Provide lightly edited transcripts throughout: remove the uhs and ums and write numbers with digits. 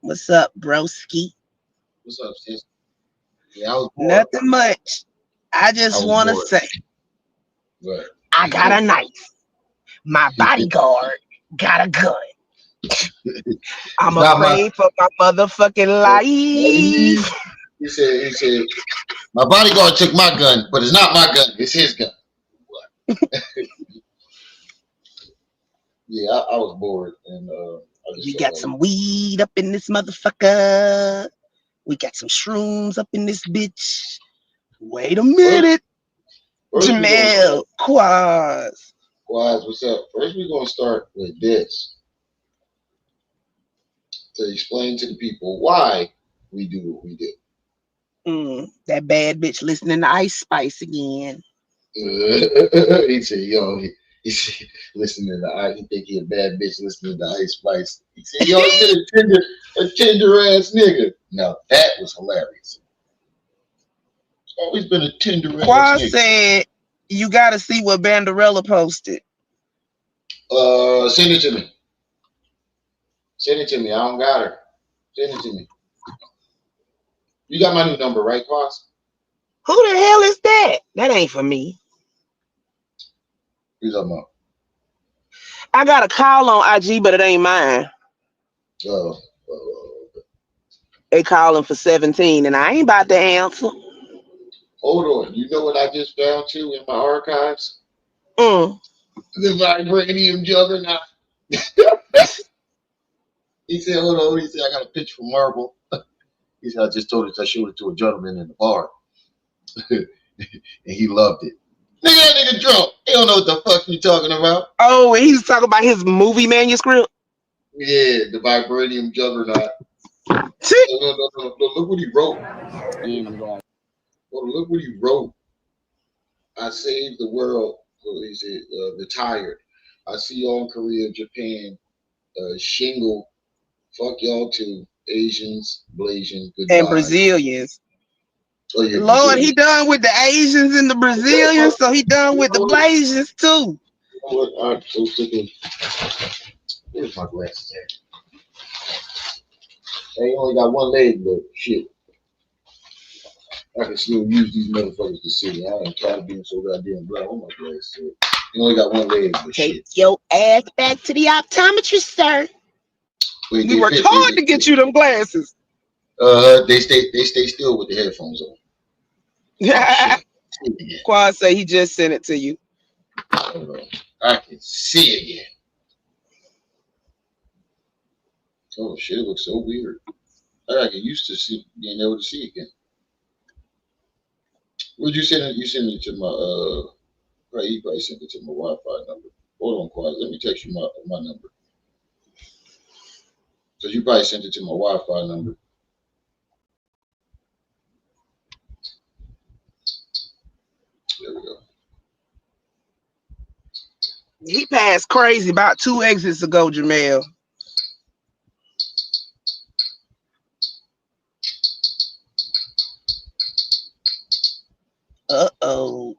What's up, broski? What's up, sis? Yeah, I was bored. Nothing much. I I just was want to bored. say But I got a knife. My bodyguard got a gun. I'm it's not my. afraid for my motherfucking life. He said, my bodyguard took my gun, but it's not my gun. It's his gun. Yeah, I was bored, and I just We felt got like some weed up in this motherfucker. We got some shrooms up in this bitch. Wait a first, minute. first we gonna Jamel, Quaz. Wise, what's up? First we gonna start with this to explain to the people why we do what we do. That bad bitch listening to Ice Spice again. He said, yo, he said, listening to Ice, he think he a bad bitch listening to Ice Spice. He said, yo, it's been a tender ass nigga. Now that was hilarious. Always been a tender ass Quaz nigga. said, you got to see what Banderella posted. Send it to me. Send it to me. I don't got her. Send it to me. You got my new number, right, Quas? Who the hell is that? That ain't for me. Who's talking about? I got a call on IG, but it ain't mine. Oh, They calling for 17, and I ain't about to answer. hold on. You know what I just found too in my archives? Mm. The vibranium juggernaut. He said, hold on. He said, I got a picture from Marvel. He said, I just told it. I showed it to a gentleman in the bar. And he loved it. Nigga, that nigga drunk. He don't know what the fuck you talking about. Oh, and he's talking about his movie manuscript. Yeah, the vibranium juggernaut. No. Look what he wrote. Look what he wrote. I saved the world. He said, retired. I see y'all in Korea, Japan, Shingle. Fuck y'all too. Asians, Blasian, And goodbye. Brazilians. Oh yeah, Lord, he Brazilian. done with the Asians and the Brazilians, so he done with the Blasians too. You know what? I'm so sick of. Where's my glasses at? They only got one leg, but shit. I can still use these motherfuckers to see. I ain't tired of being so goddamn black. Oh my glasses. You only got one leg, but Take shit. your ass back to the optometrist, sir. Wait, We they worked fit. hard to get you them glasses. They stay still with the headphones on. Oh shit. Quad say he just sent it to you. I can see again. Oh shit, it looks so weird. I gotta get used to being able to see again. Would you send it? You send it to my Probably you probably sent it to my Wi-Fi number. Hold on, Quad. Let me text you my number. Because you probably sent it to my Wi-Fi number. There we go. He passed crazy about 2 exits ago, Jamel. Uh-oh.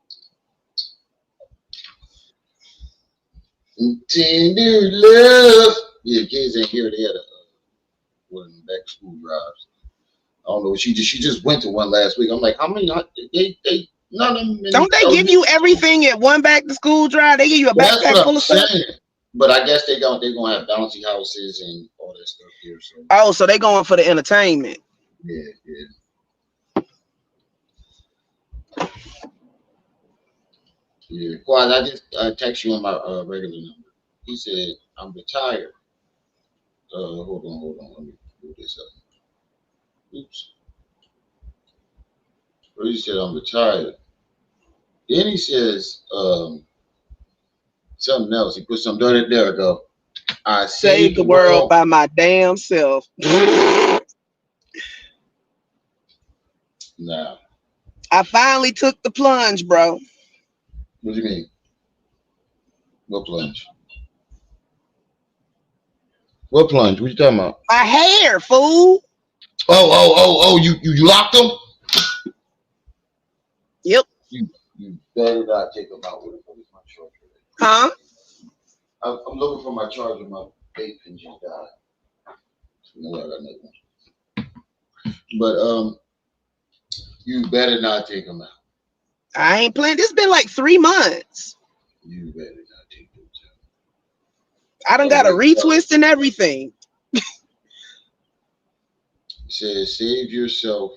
Tender love. Yeah, kids ain't here. They had one of them back to school drives. I don't know. She just went to one last week. I'm like, how many? They none of them in Don't they give elementary you school. everything at one back to school drive? They give you a Well, that's backpack what full I'm of stuff? saying. But I guess they're gonna have bouncy houses and all that stuff here. So Oh, so they going for the entertainment. yeah. Yeah. Quad, I just text you on my regular number. He said, I'm retired. Hold on. Let me do this up. Oops. He said, I'm retired. Then he says something else. He put something there. I go. I Save saved the the world world. by my damn self. Nah. I finally took the plunge, bro. What do you mean? What plunge? What plunge? What you talking about? My hair, fool. Oh, you locked them? Yep. You better not take them out with it. Where's my charger? Huh? I'm looking for my charger. My vape pen just died. No, I got another one. But you better not take them out. I ain't playing. This been like 3 months. You better not take those out. I done Oh got a wait, no. retwist and everything. It says save yourself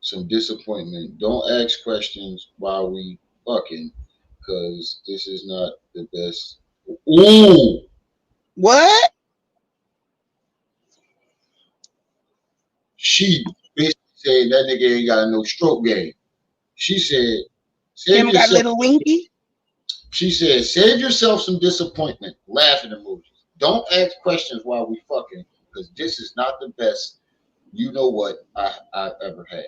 some disappointment. Don't ask questions while we fucking, because this is not the best. Ooh, What? she basically said that nigga ain't got no stroke game. She said, save Him got yourself. little winky? She said, save yourself some disappointment. Laughing emojis. Don't ask questions while we fucking, because this is not the best. You know what I've ever had.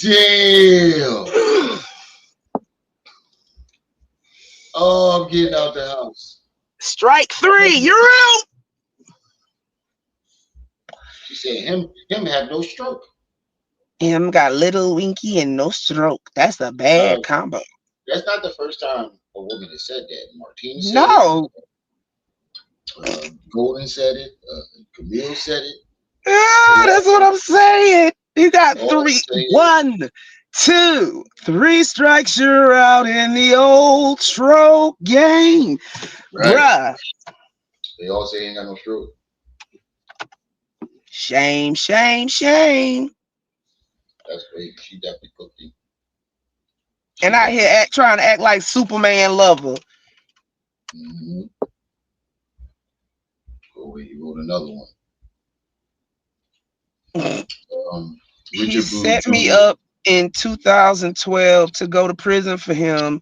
Damn. Oh, I'm getting out the house. Strike 3. You're out. She said, him have no stroke. Him got little winky and no stroke. That's a Uh, bad combo. that's not the first time a woman has said that. Martine said it. No. Golden said it. Camille said it. Ah, They that's what I'm saying. You got all three. say it. 1, 2, 3 strikes. You're out in the old stroke game. Right. Bruh. They all say he ain't got no stroke. Shame, shame, shame. That's great. She definitely cooked him. And out here trying to act like Superman lover. Mm-hmm. Oh, wait, he wrote another one. He Richard Blue set me Jr. up in 2012 to go to prison for him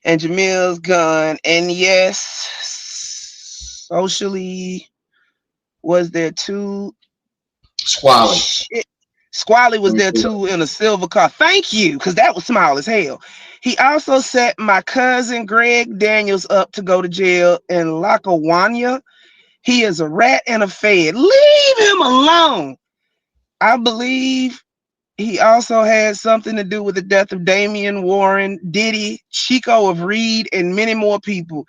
and Jamil's gun. And yes, socially was there too. Squally. Shit. Squally was there too in a silver car. Thank you, because that was small as hell. He also set my cousin Greg Daniels up to go to jail in Lackawanna. He is a rat and a fed. Leave him alone. I believe he also had something to do with the death of Damian Warren, Diddy, Chico of Reed, and many more people.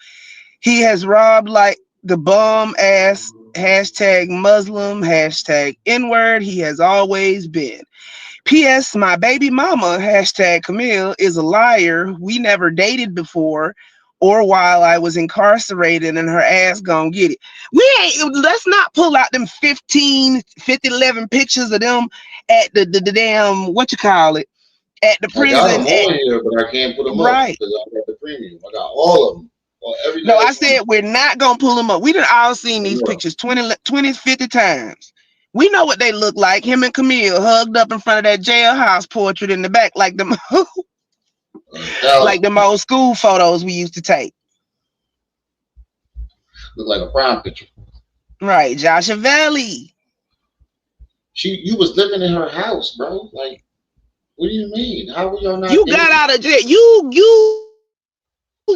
He has robbed like the bum ass hashtag Muslim hashtag N-word he has always been. P.S. My baby mama hashtag Camille is a liar. We never dated before or while I was incarcerated and her ass gonna get it. Let's not pull out them 11 pictures of them at the damn, what you call it, at the I got prison. them on here, but I can't put them up Right. because I got the premium. I got all of them. Well, every No, I last one. said we're not gonna pull them up. We done all seen these Yeah. pictures 20, 50 times. We know what they look like. Him and Camille hugged up in front of that jailhouse portrait in the back, like them, like them old school photos we used to take. Look like a prime picture. Right, Joshua Valley. You was living in her house, bro. Like, what do you mean? How were y'all not You got dating? out of jail.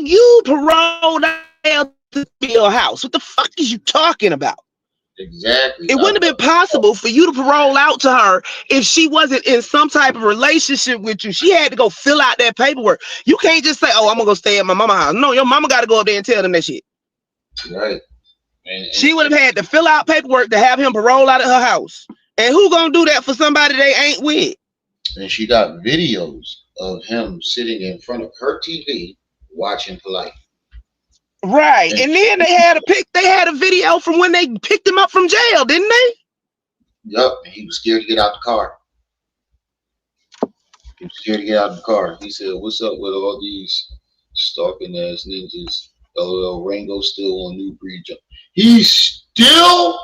You paroled out to your house. What the fuck is you talking about? Exactly. It wouldn't have been possible for you to parole out to her if she wasn't in some type of relationship with you. She had to go fill out that paperwork. You can't just say, "Oh, I'm gonna go stay at my mama's house." No, your mama got to go up there and tell them that shit. Right. She would have had to fill out paperwork to have him parole out of her house. And who gonna do that for somebody they ain't with? And she got videos of him sitting in front of her TV watching Polite. Right. And And then they had a video from when they picked him up from jail, didn't they? yup, and he was scared to get out the car. He was scared to get out of the car. He said, "What's up with all these stalking ass ninjas? LOL, Rango still on New Breed." He's still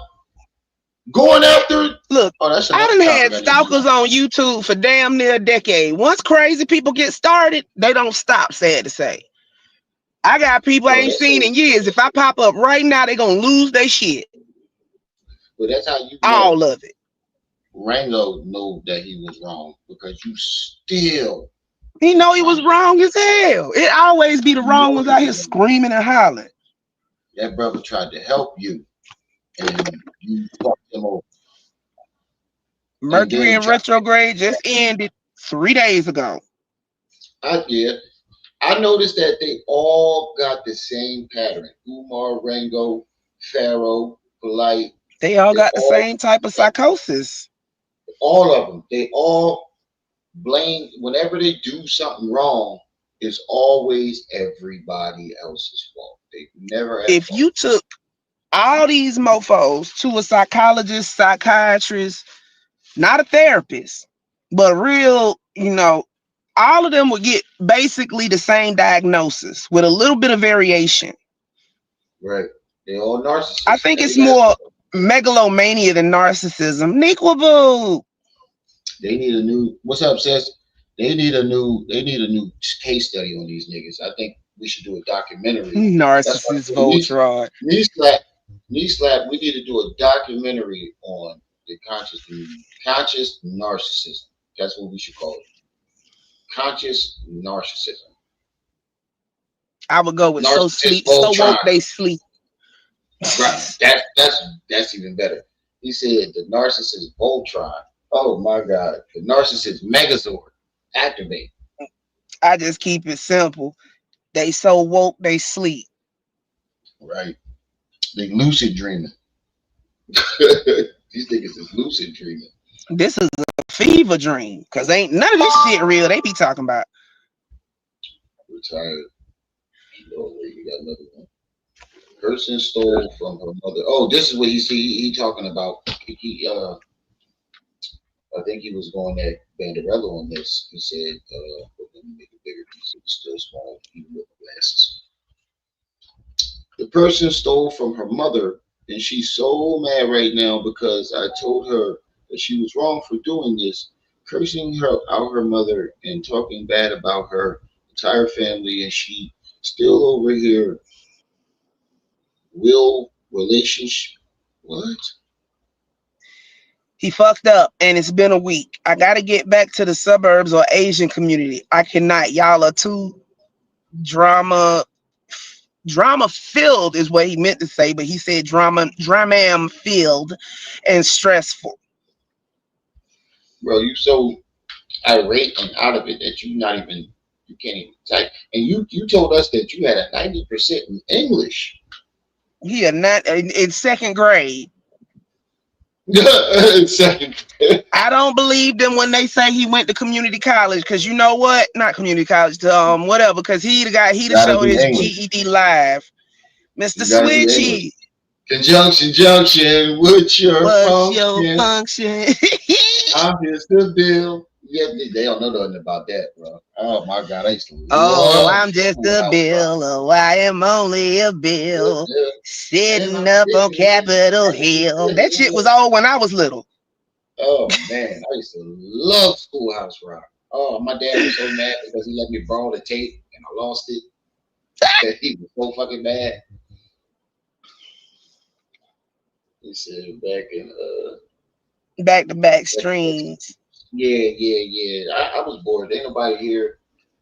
going after it. Look, Oh, that's I another done topic had I need to stalkers do. on YouTube for damn near a decade. Once crazy people get started, they don't stop, sad to say. I got people I Bro, ain't that's seen so. in years. If I pop up right now, they gonna lose their shit. But that's how you know All of it. Rango knew that he was wrong because you still. He know he was wrong as hell. It always be the You wrong know ones he out here was wrong. screaming and hollering. That brother tried to help you, and you fucked him over. And Mercury then in retrograde just ended 3 days ago. yeah, I noticed that they all got the same pattern. Umar, Rango, Pharaoh, polite. They all They got the same type of psychosis. all of them. They all blame whenever they do something wrong. It's always everybody else's fault. They never at If fault. you took all these mofos to a psychologist, psychiatrist, not a therapist, but real, all of them would get basically the same diagnosis with a little bit of variation. Right? They all I narcissists. think it's Every last more one of them. megalomania than narcissism. Nequable. They need a new. What's up, sis? They need a new. They need a new case study on these niggas. I think we should do a documentary. That's what Narcissist Voltron. knee slap. Knee slap. We need to do a documentary on the conscious narcissism. That's what we should call it. Conscious narcissism. I would go with Narcissist so woke Voltron. they sleep. Right. That's even better. He said the narcissist Voltron. Oh my God. The narcissist Megazord. Activate. I just keep it simple. They so woke they sleep. Right. They lucid dreaming. These niggas is lucid dreaming. This is a fever dream because ain't none of this shit real they be talking about. Retired. Oh wait, you got another one. Person stole from her mother. Oh, this is what he talking about. I think he was going at Banderella on this. He said, let me make it bigger because it was still small, even with the glasses. The person stole from her mother, and she's so mad right now because I told her that she was wrong for doing this, cursing her out her mother and talking bad about her entire family, and she still over here will relationship. What? He fucked up and it's been a week. I gotta get back to the suburbs or Asian community. I cannot. Y'all are too drama filled is what he meant to say, but he said dramam filled and stressful. Bro, you so irate and out of it that you can't even type. And you told us that you had a 90% in English. He are not in second grade. Second. I don't believe them when they say he went to community college because you know what? Not community college, to whatever. Because he'd Gotta show be his English. GED live. Mr. You gotta be English. Switchy, Conjunction, junction, what's your what's your function? function? I'm just the bill. Yeah, they don't know nothing about that, bro. Oh my God, I used to Oh, love I'm just a Schoolhouse Rock. bill. Oh, I am only a bill. And Sitting I'm up on sitting Capitol Hill. That shit was old when I was little. Oh man, I used to love Schoolhouse Rock. Oh, my dad was so mad because he let me borrow the tape and I lost it. He was so fucking mad. He said back in Back to back streams. yeah. I was bored. Ain't nobody here.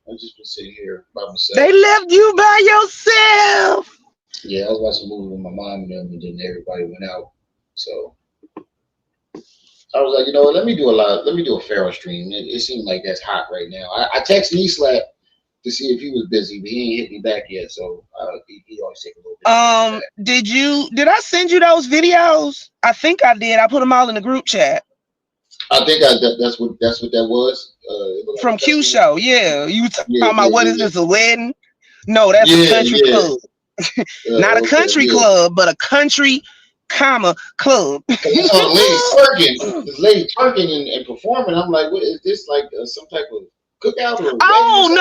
I just been sitting here by They myself. left you by yourself. Yeah, I was watching a movie with my mom and them, and then everybody went out. So I was like, you know what? Let me do a Pharaoh stream. It seemed like that's hot right now. I texted E Slap to see if he was busy, but he ain't hit me back yet. So he always take a little bit to hit me back. Did I send you those videos? I think I did. I put them all in the group chat I think that's what that was. It was like from a Q festival. Show. Yeah, you talking Yeah, about what is this, a wedding? No, that's a country yeah. club. Not a Okay, country yeah. club, but a country, club. Cause I saw the lady twerking, this lady twerking and performing. I'm like, what is this? Like some type of cookout or wedding or something?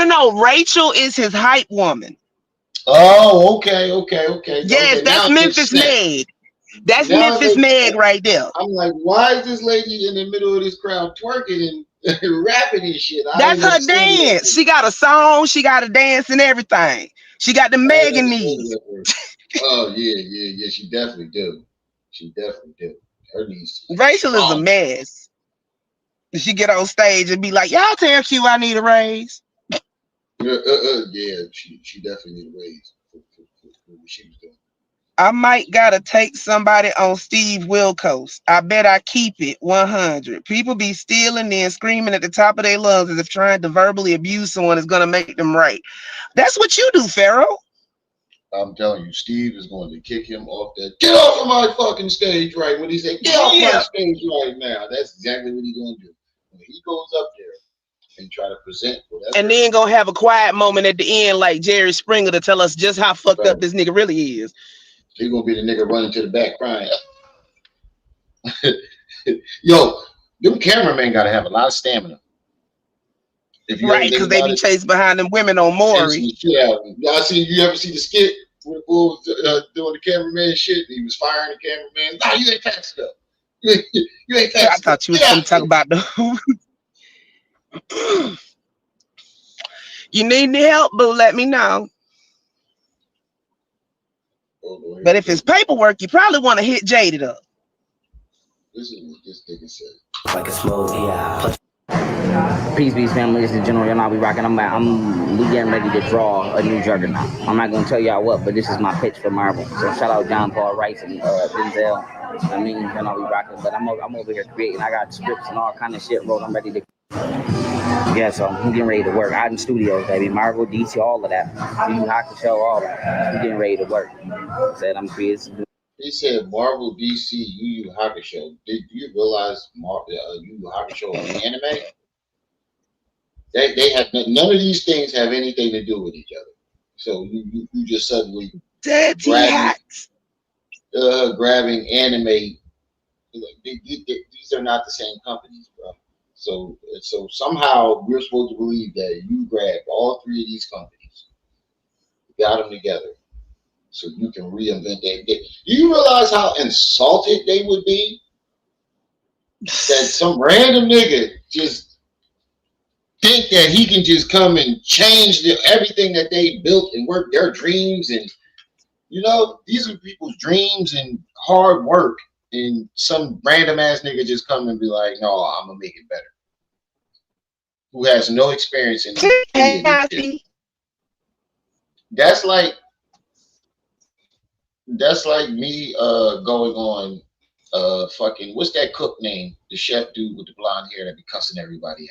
No. Rachel is his hype woman. Oh, okay. Yes, Now that's it makes Memphis sense. Meg. That's Now it Memphis makes Meg sense. right there. I'm like, why is this lady in the middle of this crowd twerking and rapping and shit? I That's ain't her never seen that. dance. She got a song, she got a dance and everything. She got the I ain't Megan never seen knees. that. Oh yeah. She definitely do. She definitely do. Her knees Rachel is a strong. mess. She get on stage and be like, y'all tell Q I need a raise. Yeah, she definitely need a raise for what she was doing. I might gotta take somebody on Steve Wilkos. I bet I keep it 100. People be stealing and screaming at the top of their lungs as if trying to verbally abuse someone is gonna make them right. That's what you do, Pharaoh. I'm telling you, Steve is going to kick him off that. Get off of my fucking stage right when he said, get off my stage right now. That's exactly what he's going to do. When he goes up there and try to present whatever. And then gonna have a quiet moment at the end, like Jerry Springer, to tell us just how fucked up this nigga really is. He's gonna be the nigga running to the back crying. Yo, them cameramen gotta have a lot of stamina. If you right, because they be chased behind them women on Maury. Y'all see? You ever see the skit when the bull was doing the cameraman shit? He was firing the cameraman. Nah, you ain't fast enough. You ain't fast enough. I thought you was gonna talk about the. You need any help, boo? Let me know. Oh, but if it's paperwork, you probably want to hit Jaded up. This is what this nigga said. Like a slow, yeah. Peace, family. This is General. Y'all know we rocking. We getting ready to draw a new juggernaut. I'm not gonna tell y'all what, but this is my pitch for Marvel. So shout out John Paul Rice and Denzel. I mean, you know we rocking, but I'm over here creating. I got scripts and all kind of shit wrote. I'm ready to. Yeah, so I'm getting ready to work. Out in studios, baby. Marvel, DC, all of that. You Hockey Show, all that. I'm getting ready to work. Said I'm creating. He said Marvel, DC, Yu Hakusho. Did you realize Yu Hakusho is an anime? They have none of these things have anything to do with each other. So you just suddenly grabbing anime. These are not the same companies, bro. So somehow we're supposed to believe that you grabbed all three of these companies, got them together, so you can reinvent that. Do you realize how insulted they would be that some random nigga just think that he can just come and change everything that they built and work their dreams? And you know, these are people's dreams and hard work, and some random ass nigga just come and be like, no, I'm gonna make it better, who has no experience in it. That's like me going on fucking, what's that cook name, the chef dude with the blonde hair that be cussing everybody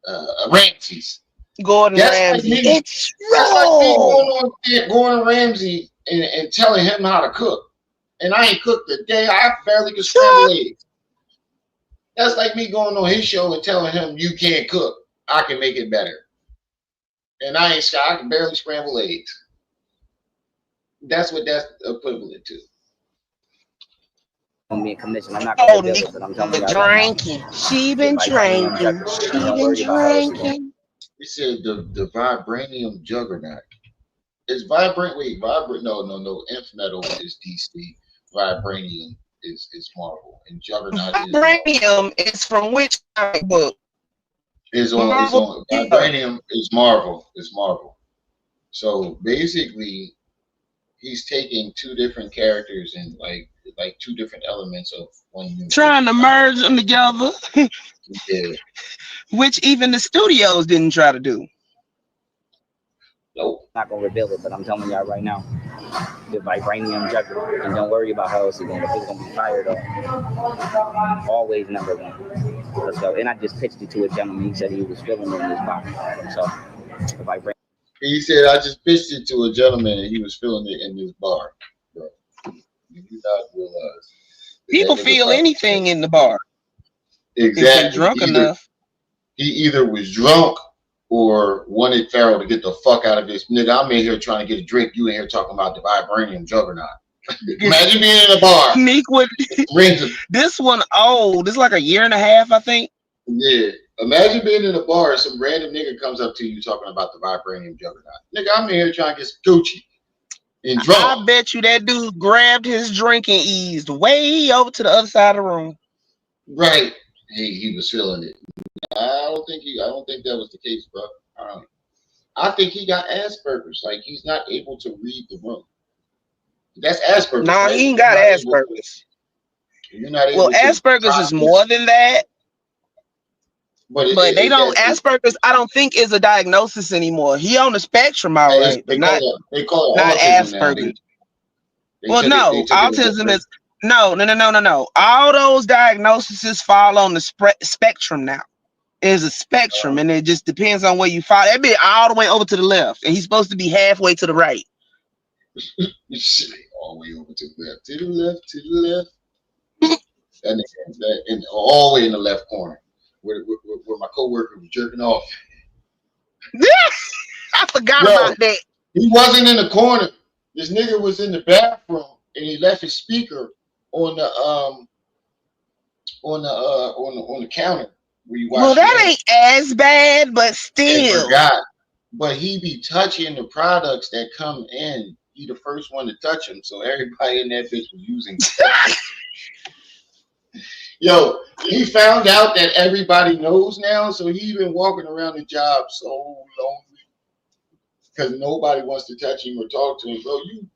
out, Ramsay's. Gordon Ramsay. That's like me going on Gordon Ramsay and telling him how to cook, and I ain't cooked a day. I barely can scramble eggs. That's like me going on his show and telling him you can't cook. I can make it better, and I can barely scramble eggs. That's what that's equivalent to. I'm being commissioned. I'm not going to do it, but I'm telling you. Drinking. She been drinking. She been drinking. We said the vibranium juggernaut. It's vibrant. Wait, vibrant? No. Inf Metal is DC. Vibranium is Marvel, and Juggernaut Vibranium is from which comic book? Is on Vibranium is Marvel. It's Marvel. So basically, he's taking two different characters and like two different elements of one universe. Trying to merge them together. Yeah. Which even the studios didn't try to do. Nope. I'm not gonna reveal it, but I'm telling y'all right now, the vibranium juggernaut, and don't worry about how else he's gonna be fired up. Always number one. Let's go. And I just pitched it to a gentleman. He said he was feeling it in his body. So the vibranium. He said I just pitched it to a gentleman and he was feeling it in his bar. Bro. You do not realize. People feel anything in the bar. Exactly. If they're drunk enough. He either was drunk or wanted Pharaoh to get the fuck out of this. Nigga, I'm in here trying to get a drink. You in here talking about the vibranium juggernaut. Imagine being in a bar. Nick would. This one old. It's like a year and a half, I think. Yeah. Imagine being in a bar and some random nigga comes up to you talking about the vibranium juggernaut. Nigga, I'm in here trying to get some Gucci and drunk. I bet you that dude grabbed his drink and eased way over to the other side of the room. Right. He was feeling it. I don't think that was the case, bro. I think he got Asperger's. Like he's not able to read the room. That's Asperger's. Nah, right? He ain't got Asperger's. You're not able. Well, Asperger's is more than that. But they don't. Asperger's, I don't think, is a diagnosis anymore. He on the spectrum, all right. They call it not Asperger's. Well, no, autism is. No. All those diagnoses fall on the spectrum now. There's a spectrum, and it just depends on where you fall. That be all the way over to the left, and he's supposed to be halfway to the right. Shit, all the way over to the left, to the left, to the left. That nigga, and all the way in the left corner, where my coworker was jerking off. I forgot Yo, about that. he wasn't in the corner. This nigga was in the bathroom, and he left his speaker on the on the counter where you Well, wash your that hands. ain't as bad, but And still. forgot. But he be touching the products that come in. He the first one to touch them. So everybody in that bitch was using. Yo, he found out that everybody knows now. So he been walking around the job so long because nobody wants to touch him or talk to him. Bro, you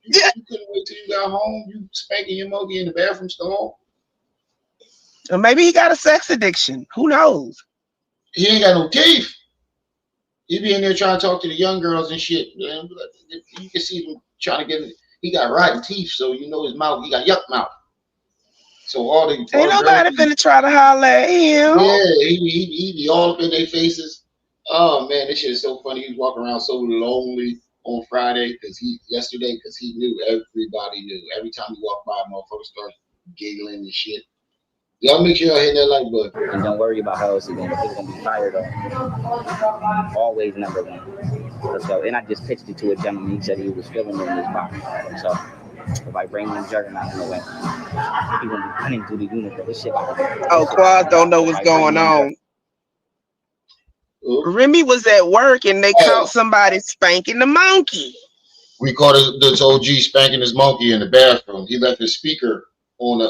couldn't wait till you got home. You spanking your monkey in the bathroom stall. Or maybe he got a sex addiction. Who knows? He ain't got no teeth. He be in there trying to talk to the young girls and shit. Man. You can see him trying to get. He got rotten teeth, so you know his mouth. He got yuck mouth. So all Ain't the girls, nobody finna try to holler at him. yeah, he be all up in their faces. Oh man, this shit is so funny. He was walking around so lonely on Friday because he knew everybody knew. Every time he walked by, motherfuckers start giggling and shit. Y'all make sure y'all hit that like button. And don't worry about how it's gonna be fired up. Always number one. So, and I just pitched it to a gentleman. He said he was feeling it in his body. So, if I bring the juggernaut in the way, he gonna be running through the unit. But this shit, Oh, Quad don't know what's going on. Remy was at work and they caught somebody spanking the monkey. We caught this OG spanking his monkey in the bathroom. He left his speaker on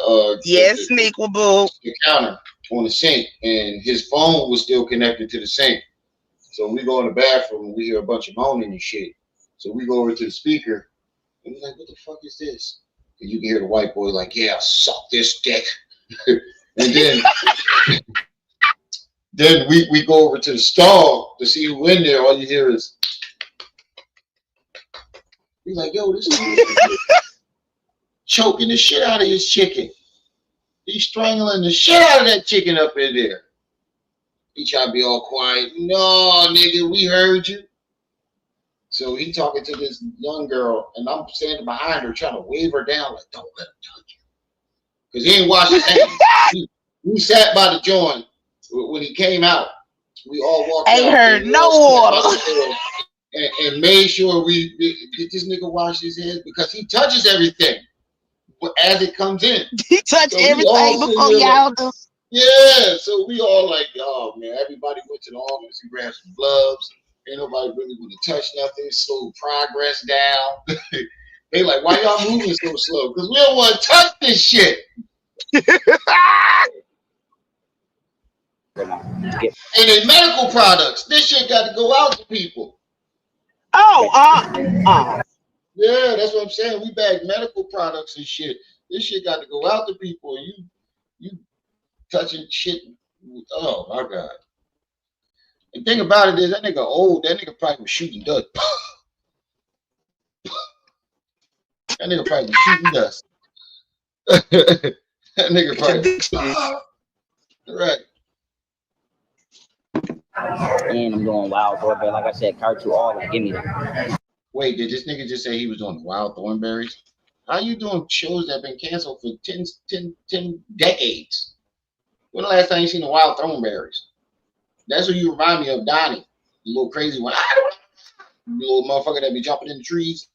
yes, sneakable. The counter on the sink, and his phone was still connected to the sink. So we go in the bathroom and we hear a bunch of moaning and shit. So we go over to the speaker and we're like, "What the fuck is this?" And you can hear the white boy like, "Yeah, suck this dick." And then we go over to the stall to see who in there. All you hear is he's like, "Yo, this is choking the shit out of his chicken. He's strangling the shit out of that chicken up in there." He try to be all quiet. "No, nigga, we heard you." So he talking to this young girl, and I'm standing behind her trying to wave her down, like, "Don't let him touch you." Because he ain't washed his hands. We sat by the joint when he came out. We all walked out. Ain't heard no water. And made sure we get this nigga wash his hands because he touches everything as it comes in. He touched everything before y'all do. Yeah, so we all like, oh man, everybody went to the office and grabbed some gloves. Ain't nobody really want to touch nothing. Slow progress down. They like, why y'all moving so slow? Because we don't want to touch this shit. And in medical products, this shit got to go out to people. Yeah, that's what I'm saying. We bag medical products and shit. This shit got to go out to people. You touching shit. Oh my god. The thing about it is that nigga old. That nigga probably was shooting dust. That nigga probably was shooting dust. That nigga probably. Right. And I'm doing wild thornberry. Like I said, cartoon all of it. Give me that. Wait, did this nigga just say he was doing wild thornberries? How you doing shows that have been canceled for 10 decades? When the last time you seen the wild thornberries? That's what you remind me of, Donnie. The little crazy one. The little motherfucker that be jumping in the trees.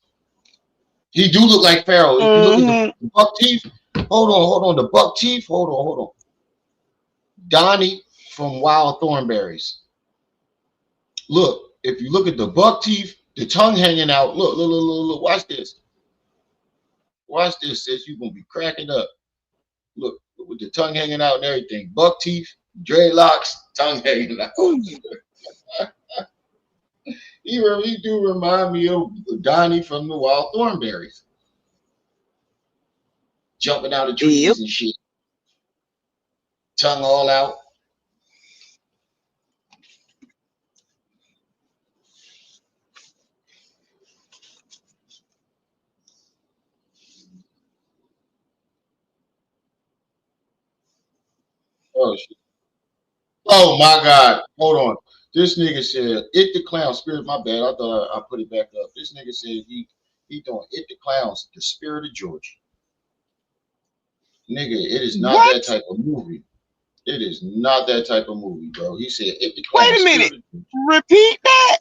He do look like Pharaoh. If you look at the buck teeth, hold on. The buck teeth, hold on. Donnie from Wild Thornberries. Look, if you look at the buck teeth, the tongue hanging out. Look. Watch this. Watch this, sis. You're gonna be cracking up. Look, with the tongue hanging out and everything. Buck teeth, dreadlocks, tongue hanging out. He do remind me of Donnie from the Wild Thornberries. Jumping out of trees and shit. Tongue all out. Oh shit. Oh my god. Hold on. This nigga said, "It the clown spirit." My bad. I thought I put it back up. This nigga said He doing It the Clowns, The Spirit of Georgia. Nigga, it is not What? that type of movie. It is not that type of movie, bro. He said It the Wait Clown, a minute. Spirit of Georgia. Repeat that.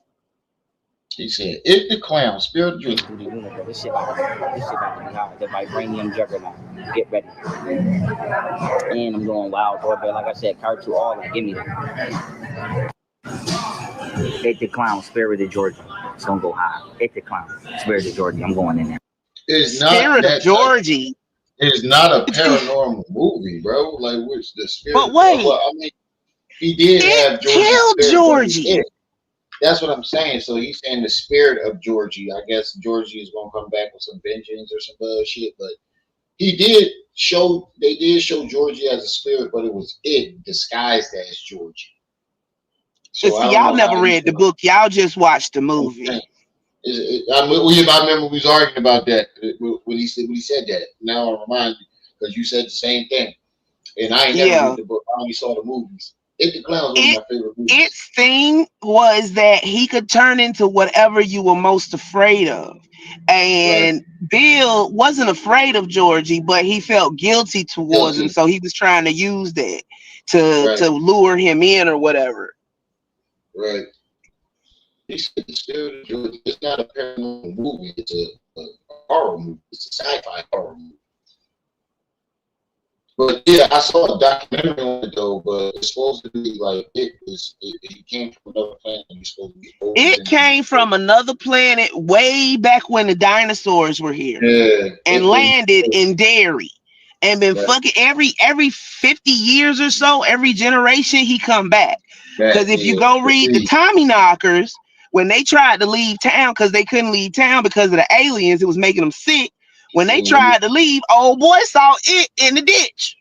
He said It the Clown, Spirit of Georgia. Through the universe. This shit about to be hot. The vibranium juggernaut. Get ready. And I'm going wild orbit. Like I said, cartoon all of give me that. Hit the clown, spirit of Georgia. It's gonna go high. Hit the clown, spirit of Georgia. I'm going in there. It's not Spirit of that type. Georgie. It's not a paranormal movie, bro. Like, which the spirit But of wait, well, I mean, he did it have Georgie's killed spirit, but it was Georgie. it. That's what I'm saying. So he's saying the spirit of Georgie. I guess Georgie is gonna come back with some vengeance or some bullshit. But he did show. They did show Georgie as a spirit, but it was it disguised as Georgie. And So I see, don't y'all know never how he's read the gonna. book. Y'all just watched the I'm movie. saying. I remember we was arguing about that when he said that. Now I remind you because you said the same thing. And I ain't never Yeah. read the book. I only saw the movies. It the Clown was one of my favorite movies. Its thing was that he could turn into whatever you were most afraid of. And Right. Bill wasn't afraid of Georgie, but he felt guilty towards him. Guilty. So he was trying to use that to Right. lure him in or whatever. Right. He said the spirit of Georgia. It's not a paranormal movie. It's a horror movie. It's a sci-fi horror movie. But yeah, I saw a documentary on it though. But it's supposed to be like he came from another planet. He's supposed to be older It than came from another planet way back when the dinosaurs were here and landed in Derry and been fucking every 50 years or so, every generation he come back. Because if you go read the Tommy Knockers, when they tried to leave town because they couldn't leave town because of the aliens, it was making them sick. When they tried to leave, old boy saw it in the ditch.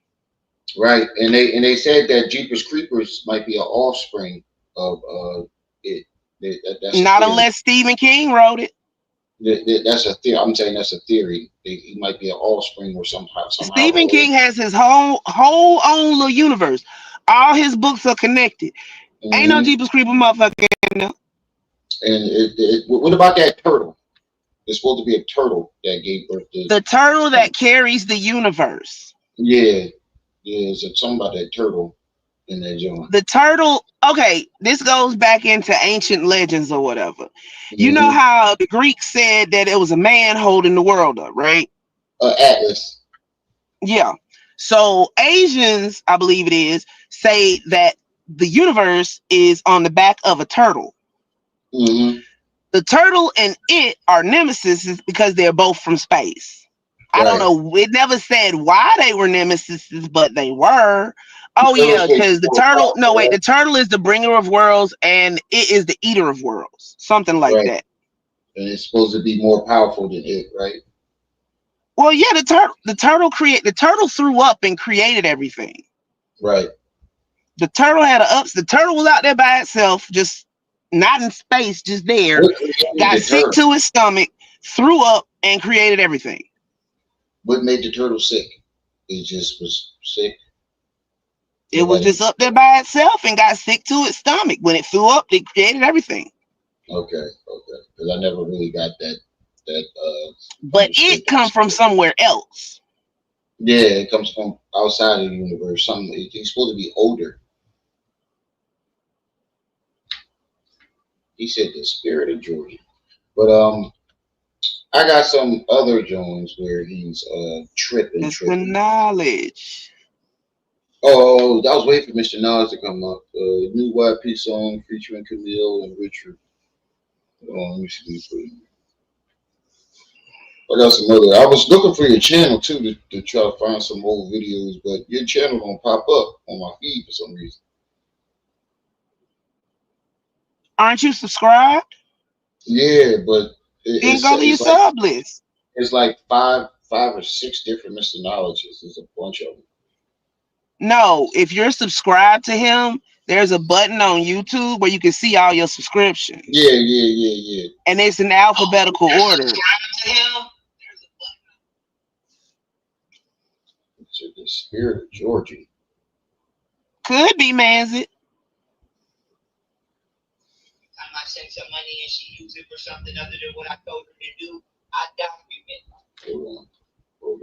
Right, and they said that Jeepers Creepers might be an offspring of it. That's Not unless Stephen King wrote it. That's a theory. I'm saying that's a theory. He might be an offspring or somehow. Stephen King has his whole own little universe. All his books are connected. Mm-hmm. Ain't no Jeepers Creeper motherfucker in there. And what about that turtle? It's supposed to be a turtle that gave birth to the turtle that carries the universe. Yeah, it's something about that turtle in that joint. The turtle. Okay, this goes back into ancient legends or whatever. Mm-hmm. You know how the Greeks said that it was a man holding the world up, right? Atlas. Yeah. So Asians, I believe it is, say that the universe is on the back of a turtle. Mm-hmm. The turtle and it are nemesis because they're both from space. Right. I don't know. It never said why they were nemesis, but they were. Oh yeah, because the turtle. No, wait. The turtle is the bringer of worlds, and it is the eater of worlds. Something like that. And it's supposed to be more powerful than it, right? Well, yeah. The turtle threw up and created everything. Right. The turtle had the turtle was out there by itself, just not in space, just there. Got sick to his stomach, threw up, and created everything. What made the turtle sick? It just was sick. It was just up there by itself and got sick to its stomach. When it threw up, it created everything. Okay. Because I never really got that. But it come from somewhere else. Yeah, it comes from outside of the universe. He's supposed to be older. He said the spirit of Georgia. But I got some other Jones where he's tripping. It's the knowledge. Oh, I was waiting for Mr. Nas to come up. New YP song featuring Camille and Richard. Let me see. I got some other. I was looking for your channel too to try to find some old videos, but your channel don't pop up on my feed for some reason. Aren't you subscribed? Yeah, but then go to your sub list. It's like five or six different Mr. Knowledges. There's a bunch of them. No, if you're subscribed to him, there's a button on YouTube where you can see all your subscriptions. Yeah. And it's in alphabetical order. To the spirit of Georgie. Could be, Manzit. I might send some money and she use it for something other than what I told her to do. Hold on. What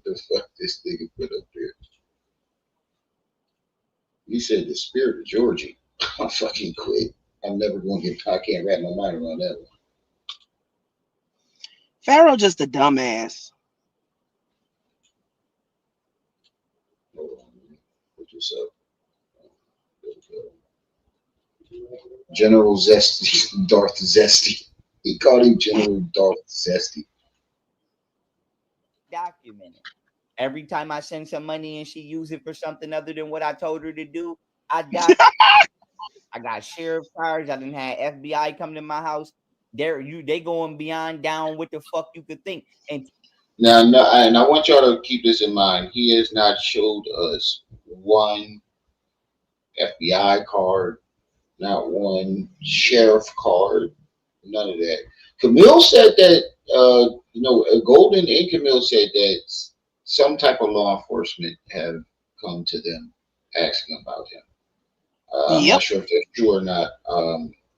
the fuck this nigga put up there? He said the spirit of Georgie. I fucking quit. I'm never going to get. I can't wrap my mind around that one. Pharaoh just a dumbass. Hold on. Put this up. General Zesty, Darth Zesty. He called him General Darth Zesty. Documented. Every time I send some money and she use it for something other than what I told her to do, I got sheriff cars. I didn't have FBI come to my house. They going beyond down what the fuck you could think. And I want y'all to keep this in mind. He has not showed us one FBI card, not one sheriff card, none of that. Camille said that, Golden and Camille said that some type of law enforcement have come to them asking about him. I'm not sure if that's true or not,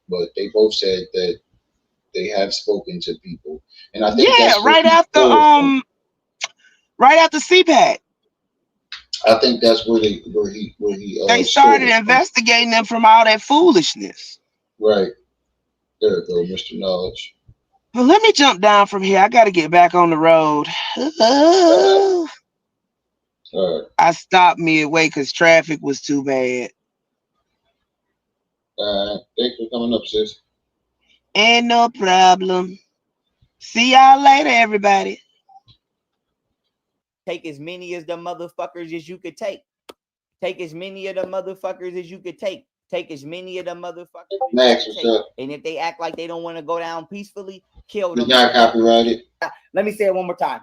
but they both said that they have spoken to people, and I think that's right after CPAC. I think that's where he they started investigating them from all that foolishness. Right. There it go, Mr. Knowledge. Well, let me jump down from here. I got to get back on the road. All right. I stopped midway because traffic was too bad. Thanks for coming up, sis. Ain't no problem. See y'all later, everybody. Take as many of the motherfuckers as you could take. Take as many of the motherfuckers as you could take. Take as many of the motherfuckers. Max, what's up? And if they act like they don't want to go down peacefully, kill them. It's not copyrighted. Let me say it one more time.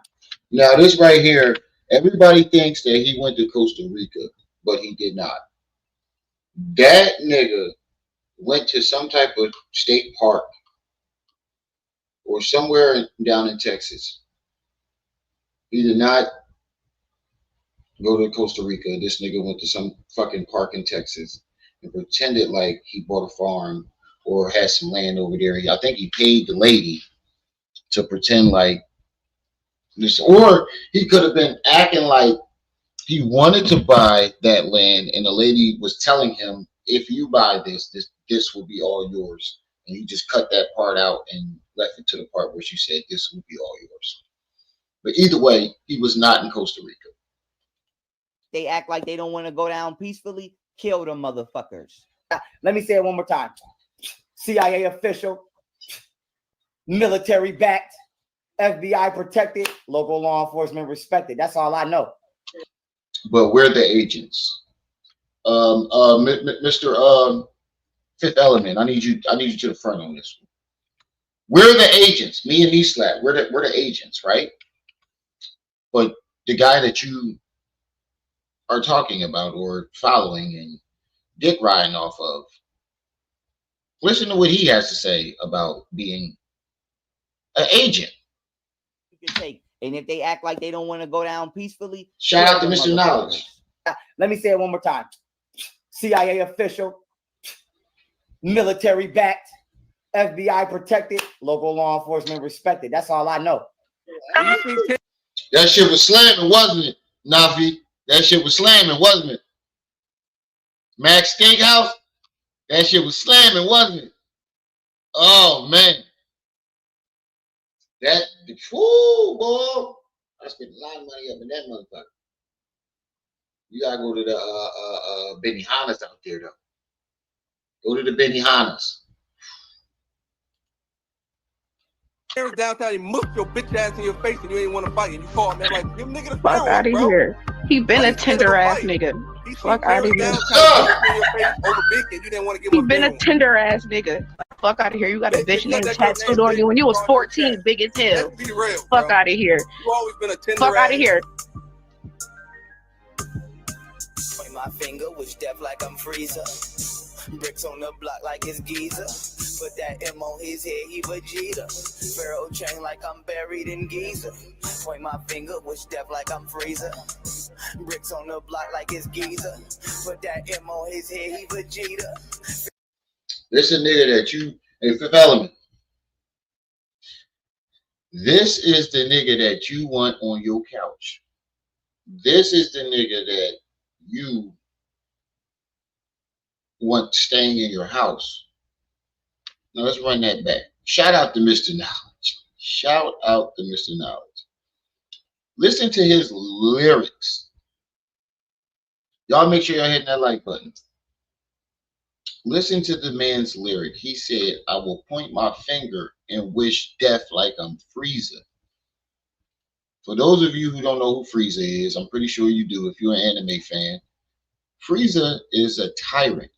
Now, this right here, everybody thinks that he went to Costa Rica, but he did not. That nigga went to some type of state park or somewhere down in Texas. He did not go to Costa Rica. This nigga went to some fucking park in Texas and pretended like he bought a farm or had some land over there. I think he paid the lady to pretend like this, or he could have been acting like he wanted to buy that land and the lady was telling him, if you buy this will be all yours. And he just cut that part out and left it to the part where she said this will be all yours. But either way, he was not in Costa Rica. They act like they don't want to go down peacefully, kill them motherfuckers. Let me say it one more time. CIA official, military backed, FBI protected, local law enforcement respected. That's all I know. But we're the agents. Mr. Fifth Element, I need you to the front on this one. We're the agents. Me and E-Slap, we're the agents, right? But the guy that you are talking about or following and dick riding off of, listen to what he has to say about being an agent. You can take, and if they act like they don't want to go down peacefully, shout out to Mr. Knowledge. Let me say it one more time. CIA official, military backed, FBI protected, local law enforcement respected. That's all I know. That shit was slamming, wasn't it, Nafi? That shit was slamming, wasn't it? Max Stinkhouse? That shit was slamming, wasn't it? Oh, man. That, whoo, boy. I spent a lot of money up in that motherfucker. You gotta go to the Benihana's out there, though. Go to the Benihana's. Downtown, you mush your bitch ass in your face and you ain't want to fight. And you call me like, give nigga the fuck out of here. He been a tender ass nigga. Fuck out of here. He been a tender ass nigga. Fuck out of here. You got a bitch named tattooed on you when you was 14, big as hell. Fuck out of here. You always been a tender Fuck out of here. Point my finger, which deaf like I'm Freezer. Bricks on the block like it's Giza. Put that M on his head, he Vegeta. Pharaoh chain like I'm buried in Giza. Point my finger, which deaf like I'm Freezer. Bricks on the block like it's Giza. Put that M on his head, he Vegeta. This is a nigga that you, hey, Fifth Element. This is the nigga that you want on your couch. This is the nigga that you want staying in your house. Now let's run that back. Shout out to Mr. Knowledge. Shout out to Mr. Knowledge. Listen to his lyrics. Y'all make sure y'all hitting that like button. Listen to the man's lyric. He said, I will point my finger and wish death like I'm Frieza. For those of you who don't know who Frieza is, I'm pretty sure you do if you're an anime fan. Frieza is a tyrant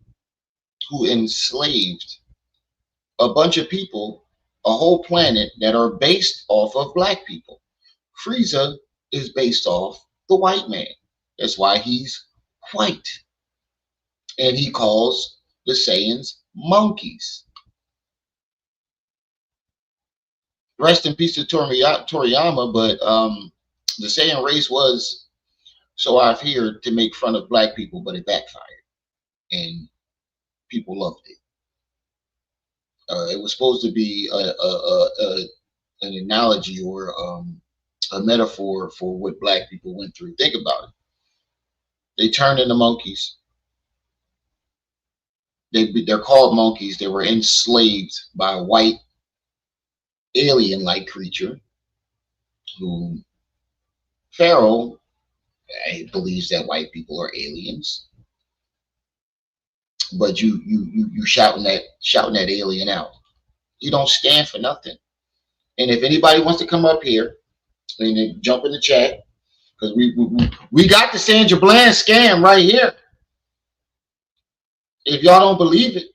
who enslaved a bunch of people, a whole planet that are based off of black people. Frieza is based off the white man. That's why he's white. And he calls the Saiyans monkeys. Rest in peace to Toriyama, but the Saiyan race was, so I've heard, to make fun of black people, but it backfired. And people loved it. It was supposed to be an analogy or a metaphor for what black people went through. Think about it. They turned into monkeys. They're called monkeys. They were enslaved by a white alien-like creature who Pharaoh believes that white people are aliens. But you shouting that alien out. You don't stand for nothing. And if anybody wants to come up here and then jump in the chat, because we got the Sandra Bland scam right here. If y'all don't believe it,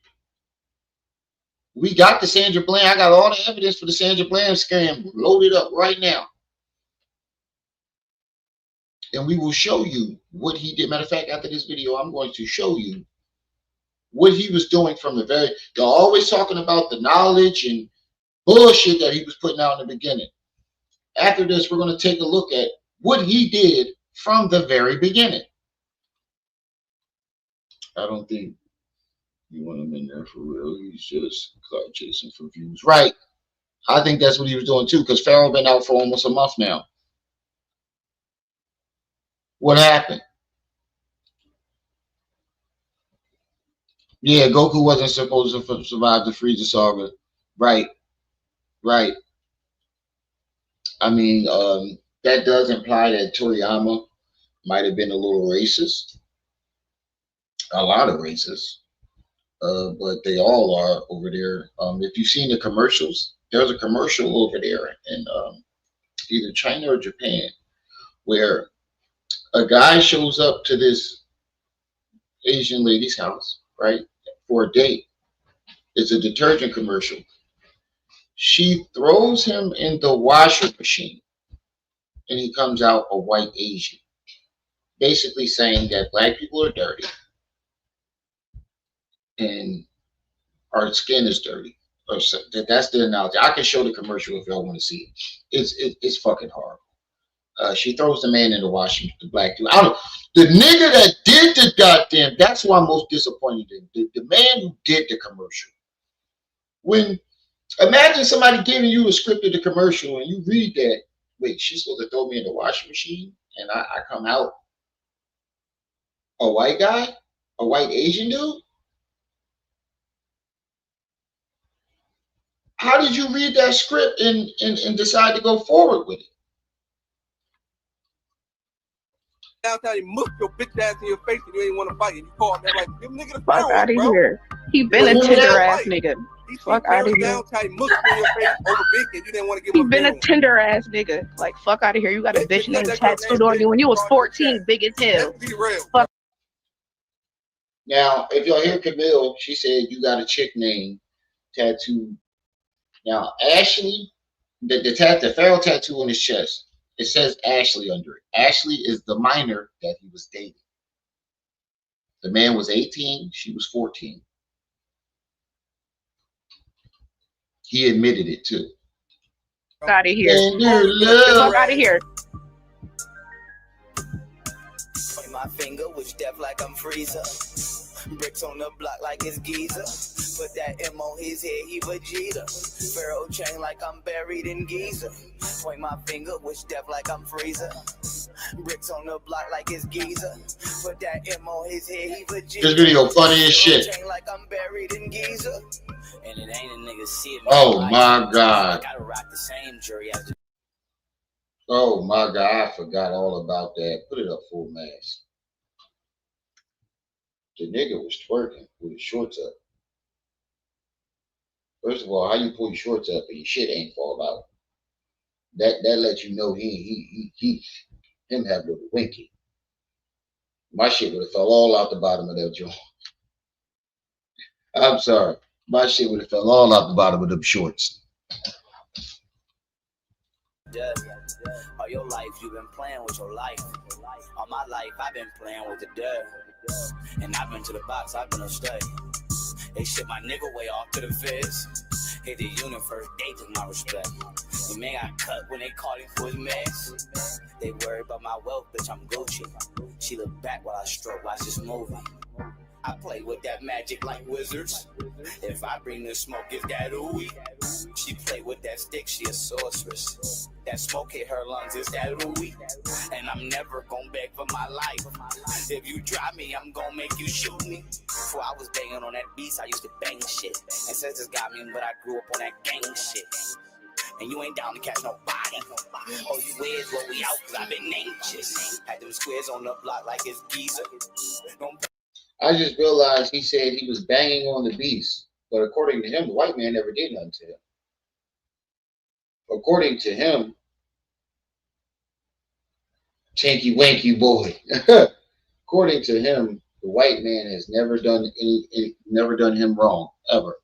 we got the Sandra Bland. I got all the evidence for the Sandra Bland scam loaded up right now. And we will show you what he did. Matter of fact, after this video, I'm going to show you what he was doing from the very, they're always talking about the knowledge and bullshit that he was putting out in the beginning. After this, we're going to take a look at what he did from the very beginning. I don't think you want him in there for real. He's just clout chasing for views. Right. I think that's what he was doing too, because Pharaoh been out for almost a month now. What happened? Yeah, Goku wasn't supposed to survive the Frieza saga. Right. Right. I mean, that does imply that Toriyama might have been a little racist. A lot of racist. But they all are over there. If you've seen the commercials, there's a commercial over there in either China or Japan where a guy shows up to this Asian lady's house, right, for a date. It's a detergent commercial. She throws him in the washing machine and he comes out a white Asian, basically saying that black people are dirty and our skin is dirty. Or so, that's the analogy. I can show the commercial if y'all want to see it. It's fucking horrible. She throws the man in the washing, the black dude. The nigga that did the goddamn, that's who I'm most disappointed in. The man who did the commercial. When, imagine somebody giving you a script of the commercial and you read that, wait, she's supposed to throw me in the washing machine and I come out a white guy? A white Asian dude? How did you read that script and decide to go forward with it? Downtown, you mush your bitch ass in your face and you ain't want to fight. And you call him like, give nigga the Fuck Pharaoh, out of bro. here. He been a tender ass nigga. Fuck out of here. Downtown, you mush in your face over big and you didn't want to give He him been a tender ass nigga. Like, fuck out of here. You got a bitch named tattooed on you when you was 14, big as hell. Be real. Fuck. Now, if y'all hear Camille, she said you got a chick name tattooed. Now, Ashley, the Pharaoh tattoo on his chest, it says Ashley under it. Ashley is the minor that he was dating. The man was 18, she was 14. He admitted it too. Fuck out of here. Fuck out of here. Point my finger, which deaf like I'm Frieza. Bricks on the block like it's Giza. Put that M on his head, he Vegeta. Pharaoh chain like I'm buried in Giza. Point my finger, wish death like I'm Freezer. Bricks on the block like it's Giza. Put that M on his head, he Vegeta. This video funny as shit. Chain like I'm buried in Giza. And it ain't a nigga see me. Oh my God. Gotta rock the same jury as the. Oh my God, I forgot all about that. Put it up full mask. The nigga was twerking with his shorts up. First of all, how you pull your shorts up and your shit ain't fall out? That lets you know him have a winky. My shit would have fell all out the bottom of that joint. I'm sorry. My shit would have fell all out the bottom of them shorts. All your life you've been playing with your life. All my life I've been playing with the dirt. And I've been to the box, I've been a stay. They ship my nigga way off to the feds. Hit the unit first date with my respect. The man got cut when they called him for his mess. They worry about my wealth, bitch, I'm Gucci. She look back while I stroke, watch this movie. I play with that magic like wizards. If I bring the smoke, is that ooey? She play with that stick, she a sorceress. That smoke hit her lungs, is that ooey? And I'm never gonna beg for my life. If you try me, I'm gonna make you shoot me. Before I was banging on that beast, I used to bang shit. Ancestors got me, but I grew up on that gang shit. And you ain't down to catch nobody. Oh, you is what we out, cause I've been anxious. Had them squares on the block like it's Giza. I just realized he said he was banging on the beast. But according to him, the white man never did nothing to him. According to him, Tinky Winky boy. According to him, the white man has never done him wrong, ever.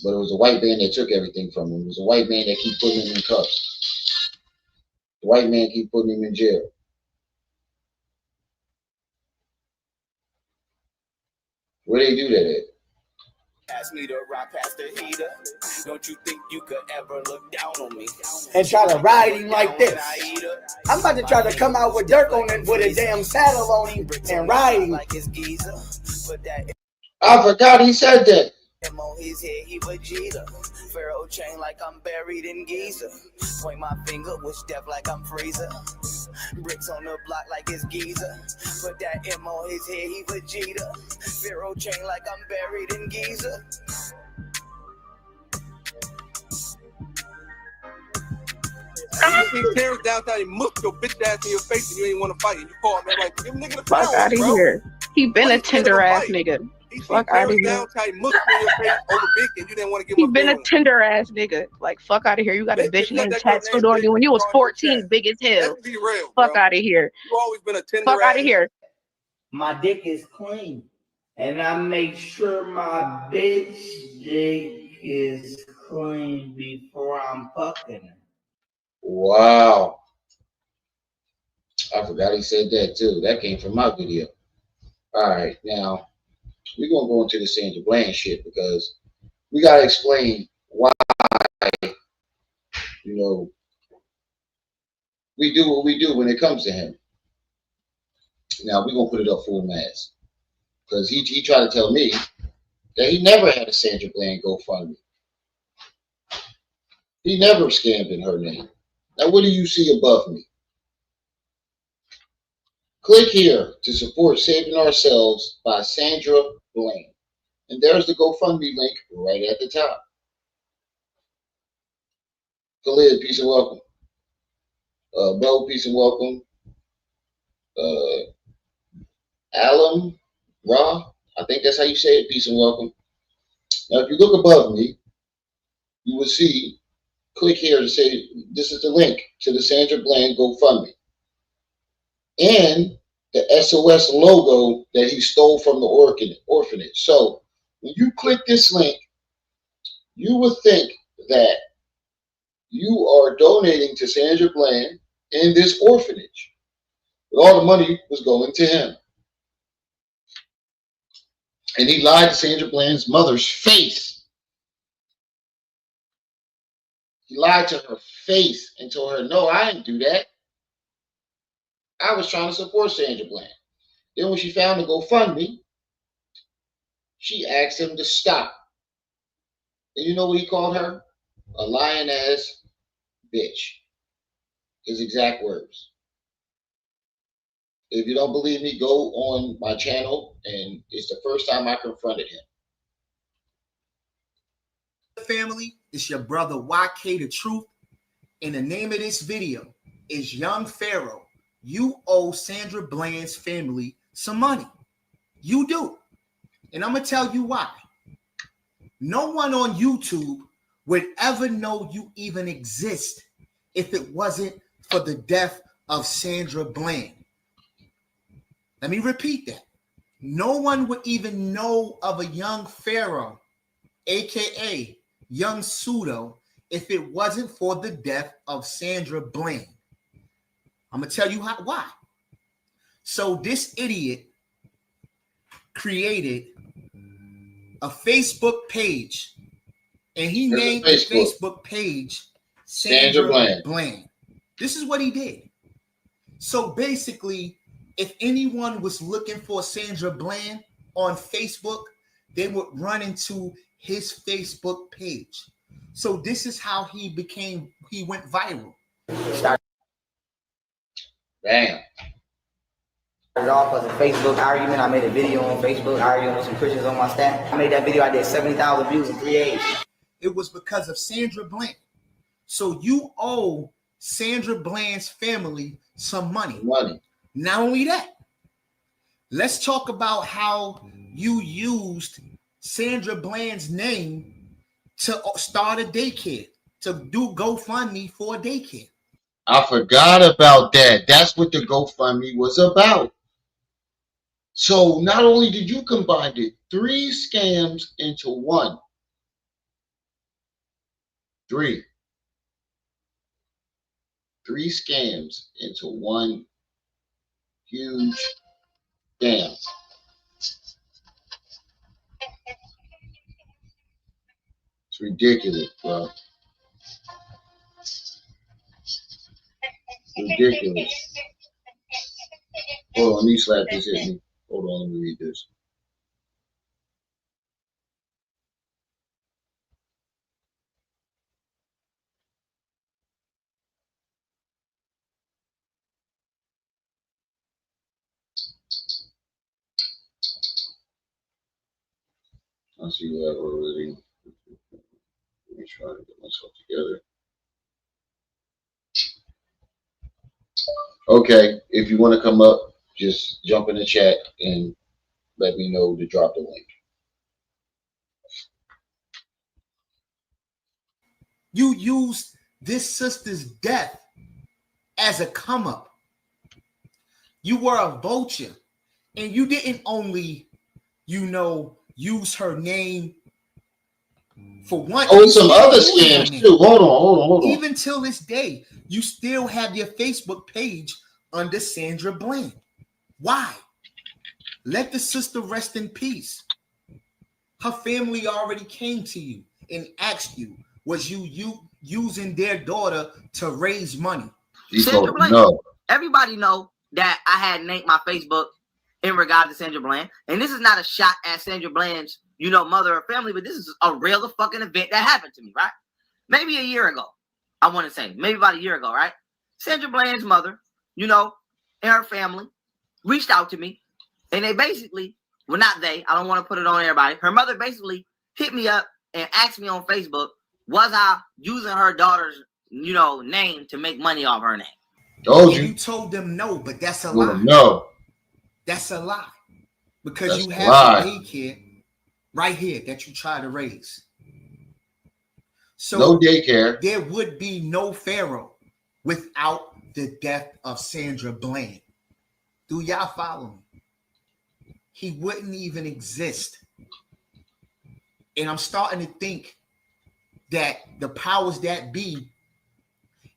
But it was a white man that took everything from him. It was a white man that keep putting him in cuffs. The white man keep putting him in jail. Where they do that at? Ask me to rock past the heater. Don't you think you could ever look down on me and try to ride him like this? I'm about to try to come out with Dirk on it with a damn saddle on him and ride him. I forgot he said that. On his head, he Vegeta. Pharaoh chain like I'm buried in Giza. Point my finger, wish death like I'm Freezer. Bricks on the block like it's Giza. Put that M on his head, he Vegeta. Pharaoh chain like I'm buried in Giza. You see Terrence downtown, he muffed your bitch ass in your face and you ain't want to fight. And you call me like, give nigga the Fuck power, out of bro. here. He been a tender ass nigga. Fuck out of here. Downtown, he muffed in your face over Vic and you didn't want to give He him been a tender ass nigga. Like, fuck out of here. You got a bitch name tattooed on you when you was 14, big as hell. Let's be real, fuck out of here. You always been a tender fuck out of here. My dick is clean. And I make sure my bitch dick is clean before I'm fucking her. Wow. I forgot he said that too. That came from my video. All right, now we're gonna go into the Sandra Bland shit because we gotta explain why, you know, we do what we do when it comes to him. Now we're gonna put it up full mask because he tried to tell me that he never had a Sandra Bland GoFundMe. He never scammed in her name. Now what do you see above me? Click here to support Saving Ourselves by Sandra Bland. And there's the GoFundMe link right at the top. Khalid, peace and welcome. Bo, peace and welcome. Alam Ra, I think that's how you say it, peace and welcome. Now, if you look above me, you will see, click here to say, this is the link to the Sandra Bland GoFundMe. And the SOS logo that he stole from the orphanage. So when you click this link, you would think that you are donating to Sandra Bland in this orphanage. But all the money was going to him. And he lied to Sandra Bland's mother's face. He lied to her face and told her, no, I didn't do that. I was trying to support Sandra Bland. Then when she found the GoFundMe, She asked him to stop. And you know what he called her? A lying ass bitch. His exact words. If you don't believe me, go on my channel, and it's the first time I confronted him. Family, it's your brother YK The Truth, and the name of this video is Young Pharaoh. You owe Sandra Bland's family some money. You do. And I'm going to tell you why. No one on YouTube would ever know you even exist if it wasn't for the death of Sandra Bland. Let me repeat that. No one would even know of a young Pharaoh, aka Young Pseudo, if it wasn't for the death of Sandra Bland. I'm going to tell you why. So this idiot created a Facebook page, and he named the Facebook page Sandra Bland. This is what he did. So basically, if anyone was looking for Sandra Bland on Facebook, they would run into his Facebook page. So this is how he went viral. Damn. Started off as a Facebook argument. I made a video on Facebook arguing with some Christians on my staff. I made that video. I did 70,000 views in 3 days. It was because of Sandra Bland. So you owe Sandra Bland's family some money. Not only that, let's talk about how you used Sandra Bland's name to start a daycare, to do GoFundMe for a daycare. I forgot about that. That's what the GoFundMe was about. So not only did you combine it, 3 scams into one. 3 scams into one huge scam. It's ridiculous, bro. Ridiculous. Hold on, these slap just hit me. Hold on, let me read this. I see that already. Let me try to get myself together. Okay, if you want to come up, just jump in the chat and let me know to drop the link. You used this sister's death as a come up. You were a vulture, and you didn't only, use her name for one. Oh, some other scams too. Hold on. Even till this day, you still have your Facebook page under Sandra Bland. Why? Let the sister rest in peace. Her family already came to you and asked you, was you using their daughter to raise money? Sandra Bland. No. Everybody know that I had named my Facebook in regard to Sandra Bland. And this is not a shot at Sandra Bland's, mother or family, but this is a real fucking event that happened to me, right? Maybe a year ago. I want to say, maybe about a year ago, right? Sandra Bland's mother, and her family reached out to me. And they basically, well, not they, I don't want to put it on everybody. Her mother basically hit me up and asked me on Facebook, was I using her daughter's, name to make money off her name? You told them no, but that's a lie. No. That's a lie. Because you have a daycare right here that you try to raise. So no daycare. There would be no Pharaoh without the death of Sandra Bland. Do y'all follow me? He wouldn't even exist. And I'm starting to think that the powers that be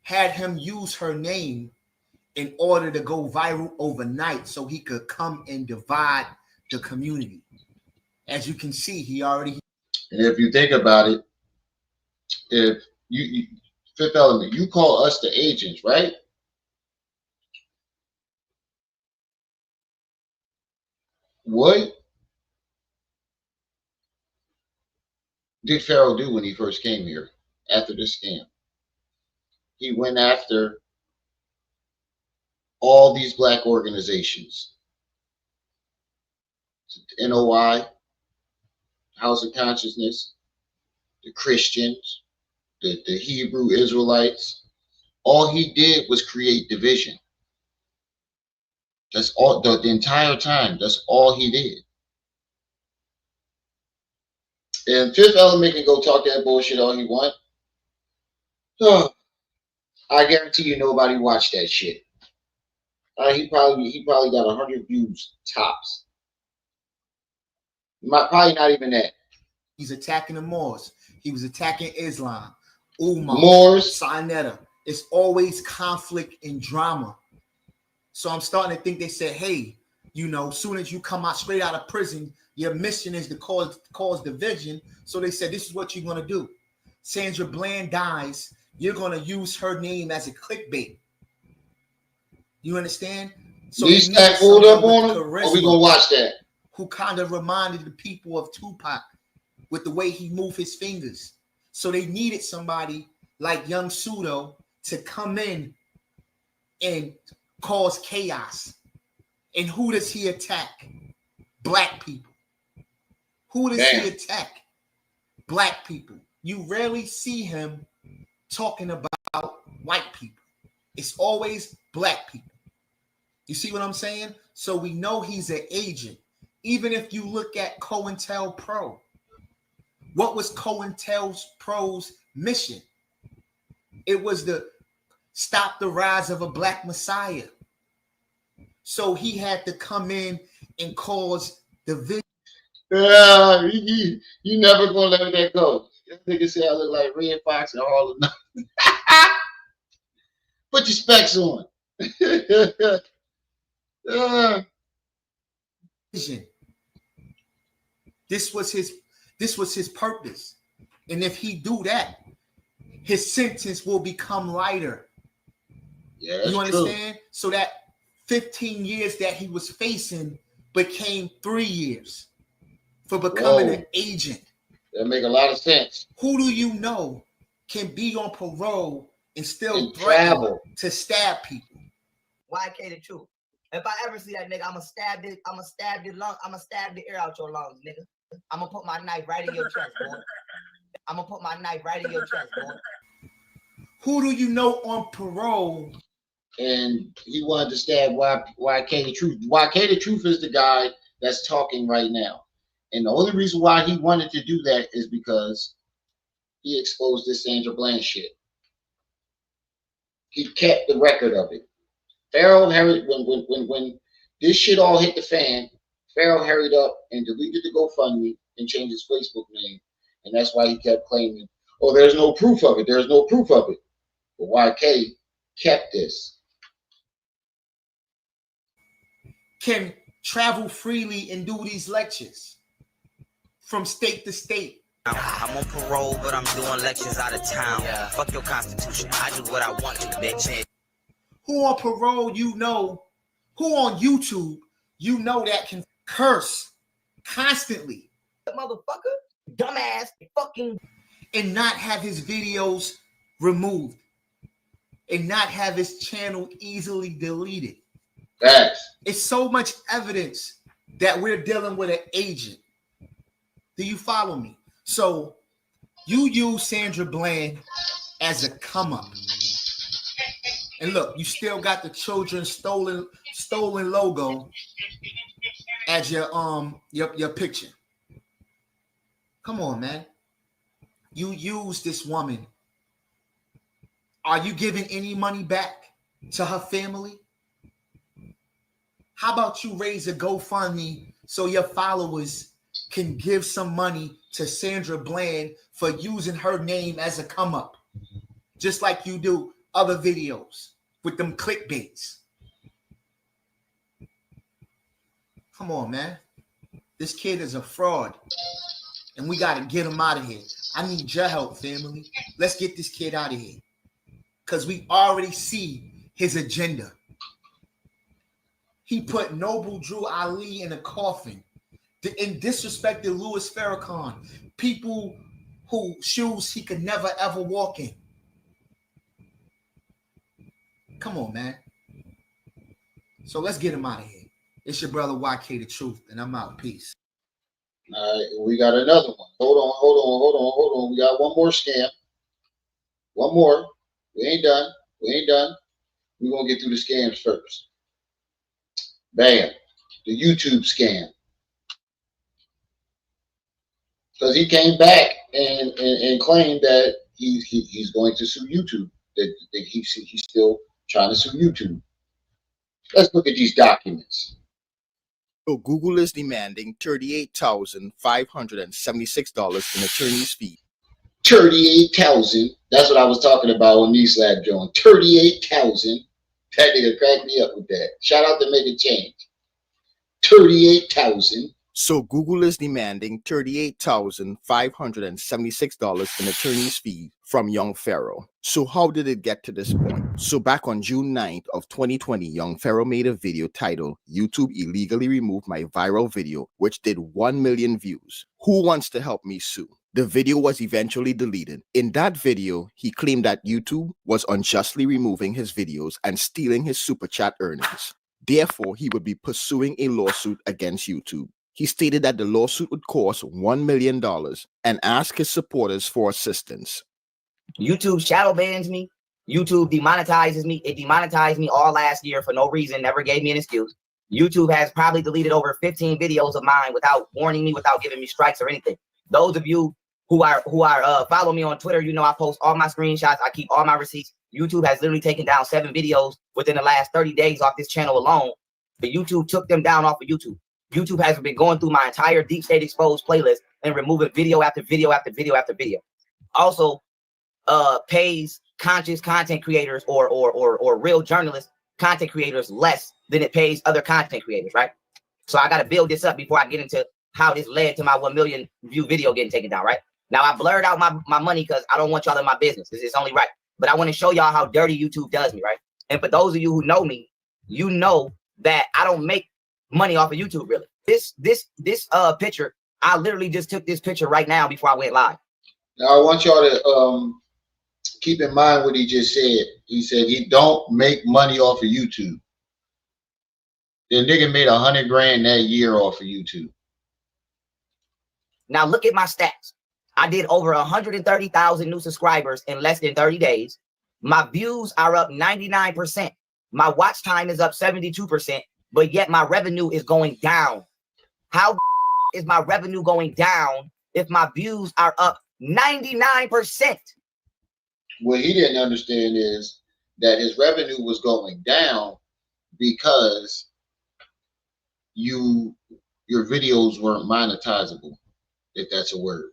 had him use her name in order to go viral overnight so he could come and divide the community. As you can see, he already... And if you think about it, if you Fifth Element, you call us the agents, right? What did Pharaoh do when he first came here after this scam? He went after all these black organizations, NOI, House of Consciousness, the Christians, the Hebrew Israelites. All he did was create division. That's all, the entire time. That's all he did. And Fifth Element can go talk that bullshit all he want. Oh, I guarantee you nobody watched that shit. He probably got 100 views tops. Probably not even that. He's attacking the Moors. He was attacking Islam, Umar, Moors, Sinetta. It's always conflict and drama. So I'm starting to think they said, hey, you know, soon as you come out straight out of prison, your mission is to cause division. So they said, this is what you're going to do. Sandra Bland dies. You're going to use her name as a clickbait. You understand? So these stack pulled up on him, or we going to watch that? Who kind of reminded the people of Tupac with the way he moved his fingers. So they needed somebody like Young Pseudo to come in and cause chaos. And who does he attack? Black people. Who does he attack? Black people. You rarely see him talking about white people. It's always black people. You see what I'm saying? So we know he's an agent. Even if you look at COINTELPRO, what was COINTELPRO's mission? It was to stop the rise of a black messiah. So he had to come in and cause division. Yeah, you never gonna let that go. That nigga say I look like Red Fox and all of them. Put your specs on. This was his purpose. And if he do that, his sentence will become lighter. Yeah, you understand? True. So that 15 years that he was facing became 3 years for becoming an agent. That make a lot of sense. Who do you know can be on parole and still travel to stab people? YK the truth. If I ever see that nigga, I'ma stab the air out your lungs, nigga. I'ma put my knife right in your chest, boy. I'ma put my knife right in your chest, boy. Who do you know on parole? And he wanted to stab YK the truth. YK the truth is the guy that's talking right now. And the only reason why he wanted to do that is because he exposed this Sandra Bland shit. He kept the record of it. Pharaoh hurried when this shit all hit the fan. Pharaoh hurried up and deleted the GoFundMe and changed his Facebook name, and that's why he kept claiming, "Oh, there's no proof of it. There's no proof of it." But YK kept this. Can travel freely and do these lectures from state to state. I'm on parole, but I'm doing lectures out of town. Yeah. Fuck your constitution. I do what I want to, bitch. Who on parole, you know, who on YouTube, you know that can curse constantly. Motherfucker, dumbass, fucking. And not have his videos removed. And not have his channel easily deleted. Facts. It's so much evidence that we're dealing with an agent. Do you follow me? So you use Sandra Bland as a come up. And look, you still got the children stolen logo as your picture. Come on, man. You use this woman. Are you giving any money back to her family? How about you raise a GoFundMe so your followers can give some money to Sandra Bland for using her name as a come up, just like you do other videos with them clickbaits. Come on, man. This kid is a fraud, and we got to get him out of here. I need your help, family. Let's get this kid out of here, because we already see his agenda. He put Noble Drew Ali in a coffin and disrespected Louis Farrakhan. People who shoes he could never ever walk in. Come on, man. So let's get him out of here. It's your brother YK the Truth, and I'm out. Peace. All right, we got another one. Hold on. We got one more scam. One more. We ain't done. We're gonna get through the scams first. Bam. The YouTube scam. Because he came back and claimed that he's going to sue YouTube. That he's still trying to sue YouTube. Let's look at these documents. So Google is demanding $38,576 in attorney's fee. 38,000. That's what I was talking about on Knee Slap John. 38,000. That nigga cracked me up with that. Shout out to Make a Change. 38,000. So Google is demanding $38,576 in attorney's fee from young Pharaoh. So how did it get to this point? So back on June 9th of 2020, young Pharaoh made a video titled YouTube illegally removed my viral video, which did 1 million views. Who wants to help me sue? The video was eventually deleted. In that video, he claimed that YouTube was unjustly removing his videos and stealing his super chat earnings. Therefore, he would be pursuing a lawsuit against YouTube. He stated that the lawsuit would cost $1 million and asked his supporters for assistance. YouTube shadow bans me. YouTube demonetizes me. It demonetized me all last year for no reason, never gave me an excuse. YouTube has probably deleted over 15 videos of mine without warning me, without giving me strikes or anything. Those of you who are follow me on Twitter, you know I post all my screenshots. I keep all my receipts. YouTube has literally taken down 7 videos within the last 30 days off this channel alone. But YouTube took them down off of YouTube. YouTube has been going through my entire Deep State Exposed playlist and removing video after video after video after video. Also, pays conscious content creators or real journalists, content creators less than it pays other content creators, right? So I got to build this up before I get into how this led to my 1 million view video getting taken down, right? Now I blurred out my money because I don't want y'all in my business. It's only right. But I want to show y'all how dirty YouTube does me, right? And for those of you who know me, you know that I don't make money off of YouTube, really. This picture, I literally just took this picture right now before I went live. Now I want y'all to keep in mind what he just said. He said he don't make money off of YouTube. The nigga made 100 grand that year off of YouTube. Now look at my stats. I did over 130,000 new subscribers in less than 30 days. My views are up 99%. My watch time is up 72%, but yet my revenue is going down. How is my revenue going down if my views are up 99%? What he didn't understand is that his revenue was going down because your videos weren't monetizable, if that's a word.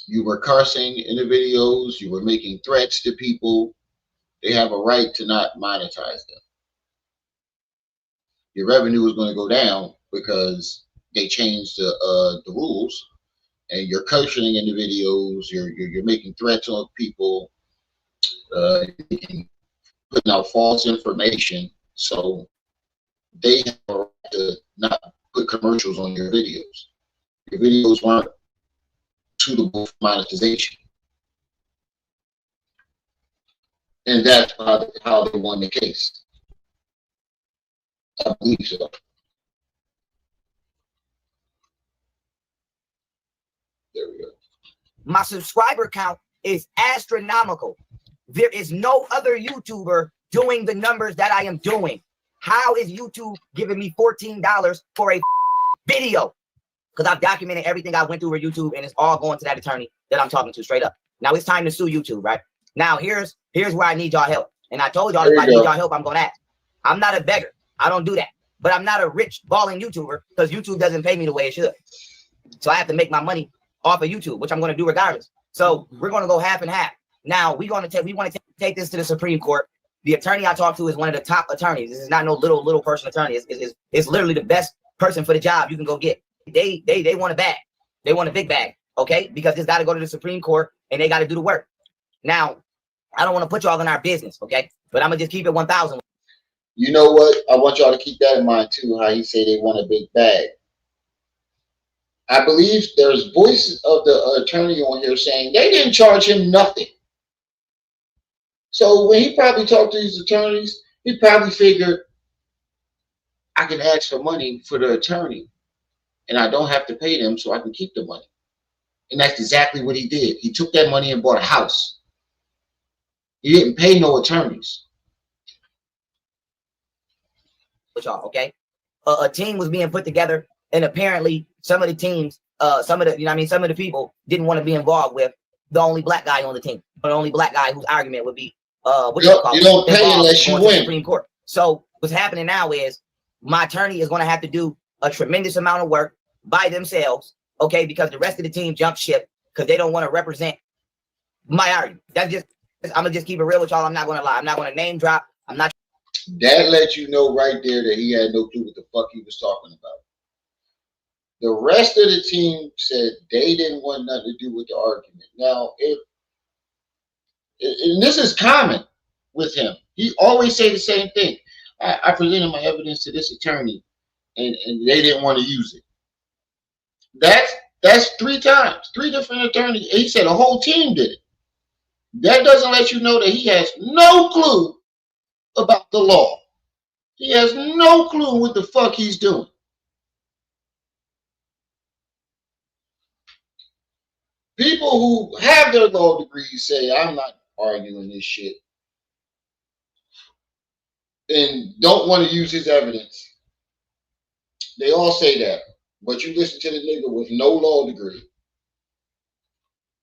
You were cursing in the videos, you were making threats to people. They have a right to not monetize them. Your revenue is going to go down because they changed the rules, and you're cursing in the videos, you're making threats on people, putting out false information. So they have a right to not put commercials on your videos. Your videos weren't suitable for monetization. And that's how they won the case. I believe so. There we go. My subscriber count is astronomical. There is no other YouTuber doing the numbers that I am doing. How is YouTube giving me $14 for a video? Because I've documented everything I went through with YouTube, and it's all going to that attorney that I'm talking to straight up. Now it's time to sue YouTube, right? Now here's where I need y'all help. And I told y'all if I need y'all help, I'm gonna ask. I'm not a beggar. I don't do that. But I'm not a rich balling YouTuber because YouTube doesn't pay me the way it should. So I have to make my money off of YouTube, which I'm gonna do regardless. So we're gonna go half and half. Now we want to take this to the Supreme Court. The attorney I talked to is one of the top attorneys. This is not no little person attorney. It's literally the best person for the job you can go get. They want a bag. They want a big bag, okay? Because it's got to go to the Supreme Court and they got to do the work. Now, I don't want to put y'all in our business, okay? But I'm gonna just keep it 1,000. You know what? I want y'all to keep that in mind too. How he say they want a big bag. I believe there's voices of the attorney on here saying they didn't charge him nothing. So when he probably talked to these attorneys, he probably figured, I can ask for money for the attorney and I don't have to pay them, so I can keep the money. And that's exactly what he did. He took that money and bought a house. He didn't pay no attorneys. Okay? A team was being put together, and apparently some of the teams, some of the people didn't want to be involved with the only black guy on the team, or the only black guy whose argument would be you don't pay unless you win. Supreme Court. So what's happening now is my attorney is going to have to do a tremendous amount of work by themselves, okay, because the rest of the team jumped ship because they don't want to represent my argument. That's just, I'm gonna just keep it real with y'all. I'm not gonna lie. I'm not gonna name drop. I'm not. That let you know right there that he had no clue what the fuck he was talking about. The rest of the team said they didn't want nothing to do with the argument. Now, and this is common with him. He always say the same thing. I presented my evidence to this attorney, and they didn't want to use it. That's 3 times, 3 different attorneys. He said a whole team did it. That doesn't let you know that he has no clue about the law. He has no clue what the fuck he's doing. People who have their law degrees say, I'm not arguing this shit, and don't want to use his evidence. They all say that. But you listen to the nigga with no law degree.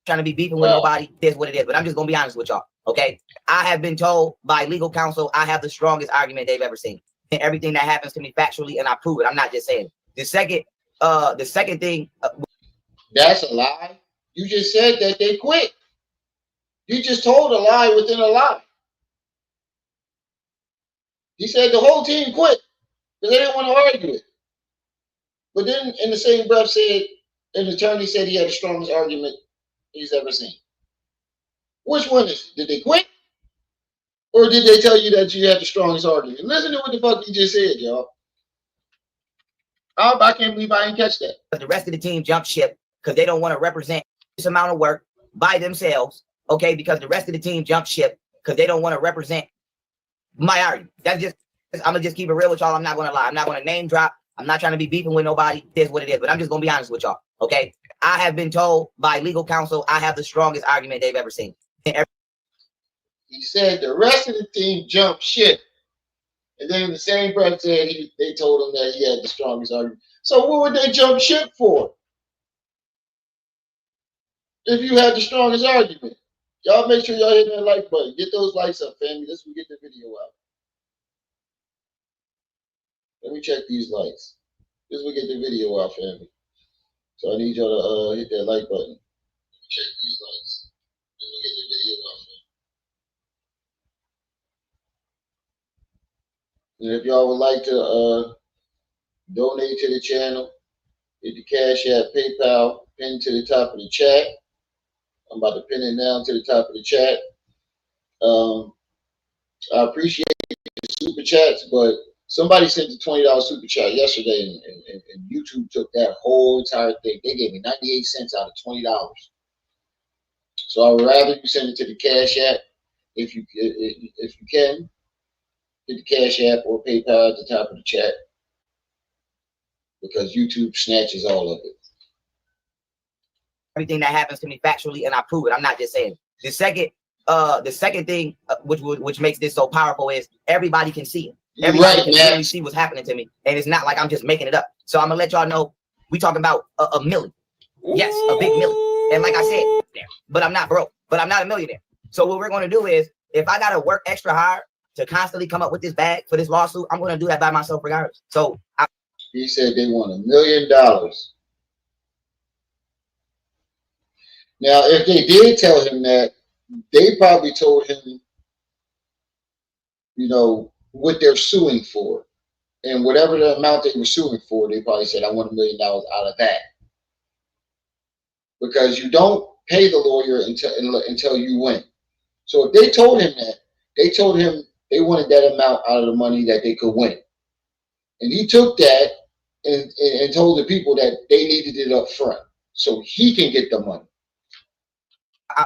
Trying to be beefing with nobody. Is what it is. But I'm just going to be honest with y'all. Okay? I have been told by legal counsel I have the strongest argument they've ever seen. And everything that happens to me factually, and I prove it. I'm not just saying it. The second thing. That's a lie. You just said that they quit. You just told a lie within a lie. He said the whole team quit because they didn't want to argue it. But then in the same breath said, an attorney said he had the strongest argument he's ever seen. Which one is it? Did they quit? Or did they tell you that you had the strongest argument? Listen to what the fuck he just said, y'all. I can't believe I didn't catch that. The rest of the team jumped ship because they don't want to represent this amount of work by themselves. Okay, because the rest of the team jumped ship because they don't want to represent my argument. That's just, I'm gonna just keep it real with y'all. I'm not gonna lie. I'm not gonna name drop. I'm not trying to be beefing with nobody. It is what it is. But I'm just gonna be honest with y'all. Okay, I have been told by legal counsel I have the strongest argument they've ever seen. He said the rest of the team jumped ship, and then in the same breath said they told him that he had the strongest argument. So what would they jump ship for? If you had the strongest argument, y'all make sure y'all hit that like button. Get those likes up, family. Let's get the video out. Let me check these likes. This will get the video out, family. So I need y'all to hit that like button. Check these likes. This will get the video out, family. And if y'all would like to donate to the channel, hit the Cash App, PayPal, pin to the top of the chat. I'm about to pin it down to the top of the chat. I appreciate the super chats, but somebody sent a $20 super chat yesterday, and YouTube took that whole entire thing. They gave me 98 cents out of $20. So I would rather you send it to the Cash App if you can. Hit the Cash App or PayPal at the top of the chat, because YouTube snatches all of it. Everything that happens to me factually, and I prove it. I'm not just saying it. The second thing, which makes this so powerful, is everybody can see it. Everybody can really see what's happening to me, and it's not like I'm just making it up. So I'm gonna let y'all know we talking about a million. Yes, a big million. And like I said, but I'm not broke. But I'm not a millionaire. So what we're gonna do is, if I gotta work extra hard to constantly come up with this bag for this lawsuit, I'm gonna do that by myself regardless. So he said they want $1 million. Now, if they did tell him that, they probably told him, you know, what they're suing for. And whatever the amount they were suing for, they probably said, I want $1 million out of that. Because you don't pay the lawyer until you win. So if they told him that, they told him they wanted that amount out of the money that they could win. And he took that and and told the people that they needed it up front so he can get the money.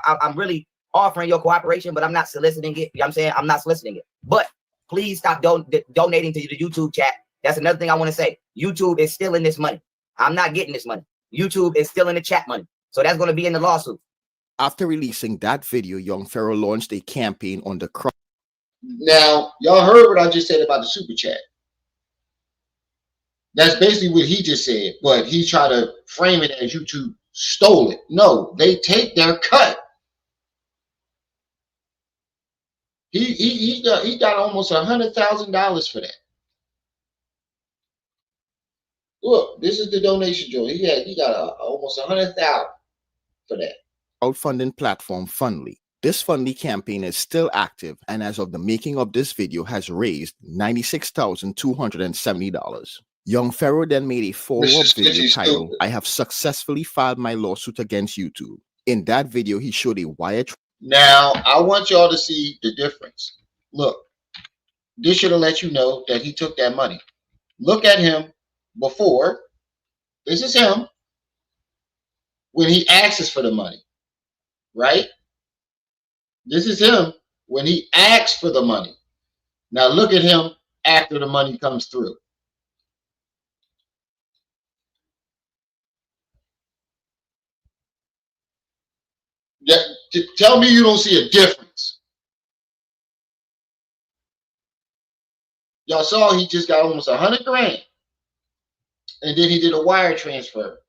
I'm really offering your cooperation, but I'm not soliciting it. You know what I'm saying? I'm not soliciting it. But please stop donating to the YouTube chat. That's another thing I want to say. YouTube is still in this money. I'm not getting this money. YouTube is still in the chat money. So that's going to be in the lawsuit. After releasing that video, Young Pharaoh launched a campaign on the crowd. Now, y'all heard what I just said about the super chat. That's basically what he just said, but he tried to frame it as YouTube stole it. No, they take their cut. He got almost $100,000 for that. Look, this is the donation joint. He got almost $100,000 for that. Crowdfunding platform Fundly. This Fundly campaign is still active, and as of the making of this video, has raised $96,270. Young Pharaoh then made a follow-up video titled, "I have successfully filed my lawsuit against YouTube." In that video, he showed a wire. Now, I want y'all to see the difference. Look, this should have let you know that he took that money. Look at him before. This is him when he asks for the money, right? This is him when he asks for the money. Now, look at him after the money comes through. Tell me you don't see a difference. Y'all saw he just got almost 100 grand. And then he did a wire transfer.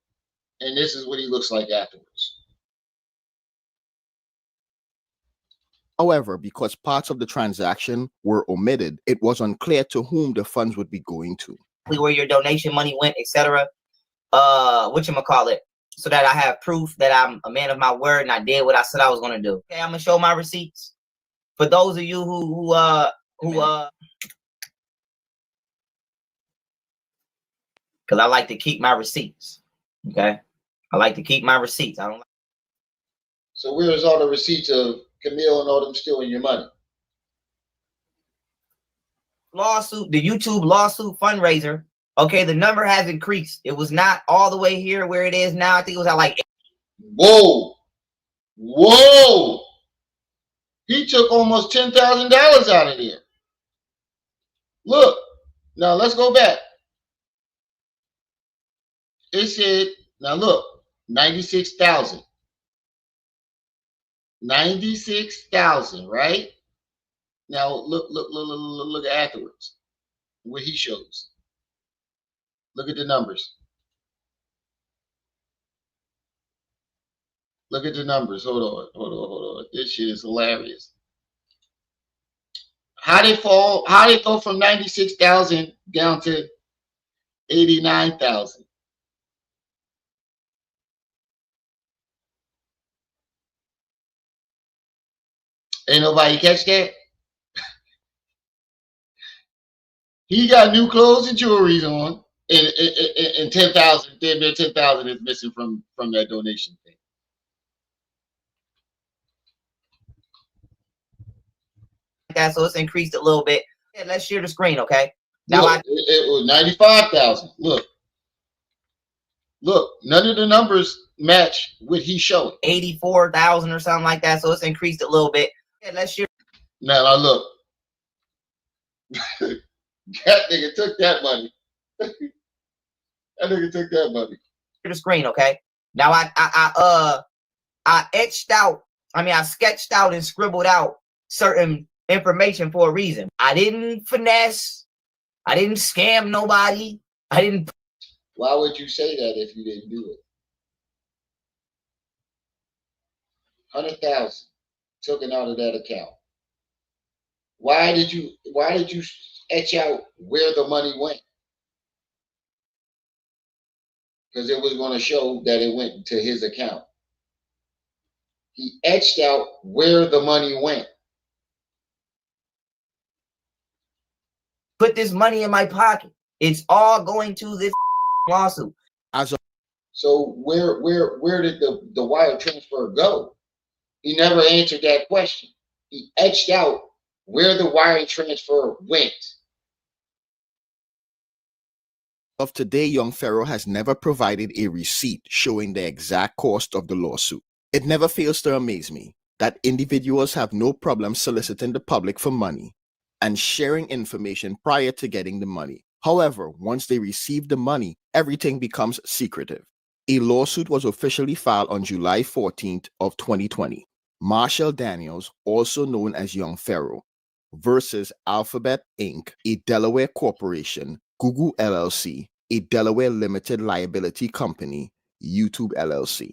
And this is what he looks like afterwards. However, because parts of the transaction were omitted, it was unclear to whom the funds would be going to. Where your donation money went, etc. Whatchamacallit, so that I have proof that I'm a man of my word and I did what I said I was gonna do. Okay, I'm gonna show my receipts. For those of you who because I like to keep my receipts. Okay, I like to keep my receipts. I don't. So where's all the receipts of Camille and all them stealing your money? Lawsuit, the YouTube lawsuit fundraiser. Okay, the number has increased. It was not all the way here where it is now. I think it was at like. Whoa. He took almost $10,000 out of there. Look, now let's go back. It said, now look, 96,000. 96,000, right? Now look afterwards. What he shows. Look at the numbers. Look at the numbers. Hold on. This shit is hilarious. How they fall? How they go from 96,000 down to 89,000? Ain't nobody catch that? He got new clothes and jewelry on, and 10,000. Then 10,000 is missing from that donation thing. So it's increased a little bit. Yeah, let's share the screen, okay? Now Look, it was 95,000. Look, none of the numbers match what he's showing. 84,000 or something like that. So it's increased a little bit. Yeah, let's share. Now look. That nigga took that money. That nigga took that money. The screen, okay? Now I etched out. I sketched out and scribbled out certain information for a reason. I didn't finesse. I didn't scam nobody. I didn't. Why would you say that if you didn't do it? 100,000 taken out of that account. Why did you etch out where the money went? Because it was going to show that it went to his account. He etched out where the money went. Put this money in my pocket. It's all going to this lawsuit. So where did the wire transfer go? He never answered that question. He etched out where the wire transfer went. Of today, young Pharaoh has never provided a receipt showing the exact cost of the lawsuit. It never fails to amaze me that individuals have no problem soliciting the public for money and sharing information prior to getting the money. However, once they receive the money, everything becomes secretive. A lawsuit was officially filed on July 14th of 2020. Marshall Daniels, also known as Young Pharaoh, versus Alphabet Inc., a Delaware corporation, Google LLC, a Delaware limited liability company, YouTube LLC.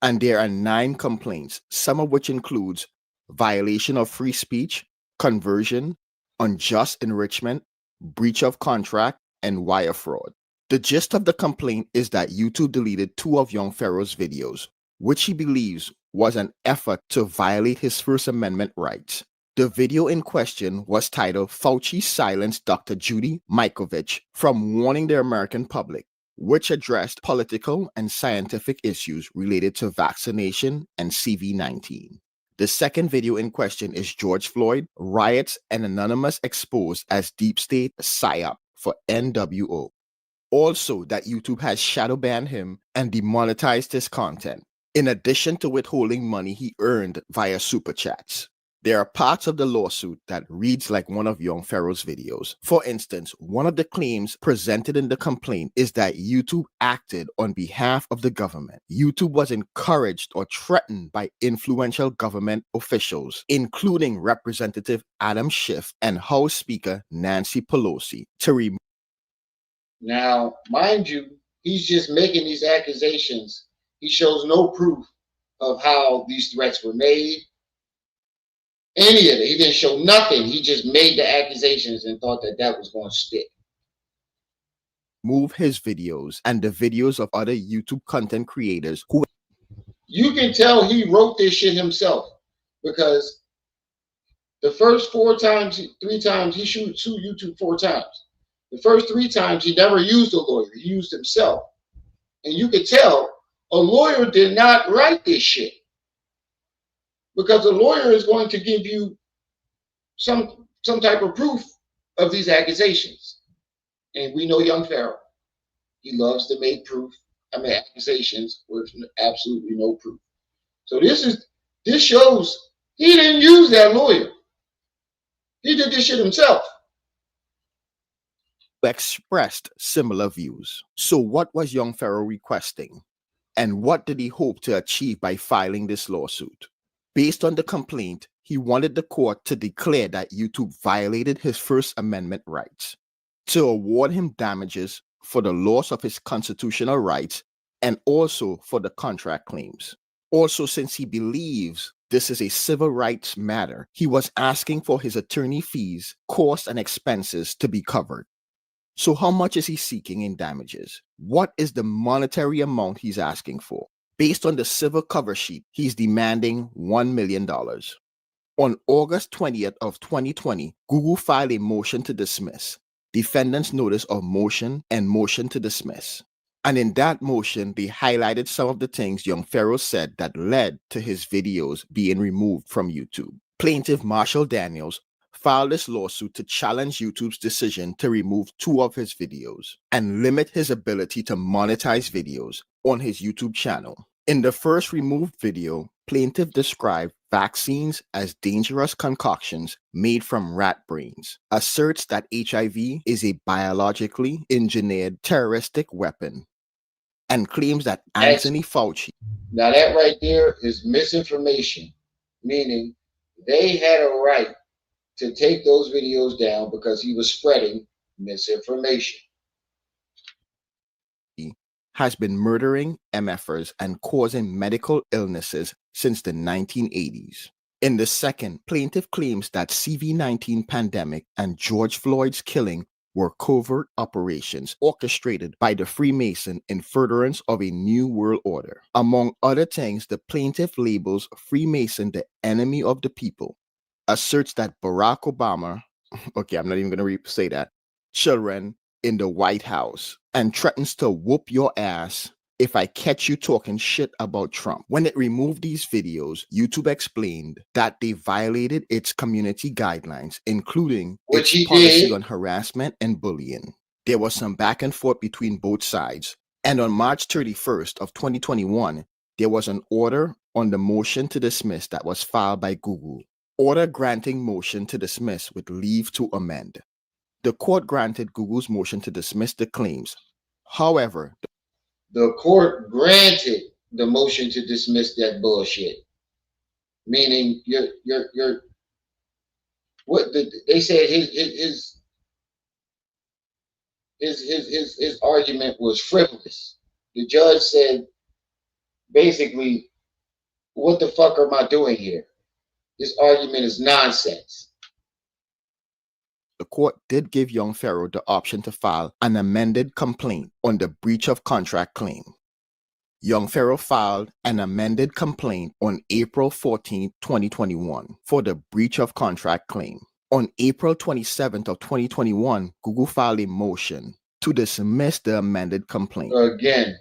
And there are 9 complaints, some of which includes violation of free speech, conversion, unjust enrichment, breach of contract, and wire fraud. The gist of the complaint is that YouTube deleted 2 of Young Pharaoh's videos, which he believes was an effort to violate his First Amendment rights. The video in question was titled Fauci Silenced Dr. Judy Mikovits from Warning the American Public, which addressed political and scientific issues related to vaccination and CV-19. The second video in question is George Floyd, Riots and Anonymous Exposed as Deep State PSYOP for NWO. Also, that YouTube has shadow banned him and demonetized his content, in addition to withholding money he earned via super chats. There are parts of the lawsuit that reads like one of Young Pharaoh's videos. For instance, one of the claims presented in the complaint is that YouTube acted on behalf of the government. YouTube was encouraged or threatened by influential government officials, including Representative Adam Schiff and House Speaker Nancy Pelosi, to remove. Now, mind you, he's just making these accusations. He shows no proof of how these threats were made. Any of it. He didn't show nothing. He just made the accusations and thought that that was going to stick. Move his videos and the videos of other YouTube content creators who. You can tell he wrote this shit himself, because the first 3 times, he sued YouTube 4 times. The first 3 times he never used a lawyer. He used himself. And you could tell a lawyer did not write this shit, because a lawyer is going to give you some type of proof of these accusations. And we know Young Pharaoh. He loves to make accusations with absolutely no proof. So this shows he didn't use that lawyer. He did this shit himself. Expressed similar views. So what was Young Pharaoh requesting? And what did he hope to achieve by filing this lawsuit? Based on the complaint, he wanted the court to declare that YouTube violated his First Amendment rights, to award him damages for the loss of his constitutional rights and also for the contract claims. Also, since he believes this is a civil rights matter, he was asking for his attorney fees, costs, and expenses to be covered. So how much is he seeking in damages? What is the monetary amount he's asking for? Based on the civil cover sheet, he's demanding $1 million. On August 20th of 2020, Google filed a motion to dismiss, defendant's notice of motion and motion to dismiss. And in that motion, they highlighted some of the things Young Pharaoh said that led to his videos being removed from YouTube. Plaintiff Marshall Daniels filed this lawsuit to challenge YouTube's decision to remove 2 of his videos and limit his ability to monetize videos on his YouTube channel. In the first removed video, plaintiff described vaccines as dangerous concoctions made from rat brains, asserts that HIV is a biologically engineered terroristic weapon, and claims that Anthony Fauci. Now that right there is misinformation, meaning they had a right to take those videos down because he was spreading misinformation. Has been murdering MFers and causing medical illnesses since the 1980s. In the second, plaintiff claims that CV-19 pandemic and George Floyd's killing were covert operations orchestrated by the Freemason in furtherance of a new world order. Among other things, the plaintiff labels Freemason the enemy of the people, asserts that Barack Obama, okay, I'm not even going to say that, children in the White House, and threatens to whoop your ass if I catch you talking shit about Trump. When it removed these videos, YouTube explained that they violated its community guidelines, including its policy on harassment and bullying. There was some back and forth between both sides, and on March 31st of 2021, there was an order on the motion to dismiss that was filed by Google. Order granting motion to dismiss with leave to amend. The court granted Google's motion to dismiss the claims. However, the court granted the motion to dismiss that bullshit. Meaning, they said his argument was frivolous. The judge said, basically, what the fuck am I doing here? This argument is nonsense. The court did give young Pharaoh the option to file an amended complaint on the breach of contract claim. Young Pharaoh filed an amended complaint on April 14, 2021 for the breach of contract claim. On April 27th of 2021, Google filed a motion to dismiss the amended complaint. Again.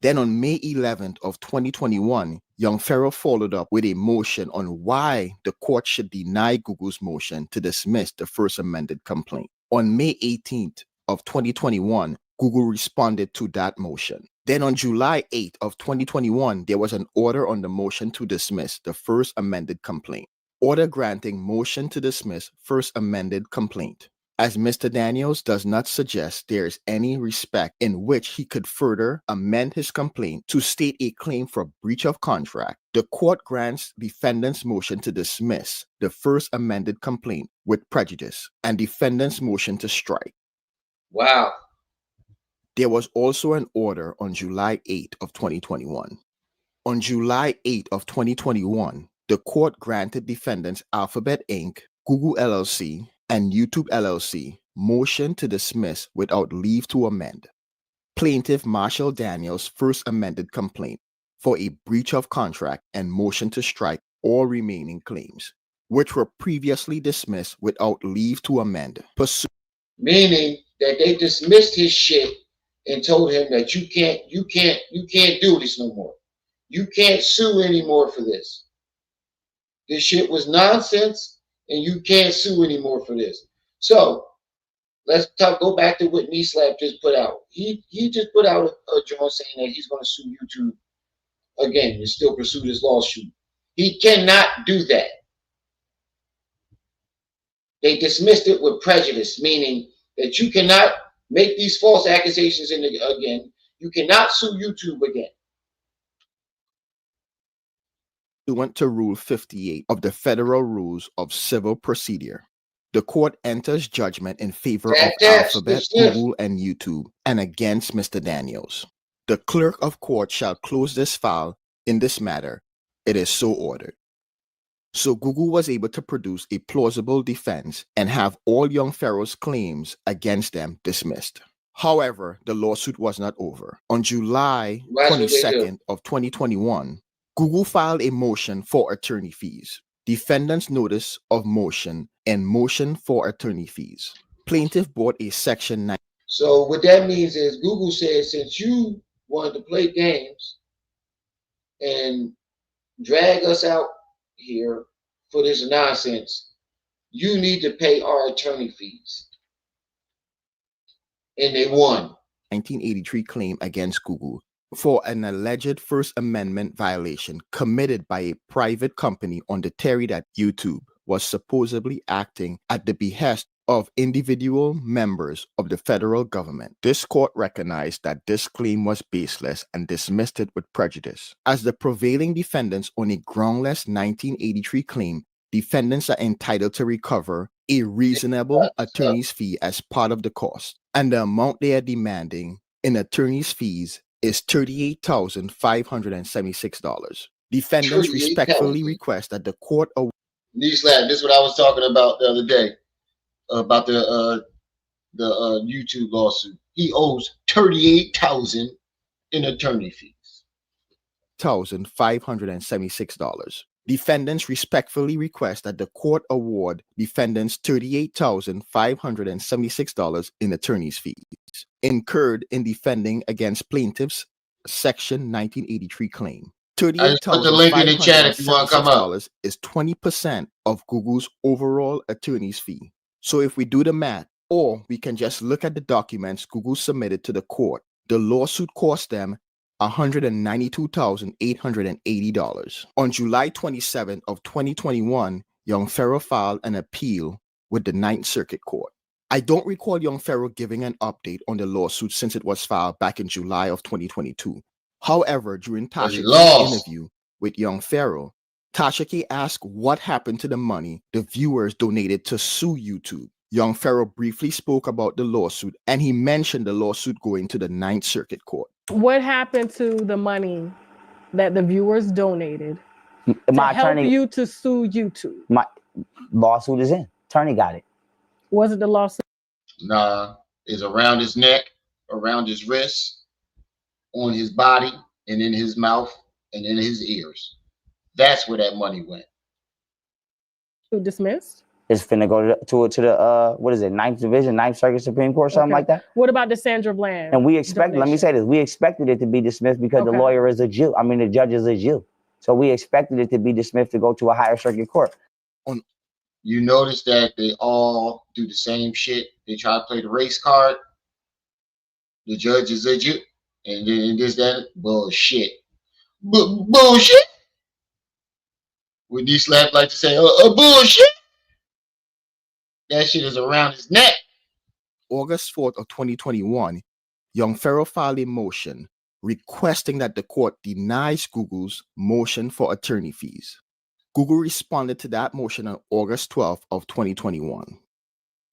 Then on May 11th of 2021, young Pharaoh followed up with a motion on why the court should deny Google's motion to dismiss the first amended complaint. On May 18th of 2021, Google responded to that motion. Then on July 8th of 2021, there was an order on the motion to dismiss the first amended complaint. Order granting motion to dismiss first amended complaint. As Mr. Daniels does not suggest there is any respect in which he could further amend his complaint to state a claim for breach of contract, the court grants defendant's motion to dismiss the first amended complaint with prejudice and defendant's motion to strike. Wow. There was also an order on July 8 of 2021. On July 8 of 2021, the court granted defendants Alphabet Inc., Google LLC, and YouTube LLC motion to dismiss without leave to amend plaintiff Marshall Daniels' first amended complaint for a breach of contract and motion to strike all remaining claims, which were previously dismissed without leave to amend. Meaning that they dismissed his shit and told him that you can't do this no more. You can't sue anymore for this. This shit was nonsense. And you can't sue anymore for this. So let's go back to what Knee Slap just put out. He just put out a joint saying that he's going to sue YouTube again and still pursue this lawsuit. He cannot do that. They dismissed it with prejudice, meaning that you cannot make these false accusations again. You cannot sue YouTube again. Went to Rule 58 of the Federal Rules of Civil Procedure. The court enters judgment in favor of Alphabet, Google, and YouTube, and against Mr. Daniels. The clerk of court shall close this file in this matter. It is so ordered. So Google was able to produce a plausible defense and have all young Pharaoh's claims against them dismissed. However, the lawsuit was not over. On July 22nd of 2021, Google filed a motion for attorney fees. Defendant's notice of motion and motion for attorney fees. Plaintiff brought a Section 9. So what that means is Google said, since you wanted to play games and drag us out here for this nonsense, you need to pay our attorney fees. And they won. 1983 claim against Google for an alleged First Amendment violation committed by a private company on the theory that YouTube was supposedly acting at the behest of individual members of the federal government. This court recognized that this claim was baseless and dismissed it with prejudice. As the prevailing defendants on a groundless 1983 claim, defendants are entitled to recover a reasonable attorney's fee as part of the cost, and the amount they are demanding in attorney's fees is $38,576. Defendants respectfully request that the court award. This is what I was talking about the other day about the YouTube lawsuit. He owes $38,000 in attorney fees. $1,576. Defendants respectfully request that the court award defendants $38,576 in attorney's fees incurred in defending against plaintiff's Section 1983 claim. $38,576 is 20% of Google's overall attorney's fee. So if we do the math, Or we can just look at the documents Google submitted to the court. The lawsuit cost them $192,880. On July 27th of 2021, Young Pharaoh filed an appeal with the Ninth Circuit Court. I don't recall Young Pharaoh giving an update on the lawsuit since it was filed back in July of 2022. However, during Tasha K's interview with Young Pharaoh, Tasha K asked what happened to the money the viewers donated to sue YouTube. Young Pharaoh briefly spoke about the lawsuit, and he mentioned the lawsuit going to the Ninth Circuit Court. What happened to the money that the viewers donated My to help attorney, you to sue YouTube? my lawsuit is in. Attorney got it. Was it the lawsuit? Nah, it's around his neck, around his wrist, on his body, and in his mouth, and in his ears. That's where that money went. Dismissed? It's finna go to the what is it, Ninth Division, Ninth Circuit Supreme Court, something like that. What about the Sandra Bland? And we expect, let me say this, we expected it to be dismissed because the lawyer is a Jew. I mean, the judge is a Jew. So we expected it to be dismissed to go to a higher circuit court. You notice that they all do the same shit. They try to play the race card. The judge is a Jew. And then this, that, bullshit. Bullshit. Would these slap like to say, bullshit? That shit is around his neck. August 4th of 2021, Young Pharaoh filed a motion requesting that the court denies Google's motion for attorney fees. Google responded to that motion on August 12th of 2021.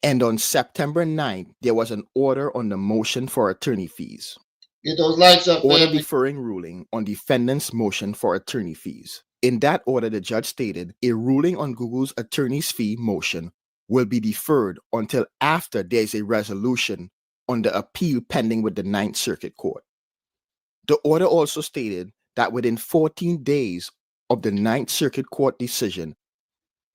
And on September 9th, there was an order on the motion for attorney fees. Get those lights up, Order family. deferring ruling on defendant's motion for attorney fees. In that order, the judge stated a ruling on Google's attorney's fee motion will be deferred until after there is a resolution on the appeal pending with the Ninth Circuit Court. The order also stated that within 14 days of the Ninth Circuit Court decision,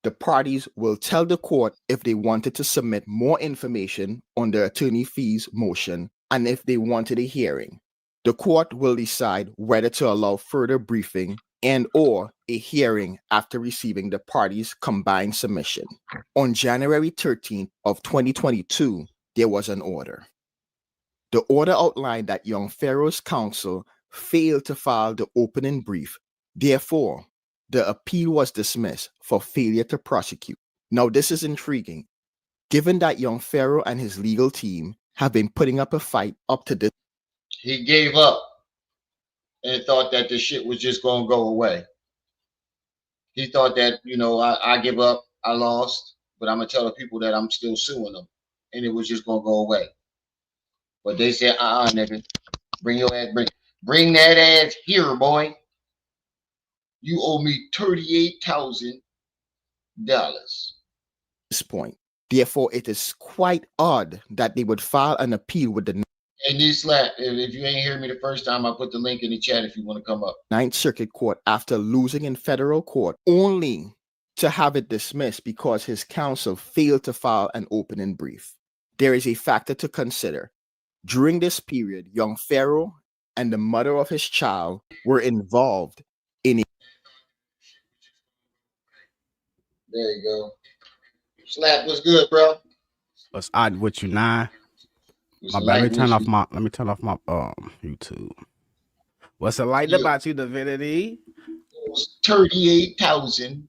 the parties will tell the court if they wanted to submit more information on the attorney fees motion and if they wanted a hearing. The court will decide whether to allow further briefing and or a hearing after receiving the parties' combined submission. On January 13th of 2022, there was an order. The order outlined that Young Pharaoh's counsel failed to file the opening brief. Therefore, the appeal was dismissed for failure to prosecute. Now, this is intriguing, given that Young Pharaoh and his legal team have been putting up a fight up to this. He gave up and thought that this shit was just going to go away. He thought that, I give up, I lost, but I'm going to tell the people that I'm still suing them. And it was just going to go away. But they said, nigga, bring your ass, bring that ass here, boy. You owe me $38,000. This point. Therefore, it is quite odd that they would file an appeal with the And this slap, if you ain't hear me the first time, I put the link in the chat if you want to come up. Ninth Circuit Court after losing in federal court, only to have it dismissed because his counsel failed to file an opening brief. There is a factor to consider. During this period, Young Pharaoh and the mother of his child were involved in a... There you go. Slap was good, bro. What's odd with you, 9? My bad. Let me turn off my YouTube. What's the light about you, Divinity? $38,000.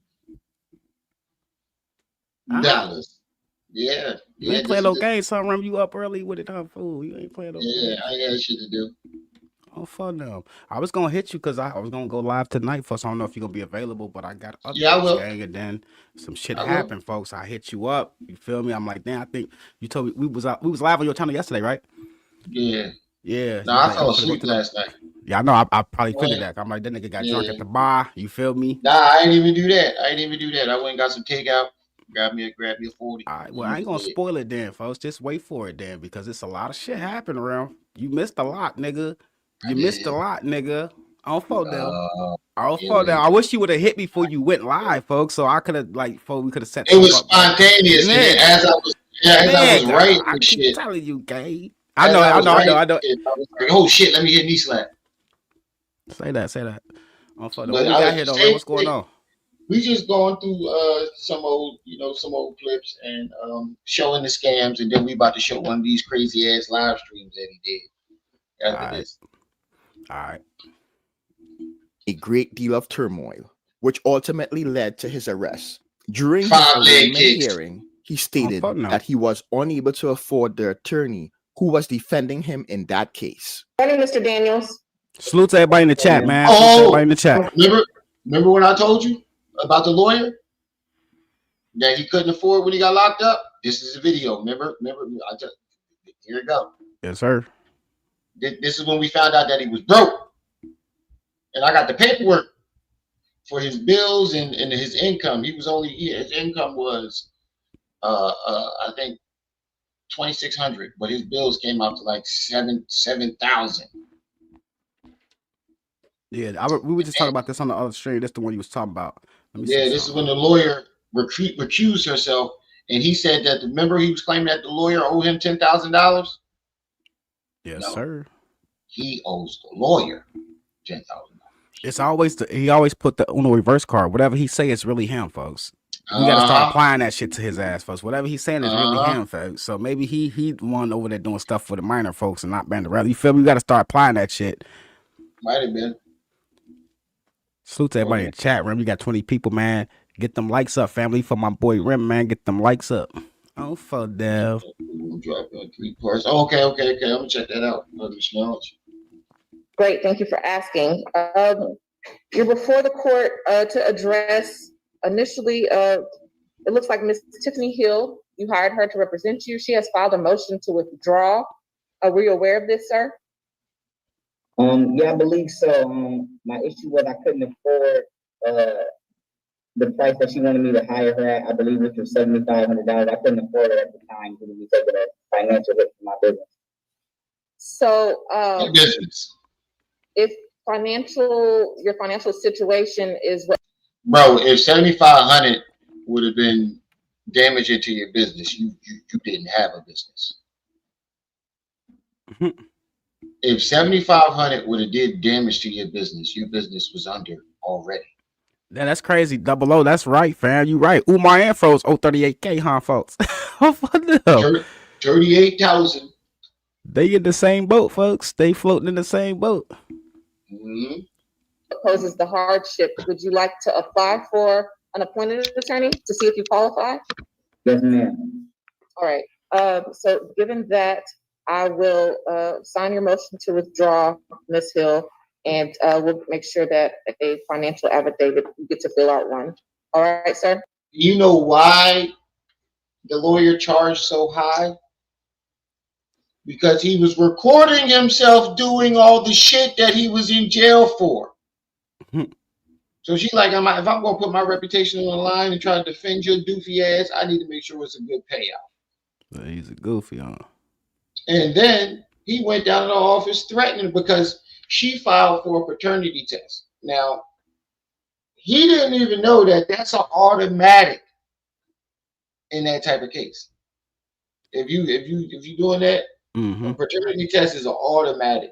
Yeah. You ain't playing no games, so I remember you up early with it, huh, fool? You ain't playing no games. Yeah, I got shit to do. Oh, fuck no. I was gonna hit you because I was gonna go live tonight, folks. I don't know if you're gonna be available, but I got updates, I will. gang, and then some shit happened, folks. I hit you up. You feel me? I'm like, damn, I think you told me we was live on your channel yesterday, right? Yeah. Yeah. No, I fell asleep last night. Yeah, I know. I probably figured that. I'm like, that nigga got drunk at the bar. You feel me? Nah, I ain't even do that. I went and got some takeout. Grab me a 40. All right, well, I ain't gonna spoil it then, folks. Just wait for it then, because it's a lot of shit happening around. You missed a lot, nigga. You missed a lot, nigga. I don't fuck down. I wish you would have hit me before you went live, folks. So I could have, we could have set. It was spontaneous, man. As I was writing I keep shit. telling you, gay. I know. I was like, oh shit, let me hit knee slap. Say that. Oh fuck. What we got here though? What's going on? We just going through some old clips and showing the scams, and then we about to show one of these crazy ass live streams that he did after this. All right. A great deal of turmoil, which ultimately led to his arrest. During his arraignment hearing, he stated that he was unable to afford the attorney who was defending him in that case. Morning, Mr. Daniels. Salute to everybody in the chat, man. Oh, salute to everybody in the chat. Remember when I told you about the lawyer that he couldn't afford when he got locked up? This is a video. Remember? Here we go. Yes, sir. This is when we found out that he was broke, and I got the paperwork for his bills and his income. His income was I think $2,600, but his bills came out to like $7,000. Yeah, we were just talking about this on the other stream. That's the one you was talking about. This is when the lawyer recused herself, and he said that. Remember, he was claiming that the lawyer owed him $10,000. Yes, sir. He owes the lawyer $10,000. It's always he always put the Uno reverse card. Whatever he say, it's really him, folks. We gotta start applying that shit to his ass, folks. Whatever he's saying is really him, folks. So maybe he one over there doing stuff for the minor folks and not Band Rather. You feel me? We gotta start applying that shit. Might have been. Salute to everybody in the chat room. You got 20 people, man. Get them likes up, family. For my boy Rim, man. Get them likes up. Oh, for Dev. Okay. I'm gonna check that out. Great, thank you for asking. You're before the court to address initially. It looks like Ms. Tiffany Hill. You hired her to represent you. She has filed a motion to withdraw. Were you aware of this, sir? Yeah, I believe so. My issue was I couldn't afford the price that she wanted me to hire her at. I believe which was $7,500. I couldn't afford it at the time because we took a financial hit for my business. So, if your financial situation is what, bro, if $7,500 would have been damaging to your business, you didn't have a business. If $7,500 would have did damage to your business was under already. Yeah, that's crazy. 00, that's right, fam. You right. Umar and Froze 38K, huh, folks? 38,000. They in the same boat, folks. They floating in the same boat. Poses the hardship. Would you like to apply for an appointed attorney to see if you qualify? Yes, ma'am. All right. So given that, I will sign your motion to withdraw, Ms. Hill, and we'll make sure that a financial affidavit, you get to fill out one. All right, sir? You know why the lawyer charged so high? Because he was recording himself doing all the shit that he was in jail for. So she's like, if I'm going to put my reputation on the line and try to defend your doofy ass, I need to make sure it's a good payout. He's a goofy, huh? And then he went down to the office threatening because she filed for a paternity test. Now, he didn't even know that that's an automatic in that type of case. If you doing that, a paternity test is an automatic.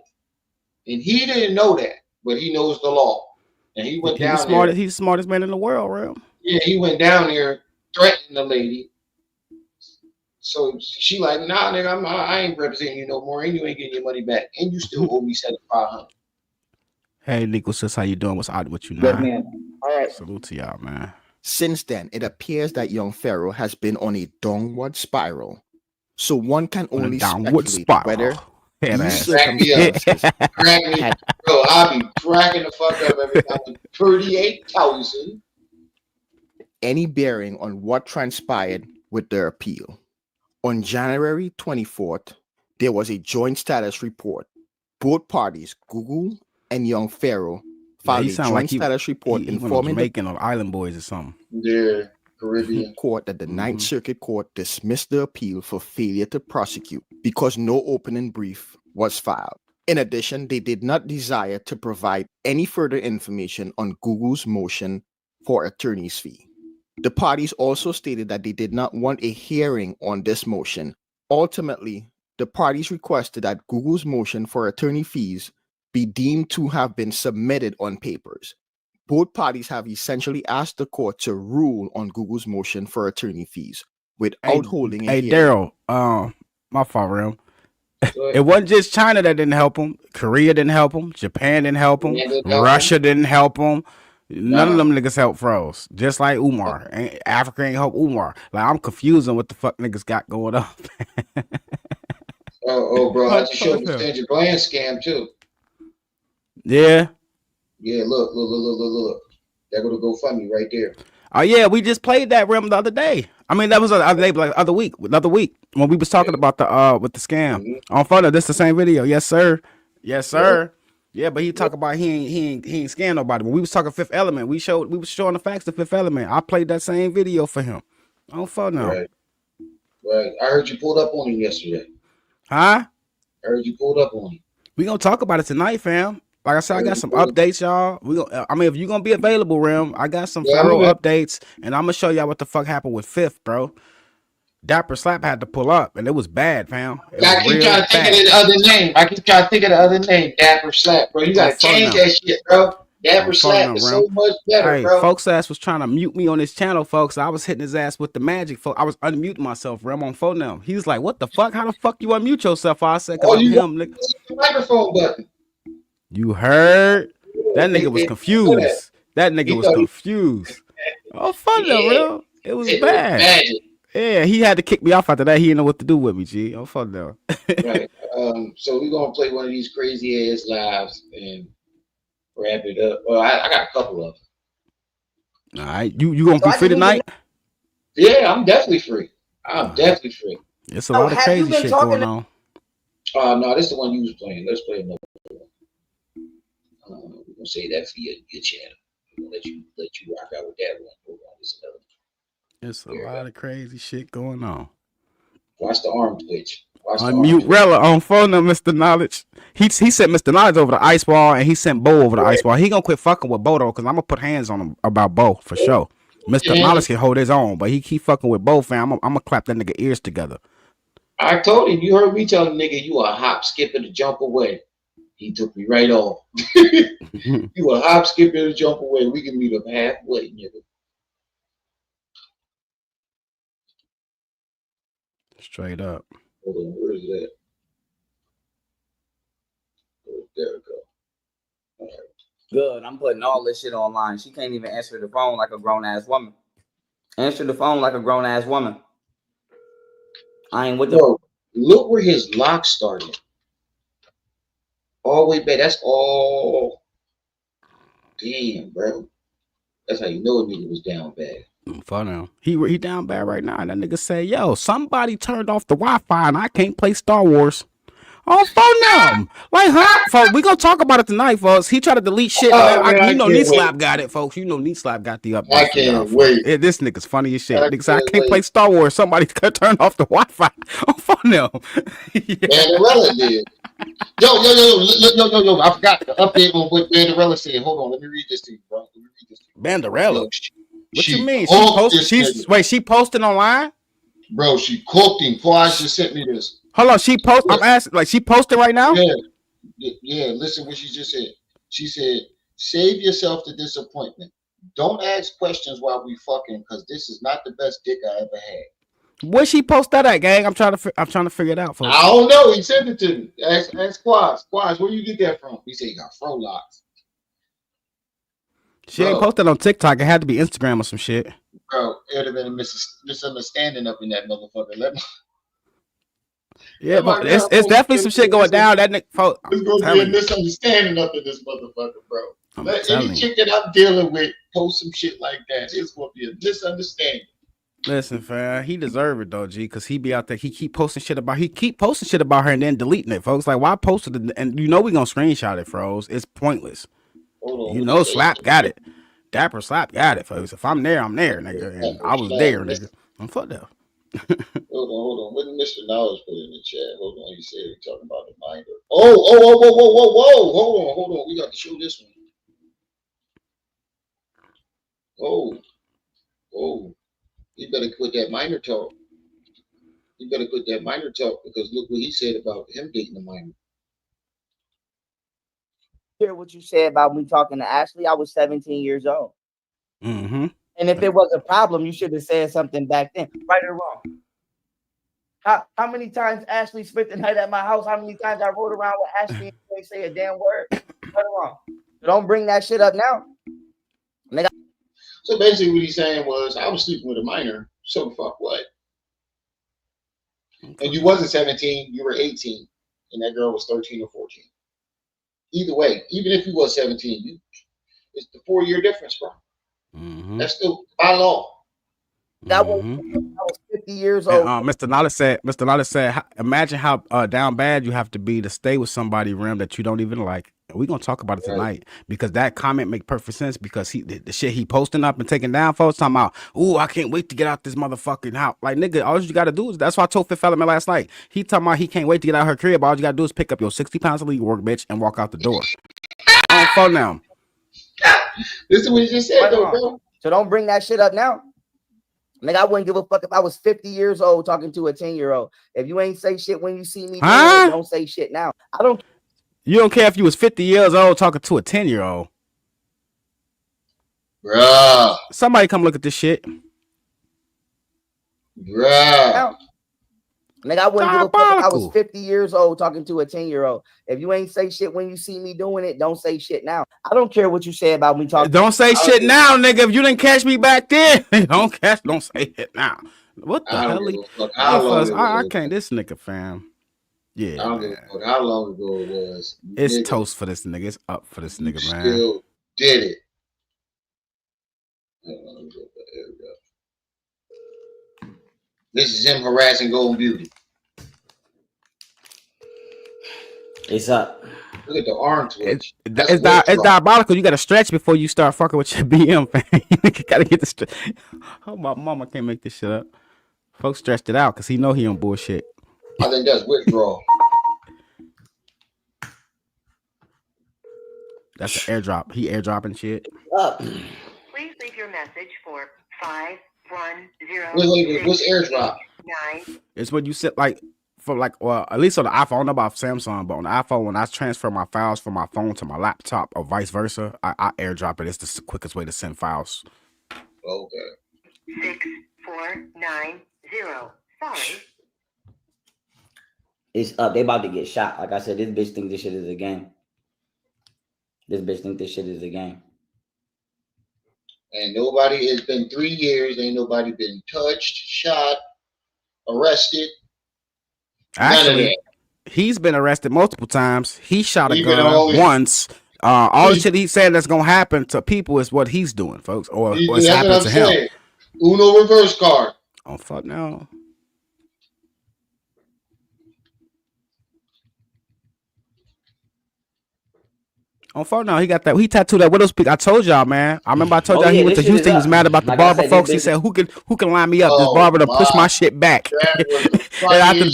And he didn't know that, but he knows the law. And he went down there. He's the smartest man in the world, right? Yeah, he went down there threatening the lady. So she like, nah, nigga, I ain't representing you no more, and you ain't getting your money back, and you still owe me $7,500. Hey, Nico, sis, how you doing? What's out with you now? Yes, ma'am. All right. Salute to y'all, man. Since then, it appears that young Pharaoh has been on a downward spiral. So one can only speculate whether these circumstances Bro, I'll be cracking the fuck up every time. 38,000. Any bearing on what transpired with their appeal. On January 24th, there was a joint status report. Both parties, Google and young Pharaoh, filed a joint status report informing Jamaican or Island Boys or something. Yeah, Caribbean court that the Ninth Circuit Court dismissed the appeal for failure to prosecute because no opening brief was filed. In addition, they did not desire to provide any further information on Google's motion for attorney's fee. The parties also stated that they did not want a hearing on this motion. Ultimately, the parties requested that Google's motion for attorney fees be deemed to have been submitted on papers. both parties have essentially asked the court to rule on Google's motion for attorney fees without holding a Hey, hearing. Daryl, my fault, Rim. It wasn't just China that didn't help him. Korea didn't help him. Japan didn't help him. Russia didn't help him. None of them niggas helped Froze. Just like Umar. Africa ain't help Umar. Like, I'm confused on what the fuck niggas got going on. Bro, I just showed the Sandra Bland scam too. Yeah. Yeah, look. That would go funny right there. Oh yeah, we just played that Rim the other day. I mean, that was the other day, but like other week when we was talking about the with the scam on photo. This the same video, yes sir. Yeah, but he talk about he ain't scam nobody. When we was talking Fifth Element, we was showing the facts of Fifth Element. I played that same video for him on photo. Right. I heard you pulled up on him yesterday. Huh? I heard you pulled up on him. We gonna talk about it tonight, fam. Like I said, I got some updates, y'all. If you're gonna be available, Rim, I got some Pharaoh updates, and I'm gonna show y'all what the fuck happened with Fifth, bro. Dapper Slap had to pull up, and it was bad, fam. I keep trying to think of the other name. Dapper Slap, bro. You gotta change that shit, bro. Dapper Slap is so much better, bro. Folks' ass was trying to mute me on his channel, folks. I was hitting his ass with the magic. I was unmuting myself, Rim, on phone now. He was like, "What the fuck? How the fuck you unmute yourself?" I said, "Cause I'm him." The microphone button. You heard? That nigga was confused. Oh, fun though, real. It was bad. Yeah, he had to kick me off after that. He didn't know what to do with me, G. Oh, fun though. Right. So we're gonna play one of these crazy ass lives and wrap it up. Well, I got a couple of them. All right. You gonna be free tonight? Yeah, I'm definitely free. Definitely free. It's a lot of crazy shit going on. No, this is the one you was playing. Let's play another one. We're gonna say that for your channel. We're gonna let you rock out with that one. Hold on, this another. It's a lot of crazy shit going on. Watch the arm twitch. Unmute Rella on phone now, Mr. Knowledge. He sent Mr. Knowledge over the ice wall, and he sent Bo over the ice wall. He gonna quit fucking with Bo though, cause I'm gonna put hands on him about Bo for sure. Mr. Knowledge can hold his own, but he keep fucking with Bo, fam. I'm gonna clap that nigga ears together. I told him, you heard me tell the nigga you a hop, skip, and a jump away. He took me right off. You a hop, skip, and a jump away. We can meet up halfway, nigga. Straight up. Hold on, where is that? Oh, there we go. All right. Good. I'm putting all this shit online. She can't even answer the phone like a grown ass woman. Answer the phone like a grown ass woman. I ain't with the. Bro, look where his lock started. All the way back. That's all. Damn, bro. That's how you know a nigga was down bad. For now. He down bad right now. And that nigga say, yo, somebody turned off the Wi-Fi and I can't play Star Wars. Oh, phone them. Like, huh? Folks, we gonna talk about it tonight, folks. He tried to delete shit. You know, Neat Slap got it, folks. You know, Neat Slap got the update. I can't wait. Yeah, this nigga's funny as shit. Nigga said, I can't play Star Wars. Somebody turned off the Wi-Fi. Oh, phone them. Banderella did. Yo. I forgot the update on what Banderella said. Hold on. Let me read this to you, bro. Banderella? What you mean? She posted online? Bro, she cooked him. Quaz just sent me this. Hold on, she posted. I'm asking, like, she posted right now? Yeah. Listen what she just said. She said, "Save yourself the disappointment. Don't ask questions while we fucking, because this is not the best dick I ever had." Where she post that at, gang? I'm trying to figure it out, folks. I don't know. He sent it to me. Ask Quaz. Quaz, where you get that from? He said he got fro locks. She ain't posted on TikTok. It had to be Instagram or some shit. Bro, it would have been a misunderstanding up in that motherfucker. Yeah, but it's definitely some shit going down. That nigga, folks. There's gonna be a misunderstanding up in this motherfucker, bro. Let any chick that I'm dealing with post some shit like that. It's gonna be a misunderstanding. Listen, fam, he deserve it though, G, because he be out there. He keep posting shit about her and then deleting it, folks. Like, why post it? And you know we gonna screenshot it, froze. It's pointless. You know, Slap got it. Dapper Slap got it, folks. If I'm there, I'm there, nigga. And I was there, nigga. I'm fucked up. Hold on. What did Mr. Knowledge put in the chat? Hold on. He said he's talking about the minder. Whoa. Hold on. We got to show this one. Oh. You better quit that minor talk. Because look what he said about him dating a minor. care what you say about me talking to Ashley. I was 17 years old. Mm-hmm. And if it was a problem, you should have said something back then, right or wrong. How many times Ashley spent the night at my house? How many times I rode around with Ashley and didn't say a damn word? Right or wrong. So don't bring that shit up now. Nigga. So basically what he's saying was, I was sleeping with a minor, so fuck what? And you wasn't 17, you were 18, and that girl was 13 or 14. Either way, even if you was 17, it's the 4-year difference, bro. Mm-hmm. That's still by law. That was, I was 50 years old. And, Mr. Knowledge said, imagine how down bad you have to be to stay with somebody, Rim, that you don't even like. And we're gonna talk about it tonight because that comment make perfect sense because the shit he posting up and taking down, folks talking about, ooh, I can't wait to get out this motherfucking house. Like, nigga, all you gotta do is, that's why I told Fifth Element last night. He talking about he can't wait to get out of her crib. All you gotta do is pick up your 60 pounds of legal work, bitch, and walk out the door. On phone now. This is what he just said, though, bro. So don't bring that shit up now. Nigga, I wouldn't give a fuck if I was 50 years old talking to a 10-year-old. If you ain't say shit when you see me, don't say shit now. I don't. You don't care if you was 50 years old talking to a 10-year-old. Bruh. Somebody come look at this shit. Bruh. Nigga, I wouldn't give a fuck if I was 50 years old talking to a 10-year-old. If you ain't say shit when you see me doing it, don't say shit now. I don't care what you say about me talking. Don't say shit now, nigga. If you didn't catch me back then, don't say it now. What the hell? I can't. This nigga, fam. Yeah, I don't give a fuck how long ago it was. It's toast for this nigga. It's up for this nigga, man. Still did it. This is him harassing Golden Beauty. It's up. Look at the arm twitch. It's diabolical. You got to stretch before you start fucking with your BM, fam. You got to get the stretch. Oh, my mama can't make this shit up. Folks stretched it out because he know he on bullshit. I think that's withdrawal. That's an airdrop. He airdropping shit. Please leave your message for 510. What's airdrop? It's what you said, like, for like, well, at least on the iPhone. I don't know about Samsung, but on the iPhone, when I transfer my files from my phone to my laptop or vice versa, I airdrop it. It's the quickest way to send files. Okay. 6490. Sorry. It's up. They about to get shot. Like I said, this bitch think this shit is a game. This bitch think this shit is a game. And nobody, it's been 3 years. Ain't nobody been touched, shot, arrested. Actually, he's been arrested multiple times. He shot a gun once. All the shit he said that's gonna happen to people is what he's doing, folks, or what's happened to him. Uno reverse card. Oh fuck no. On phone now, he got that. He tattooed that widow's peak. I told y'all, man. I remember I told y'all he went to Houston. He was mad about the barber folks. He said, "Who can line me up? This barber to push my shit back." And after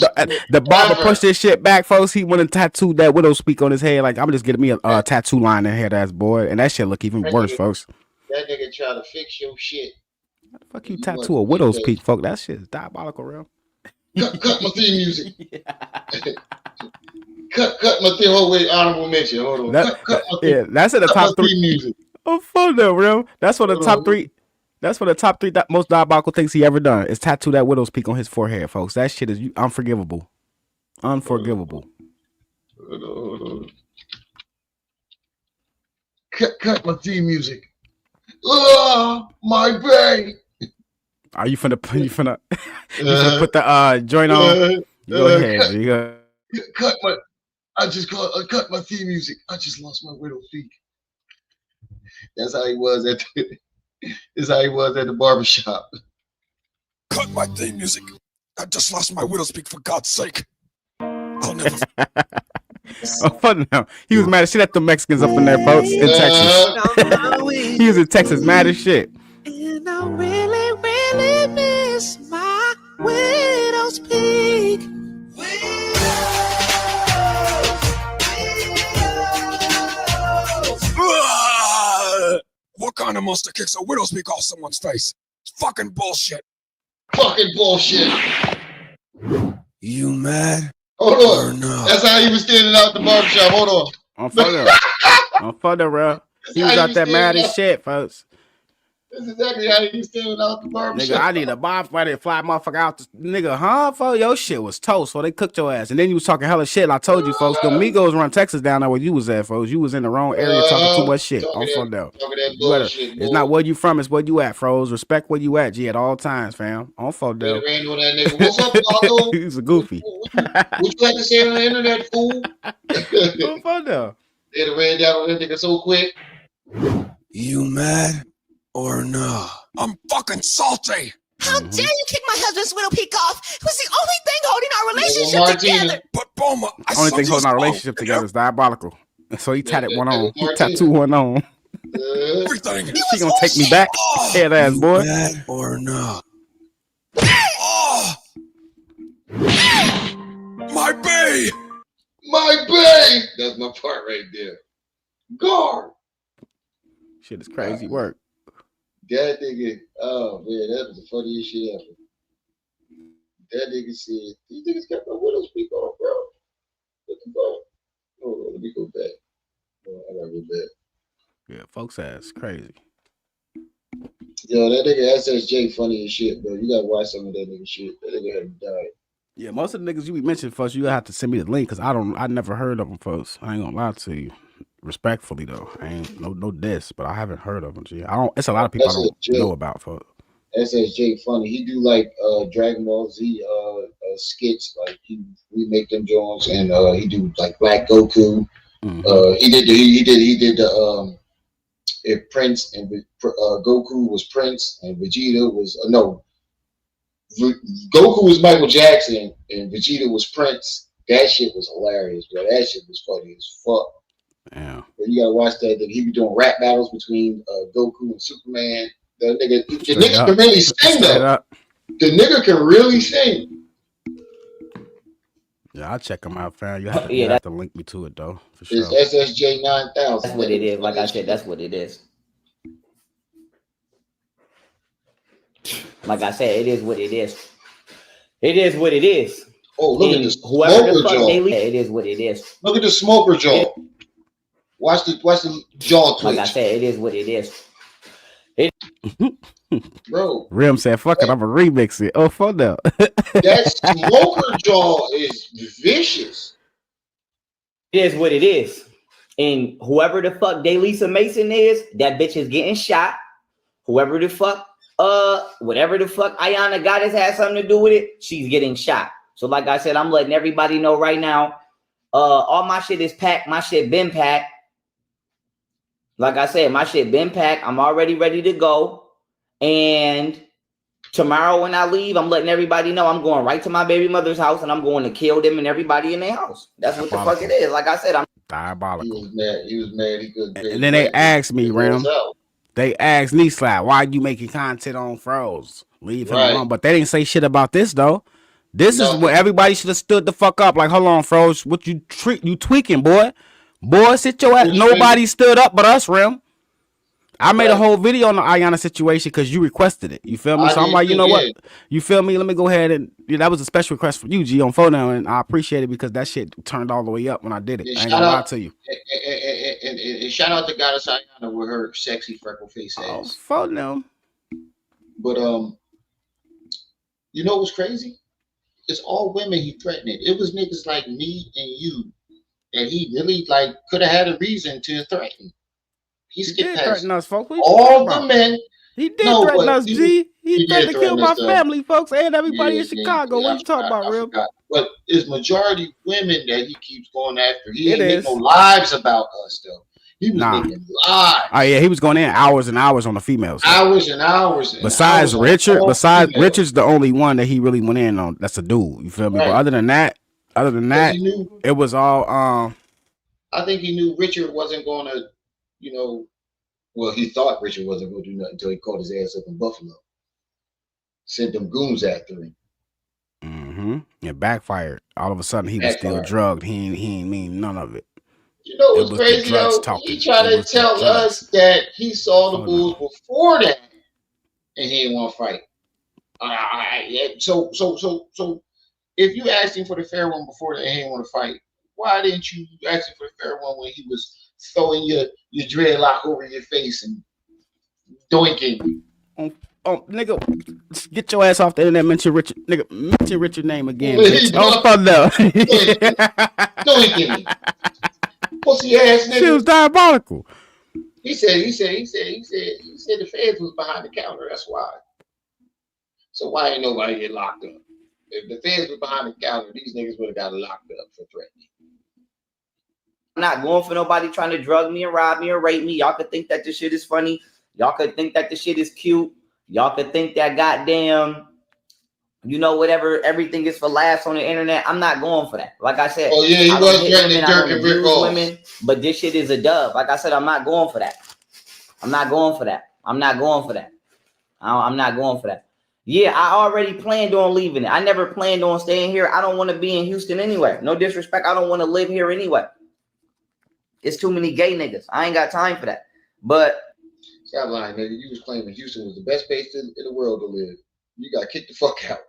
the barber pushed this shit back, folks, he went and tattooed that widow's peak on his head. Like, I'm just getting me a tattoo line in here, that's boy, and that shit look even worse, folks. That nigga try to fix your shit. How the fuck you tattoo a widow's peak, folks? That shit is diabolical, real. Cut my theme music. Cut my theme. Hold wait, honorable mention. Hold on. That's in the top 3 music. Oh, fun though, real. That's one of the top 3. That's one of the top 3 most diabolical things he ever done. Is tattoo that widow's peak on his forehead, folks. That shit is unforgivable. Unforgivable. Cut my theme music. Oh, my brain. Are you finna put the joint on? Go ahead. You go. Cut my theme music. I just lost my widow's peak. That's how he was at the barbershop. Cut my theme music. I just lost my widow's peak, for God's sake. I'll never. Oh, fun now. He was mad as shit at the Mexicans up in there, folks, in Texas. He was in Texas, mad as shit. And I really, really miss my widow's peak. What kind of monster kicks a widow's peak off someone's face? It's fucking bullshit. Fucking bullshit. You mad? Hold on. No. That's how he was standing out the barbershop. Hold on. I'm fucking On photo, bro. He How was you out there stand mad as out. shit, folks. That's exactly how you stand out the Nigga, barbershop. I need a bonfire to fly motherfucker out. Nigga, huh? Folks, your shit was toast. So they cooked your ass. And then you was talking hella shit. And I told you, folks, them Migos run Texas down there where you was at, folks. You was in the wrong area talking too much shit. On phone though. Talking that You better, bullshit, it's boy. not where you from, it's where you at, froze. Respect where you at, G, at all times, fam. On phone though. Ran on that nigga. What's up, Paco? He's a goofy. What you had to say on the internet, fool? On phone though. They ran down on that nigga so quick. You mad or no? I'm fucking salty. How dare you kick my husband's widow peak off? It was the only thing holding our relationship together. But Boma, I Only saw thing you holding our smoke. relationship together is diabolical. So he tatted one on. He tattooed one on. Everything. She gonna take me back. Head ass boy. Mad or no? Oh! My bay! My bay! That's my part right there. Guard. Shit is crazy work. That nigga, oh man, that was the funniest shit ever. That nigga said, these niggas got my widow's peak on, bro. What the fuck? Oh, let me go back. Oh, I gotta go back. Yeah, folks ass crazy. Yo, that nigga SSJ funny as shit, bro. You gotta watch some of that nigga shit. That nigga had died. Yeah, most of the niggas you be mentioning, folks, you have to send me the link because I never heard of them, folks. I ain't gonna lie to you. Respectfully though, I ain't no diss, but I haven't heard of them. G. I don't. It's a lot of people I don't know about, folks. SSJ funny. He do like Dragon Ball Z skits, like he remake them joints, and he do like Black Goku. He did the if Prince and Goku was Prince and Vegeta was Goku was Michael Jackson and Vegeta was Prince. That shit was hilarious, bro. That shit was funny as fuck. Yeah. But you gotta watch that. He be doing rap battles between Goku and Superman. The nigga can really sing though. The nigga can really sing. Yeah, I'll check them out, fam. You have to link me to it though, for sure. It's SSJ 9000. That's what it is. Like I said, that's what it is. Like I said, it is what it is. It is what it is. Oh, look at this whoever the smoker fuck jaw. it is what it is. Look at the smoker jaw. Watch the jaw twitch. Like I said, it is what it is. Bro. Rim said, fuck it, I'm gonna remix it. Oh, fuck no. That smoker jaw is vicious. It is what it is. And whoever the fuck Daylisa Mason is, that bitch is getting shot. Whoever the fuck, whatever the fuck Ayana Goddess has something to do with it, she's getting shot. So like I said, I'm letting everybody know right now, all my shit is packed. My shit been packed. Like I said, my shit been packed. I'm already ready to go. And tomorrow when I leave, I'm letting everybody know I'm going right to my baby mother's house and I'm going to kill them and everybody in their house. That's what the fuck it is. Like I said, I'm diabolical. He was mad. He couldn't. And then they asked me, Rim. They asked me, Slap, why you making content on Froze? Leave him alone. But they didn't say shit about this though. This is where everybody should have stood the fuck up. Like, hold on, Froze. What you tweaking, boy? Boy, sit your ass. Nobody stood up but us, Rim. I made a whole video on the Ayana situation because you requested it. You feel me? So I'm like, you know what? You feel me? Let me go ahead and that was a special request for you, G, on phone now, and I appreciate it because that shit turned all the way up when I did it. I ain't gonna lie to you. And shout out to Goddess Ayana with her sexy freckle face ass. Oh, phone now. But you know what's crazy? It's all women he threatened. It was niggas like me and you that he really like could have had a reason to threaten. He skipped past threaten us, folks. all the men. He did threaten us, G. He threatened to kill my family, folks, and everybody in Chicago. What you talking about, Real? But it's majority women that he keeps going after. He ain't make no lives about us, though. He was making lives. Oh yeah, he was going in hours and hours on the females. Hours and hours. Besides Richard, Richard's the only one that he really went in on. That's a dude. You feel me? But other than that, it was all. I think he knew Richard wasn't going to, well, he thought Richard wasn't going to do nothing until he caught his ass up in Buffalo. Sent them goons after him. It backfired. All of a sudden, he was still drugged. He ain't mean none of it. You know what's crazy though? He tried to tell us that he saw the Bulls before that, and he didn't want to fight. So if you asked him for the fair one before that, and he didn't want to fight, why didn't you ask him for the fair one when he was throwing your dreadlock over your face and doinking. Nigga, get your ass off the internet. Mention Richard, nigga. Mention Richard's name again, bitch. Oh fuck no. Doinking. Pussy ass nigga. She was diabolical. He said the feds was behind the counter. That's why. So why ain't nobody get locked up? If the feds was behind the counter, these niggas would have got locked up for threatening. I'm not going for nobody trying to drug me and rob me or rape me. Y'all could think that this shit is funny. Y'all could think that this shit is cute. Y'all could think that goddamn, you know, whatever, everything is for laughs on the internet. I'm not going for that. Like I said, oh yeah, he was threatening Dirk and Rick Ross. Women, but this shit is a dub. Like I said, I'm not going for that. I'm not going for that. I'm not going for that. I'm not going for that. Yeah, I already planned on leaving it. I never planned on staying here. I don't want to be in Houston anyway. No disrespect. I don't want to live here anyway. It's too many gay niggas. I ain't got time for that. But stop lying, nigga. You was claiming Houston was the best place in the world to live. You got kicked the fuck out.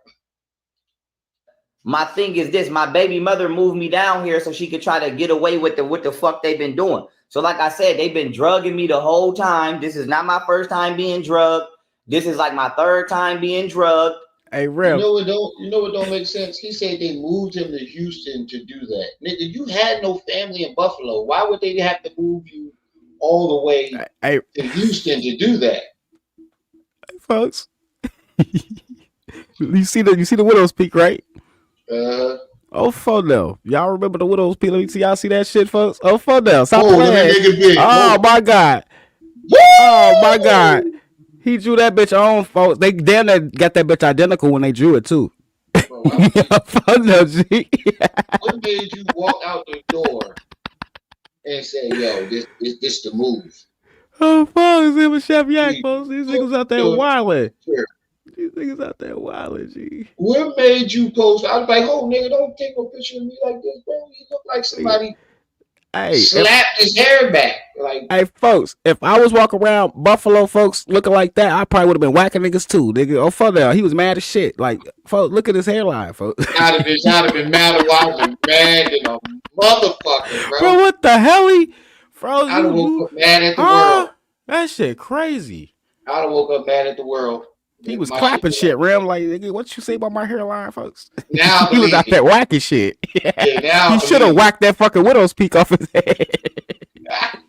My thing is this: my baby mother moved me down here so she could try to get away with the fuck they've been doing. So, like I said, they've been drugging me the whole time. This is not my first time being drugged. This is like my third time being drugged. Hey, Rev. You know what don't make sense? He said they moved him to Houston to do that. Nigga, you had no family in Buffalo. Why would they have to move you all the way to Houston to do that? Hey, folks. you see the Widow's Peak, right? Oh, fuck no. Y'all remember the Widow's Peak? Let me see. Y'all see that shit, folks? Oh, fuck no. Stop playing. Oh, my God. Oh, my God. He drew that bitch on, folks. They damn near got that bitch identical when they drew it, too. Bro, what made you walk out the door and say, yo, this the move? Oh, folks. It was Chef Yak, folks. These niggas out there wilding. These niggas out there wilding, G. What made you post? I was like, oh, nigga, don't take no picture of me like this, bro. You look like somebody slapped his hair back. Like, hey, folks, if I was walking around Buffalo, folks, looking like that, I probably would have been whacking niggas too, nigga. Oh, fuck that. He was mad as shit. Like, folks, look at his hairline, folks. I'd have been mad. I was mad than a motherfucker, bro. Bro, what the hell? Bro, I'd have woke up mad at the world. That shit crazy. I'd have woke up mad at the world. He was clapping shit, Ram. Like, nigga, what you say about my hairline, folks? Now he was out there whacking shit. Yeah, now he should have whacked that fucking Widow's Peak off his head. My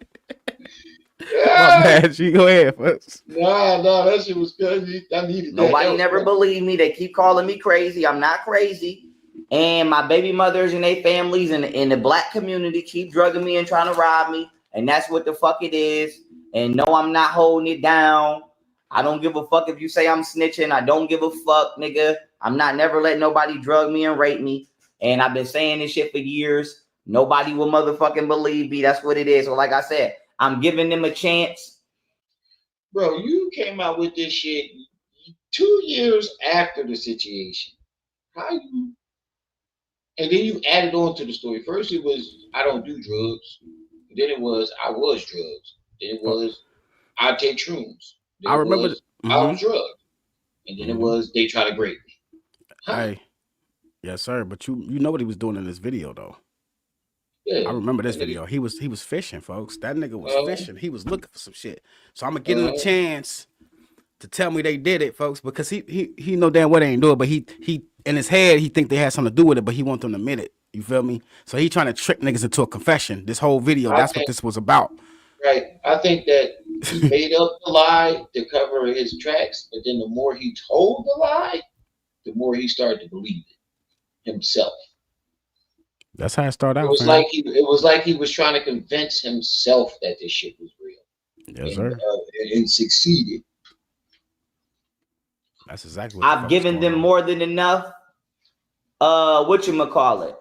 bad, G. Go ahead, folks. No, that shit was good. I needed that. Nobody never believed me. They keep calling me crazy. I'm not crazy. And my baby mothers and their families in the black community keep drugging me and trying to rob me. And that's what the fuck it is. And no, I'm not holding it down. I don't give a fuck if you say I'm snitching. I don't give a fuck, nigga. I'm not never letting nobody drug me and rape me. And I've been saying this shit for years. Nobody will motherfucking believe me. That's what it is. So like I said, I'm giving them a chance. Bro, you came out with this shit 2 years after the situation. How you? And then you added on to the story. First it was, I don't do drugs. Then it was, I was drugs. Then it was, I take shrooms. Then I remember I was drugged. And then it was, they try to break me. Huh? Hey, yes, sir. But you know what he was doing in this video, though. Yeah. I remember this video. He was fishing, folks. That nigga was fishing. He was looking for some shit. So I'm gonna give him a chance to tell me they did it, folks, because he know damn well they ain't do it, but he in his head he think they had something to do with it, but he want them to admit it. You feel me? So he trying to trick niggas into a confession. This whole video, that's what this was about. Right. I think that he made up the lie to cover his tracks, but then the more he told the lie, the more he started to believe it himself. That's how it started out. It was like he was trying to convince himself that this shit was real. Yes, sir. And succeeded. That's exactly what I've given them more than enough. Whatchamacallit?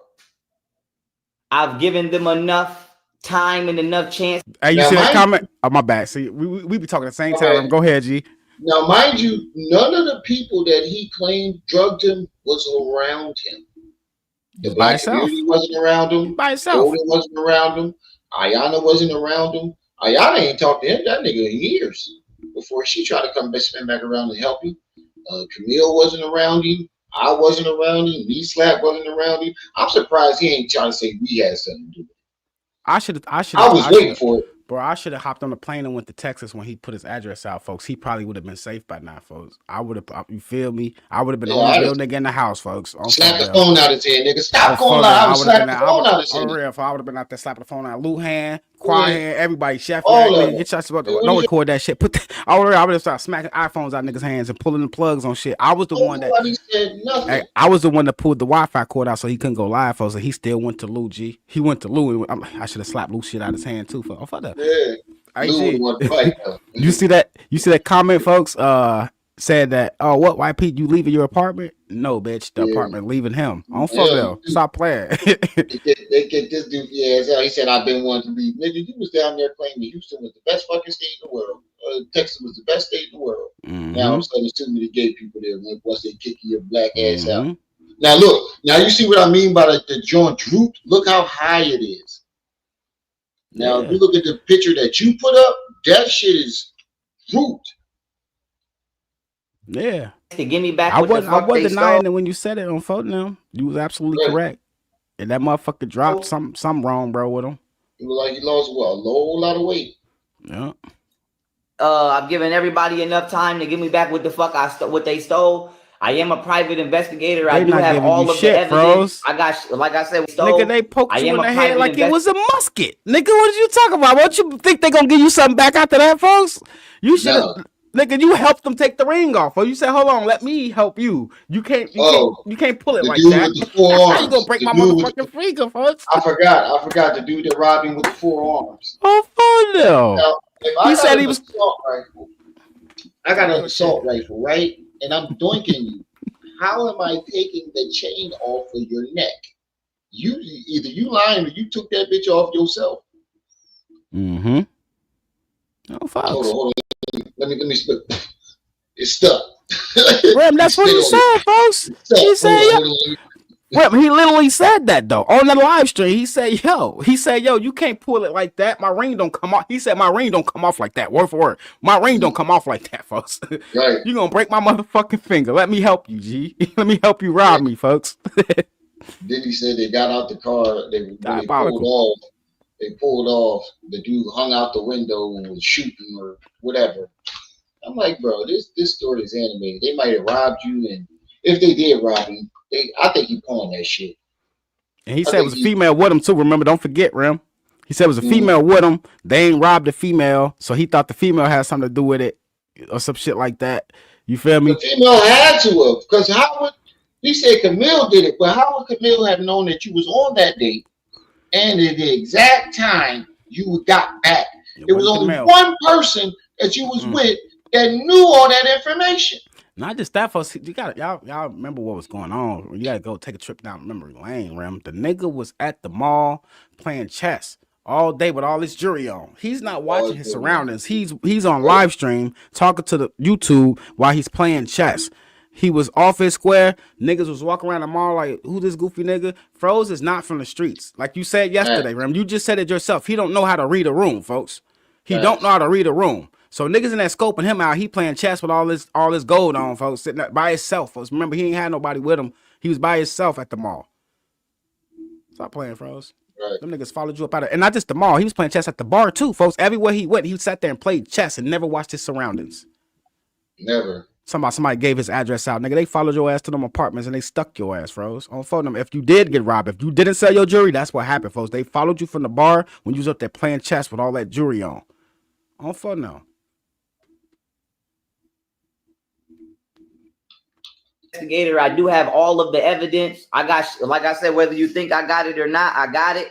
I've given them enough time and enough chance. Hey, you see that comment? Oh, my bad. See, we be talking at the same time. Go ahead, G. Now, mind you, none of the people that he claimed drugged him was around him. The black community wasn't around him. By himself. Golden wasn't around him. Ayana wasn't around him. Ayana ain't talked to him, that nigga, in years before she tried to come spin back around and help him. Camille wasn't around him. I wasn't around him. Me Slap wasn't around him. I'm surprised he ain't trying to say we had something to do with it. I should. I was waiting for it. Bro, I should have hopped on the plane and went to Texas when he put his address out, folks. He probably would have been safe by now, folks. I would have, you feel me? I would have been the only real nigga in the house, folks. Slap the phone out his head, nigga. Stop going live. I would slap the phone out his head. On real, I would have been out there slapping the phone out. Luhan, Quahan, everybody, Chef, get your don't record that shit. I would have started smacking iPhones out niggas' hands and pulling the plugs on shit. I was the one that said nothing. I was the one that pulled the Wi-Fi cord out so he couldn't go live, folks. And he still went to Lou G. He went to Lou. I should have slapped Lou shit out of his hand too. For that. Yeah. You see that? You see that comment, folks? Said that. Oh, what? White Pete? You leaving your apartment? No, bitch. The apartment leaving him. On photo. Stop playing. they get this dude. Yeah, he said I've been wanting to leave. Nigga, you was down there claiming Houston was the best fucking state in the world. Texas was the best state in the world. Now I'm starting to too many gay people there once they kick your black ass out. Now look. Now you see what I mean by the joint droop. Look how high it is. Now, if you look at the picture that you put up, that shit is drooped. Yeah. To give me back. I wasn't denying it when you said it on photo. Now you was absolutely correct. And that motherfucker dropped something wrong, bro, with him. It was like he lost a whole lot of weight. Yeah. I've given everybody enough time to give me back what the fuck what they stole. I am a private investigator. I do have all of the evidence. I got, like I said, nigga, they poked you in the head like it was a musket. Nigga, what did you talking about? What you think they gonna give you something back after that, folks? You should have, nigga. You helped them take the ring off, or you said, "Hold on, let me help you." You can't pull it like that. How you gonna break my motherfucking finger, folks? I forgot the dude that robbed him with the 4 arms. Oh, fuck no. Now, he said he was. I got an assault rifle, right? And I'm doinking you. How am I taking the chain off of your neck? Either you lying or you took that bitch off yourself. Oh, Fox. Hold on. Let me split. It's stuck. Ram, that's what he said, folks. He said, Rep, he literally said that though on the live stream. He said, yo, you can't pull it like that. My ring don't come off. He said, my ring don't come off like that. Word for word. My ring don't come off like that, folks. Right. You gonna break my motherfucking finger. Let me help you, G. Let me help you rob me, folks. Then he said they got out the car. They pulled off. They pulled off. The dude hung out the window and was shooting or whatever. I'm like, bro, this story is animated. They might have robbed you, and if they did rob him, I think he pawned that shit. And he said it was a female with him too. Remember, don't forget, Rim. He said it was a female with him. They ain't robbed the female, so he thought the female had something to do with it or some shit like that. You feel me? The female had to have, because how would he said Camille did it, but how would Camille have known that you was on that date and at the exact time you got back? It was only one person that you was with that knew all that information. Not just that, folks. You got y'all remember what was going on. You gotta go take a trip down memory lane, Ram. The nigga was at the mall playing chess all day with all his jewelry on. He's not watching his surroundings. He's on live stream talking to the YouTube while he's playing chess. He was off his square. Niggas was walking around the mall like, who this goofy nigga? Froze is not from the streets. Like you said yesterday, Ram. You just said it yourself. He don't know how to read a room, folks. He don't know how to read a room. So niggas in that scoping him out, he playing chess with all this gold on, folks, sitting by himself, folks. Remember, he ain't had nobody with him. He was by himself at the mall. Stop playing, Froze. Right. Them niggas followed you up out of, and not just the mall. He was playing chess at the bar too, folks. Everywhere he went, he sat there and played chess and never watched his surroundings. Never. Somebody gave his address out, nigga. They followed your ass to them apartments and they stuck your ass, Froze. On phone them. If you did get robbed, if you didn't sell your jewelry, that's what happened, folks. They followed you from the bar when you was up there playing chess with all that jewelry on. On phone now. Investigator, I do have all of the evidence. I got, like I said, whether you think I got it or not, I got it.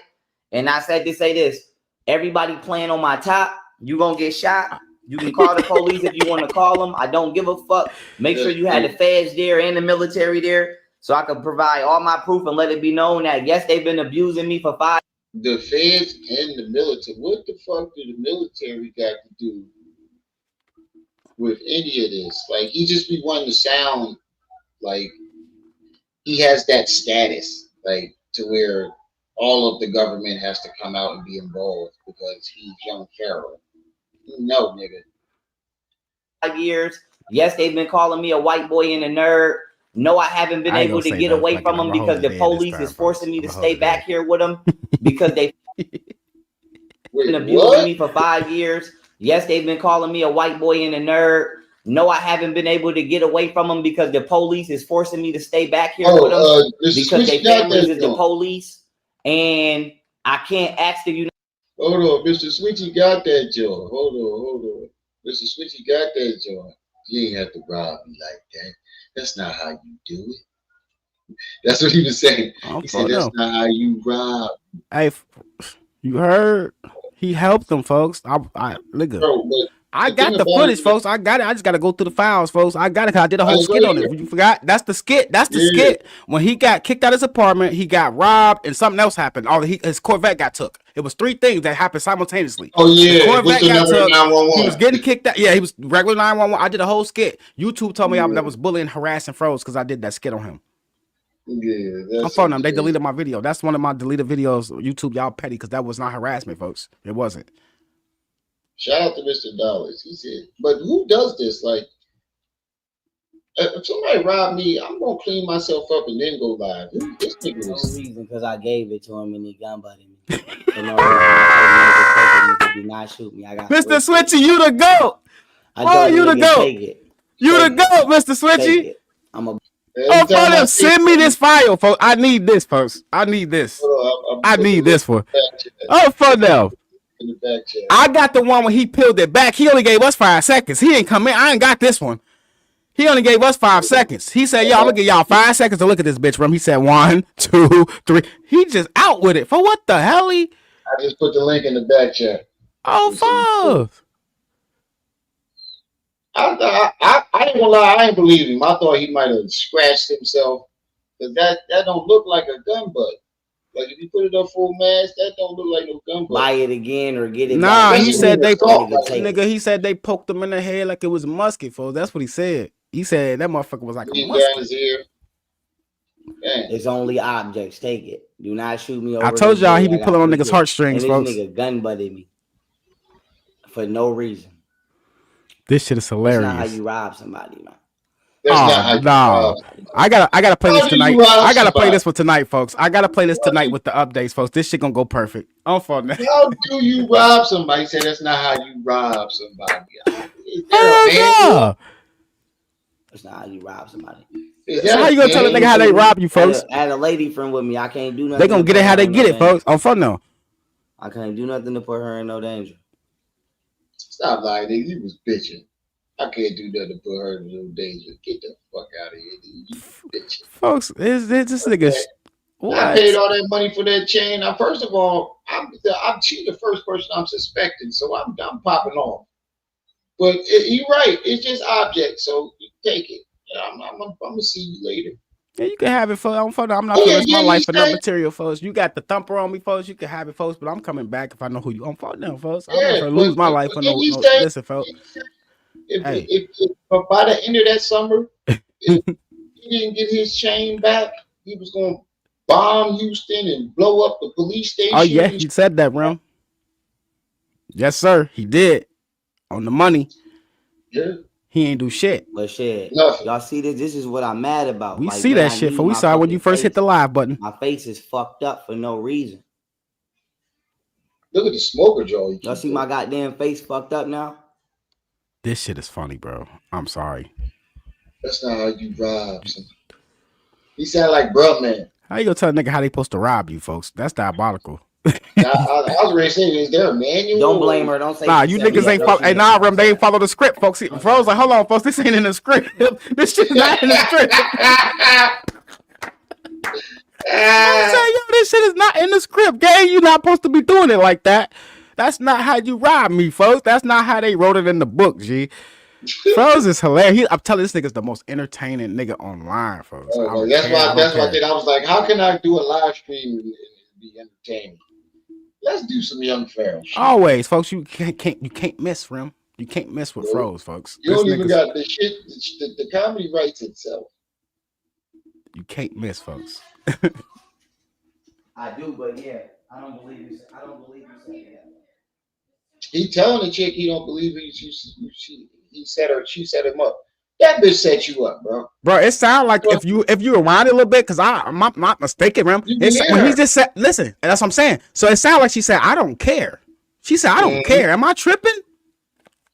And I said to say this: everybody playing on my top, you gonna get shot. You can call the police if you want to call them. I don't give a fuck. Make sure you had the feds there and the military there, so I can provide all my proof and let it be known that yes, they've been abusing me for 5. The feds and the military. What the fuck do the military got to do with any of this? Like, he just be wanting to sound like he has that status, like to where all of the government has to come out and be involved because he's young Pharaoh. No, nigga. 5 years. Yes, they've been calling me a white boy and a nerd. No, I haven't been able to get away from them because the police is forcing me to stay back here with them because they Wait, been abusing me for 5 years. Yes, they've been calling me a white boy and a nerd. No, I haven't been able to get away from them because the police is forcing me to stay back here with them because their families is the police, and I can't ask the United. Hold on, Mr. Switchy got that joint. Hold on. Mr. Switchy got that joint. You ain't have to rob me like that. That's not how you do it. That's what he was saying. He said that's not how you rob. Hey, you heard? He helped them, folks. Nigga. Bro, I got the footage, folks. I got it. I just got to go through the files, folks. I got it because I did a whole skit on it. You forgot? That's the skit. That's the skit. When he got kicked out of his apartment, he got robbed, and something else happened. His Corvette got took. It was 3 things that happened simultaneously. Oh, yeah. The Corvette got took. He was getting kicked out. Yeah, he was regular 911. I did a whole skit. YouTube told me that was bullying, harassing Froze because I did that skit on him. Yeah, I'm phoning them. They deleted my video. That's one of my deleted videos. YouTube, y'all petty because that was not harassment, folks. It wasn't. Shout out to Mr. Dollars. He said, but who does this? Like, if somebody robbed me, I'm going to clean myself up and then go live. This nigga was... No reason, because I gave it to him and he gun butted me. For no reason. I told him, do not shoot me. I got Mr. Switchy, you the GOAT. Oh, you the GOAT. You the GOAT, Mr. Switchy. Oh, send me this file, folks. I need this, folks. I need this. I need this for. Oh, for now. I got the one when he peeled it back. He only gave us 5 seconds. He ain't come in. I ain't got this one. He only gave us 5 seconds. He said, "Yo, I'm gonna give y'all 5 seconds to look at this bitch room." He said 1, 2, 3. He just out with it for what the hell? I just put the link in the back chat. Oh, fuck. I ain't gonna lie. I ain't believe him. I thought he might have scratched himself because that don't look like a gun butt. Like if you put it up full mask, that don't look like no gun butt. Buy it again or get it. Nah, back. he said they poked nigga. He said they poked him in the head like it was musket, folks. That's what he said. He said that motherfucker was like a musket. It's only objects. Take it. Do not shoot me over. I told y'all he be pulling on niggas' heartstrings, and folks. This nigga gun butted me for no reason. This shit is hilarious. That's not how you rob somebody, man. I gotta play this tonight. I gotta play this for tonight, folks. I gotta play this tonight with the updates, folks. This shit gonna go perfect. I'm for that. How do you rob somebody? Say that's not how you rob somebody. Is there a manual? That's not how you rob somebody. How you gonna tell a nigga how they rob you, folks? I had a lady friend with me. I can't do nothing. They gonna get it how they get it, folks. I'm for no. I can't do nothing to put her in no danger. Stop lying, nigga. You was bitching. I can't do nothing to put her in no danger. Get the fuck out of here, dude. You bitching. Folks, this nigga. I paid all that money for that chain. Now, first of all, she's the first person I'm suspecting, so I'm popping off. But you're right. It's just objects, so you take it. I'm gonna see you later. Yeah, you can have it, folks. I'm not gonna risk my life for no material, folks. You got the thumper on me, folks. You can have it, folks. But I'm coming back if I know who you. I'm for now, folks. I'm not gonna lose my life for no. Listen, folks. If by the end of that summer, if he didn't get his chain back, he was gonna bomb Houston and blow up the police station. Oh yeah, he said that, bro. Yes, sir. He did. On the money. Yeah. He ain't do shit. But shit, y'all see this? This is what I'm mad about. We see that shit, for we saw when you first hit the live button. My face is fucked up for no reason. Look at the smoker jaw. Y'all see my goddamn face fucked up now? This shit is funny, bro. I'm sorry. That's not how you rob. He sound like bro, man. How you gonna tell a nigga how they supposed to rob you, folks? That's diabolical. I was ready to say, is there a manual? Don't blame her. Don't say. Nah, you niggas ain't follow. Hey, nah, Rem, they ain't follow the script, folks. Froze like, hold on, folks. This ain't in the script. This shit's not in the script. I'm saying, yo, this shit is not in the script, gang. You not supposed to be doing it like that. That's not how you rob me, folks. That's not how they wrote it in the book, G. Froze is hilarious. I'm telling you, this nigga's the most entertaining nigga online, folks. That's why I did. I was like, how can I do a live stream and be entertaining? Let's do some Young Pharaoh shit. Always, folks. You can't miss, Rem. You can't miss with Froze, folks. You don't even got the shit. The comedy writes itself. You can't miss, folks. I do, but yeah, I don't believe you. I don't believe you saying that. He telling the chick he don't believe he set her. She set him up. That bitch set you up, bro. Bro, it sounds like if you rewind it a little bit, because I'm not mistaken, Rem. When he just said, listen, and that's what I'm saying. So it sounds like she said, I don't care. She said, I don't care. Am I tripping?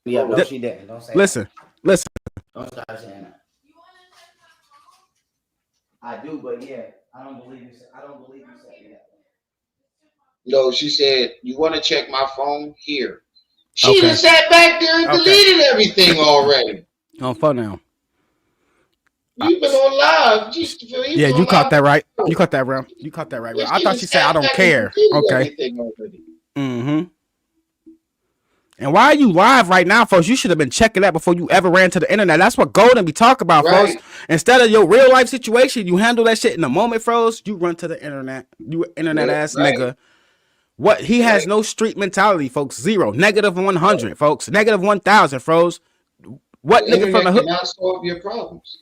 Yeah, no, she didn't. Don't say listen. Don't start saying that. I do, but yeah, I don't believe you said that. No, she said, you want to check my phone? Here. She just sat back there and deleted everything already. On phone now. You've been on live. Yeah, you caught that right. You caught that, Ram. You caught that right, Ram. I thought she said, I don't care. Okay. Mm-hmm. And why are you live right now, folks? You should have been checking that before you ever ran to the internet. That's what Golden be talking about, folks. Instead of your real life situation, you handle that shit in a moment, folks. You run to the internet. You internet ass nigga. What he has no street mentality, folks. Zero. -100, folks. -1,000, folks. What the nigga from the hood cannot solve your problems?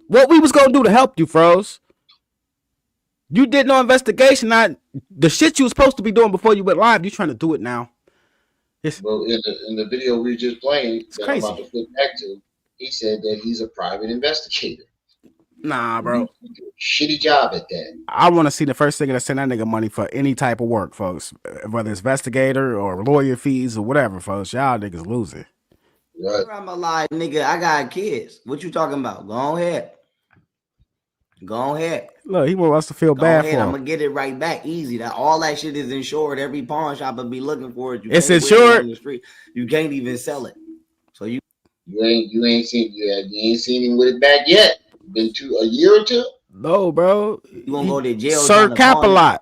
What we was gonna do to help you, froze? You did no investigation. Not the shit you was supposed to be doing before you went live. You trying to do it now? Well, in the video we just played, that I'm about to flip back to, he said that he's a private investigator. Nah, bro. Shitty job at that. I want to see the first nigga that send that nigga money for any type of work, folks. Whether it's investigator or lawyer fees or whatever, folks. Y'all niggas losing. Right. I'm a lie, nigga. I got kids. What you talking about? Go ahead. Go ahead. Look, he wants us to feel bad for him. I'm gonna get it right back easy. That all that shit is insured. Every pawn shop will be looking for it. It's insured. You can't even sell it. So you ain't seen him with it back yet. Been a year or two. No, bro. You gonna go to jail? Sir Capalot.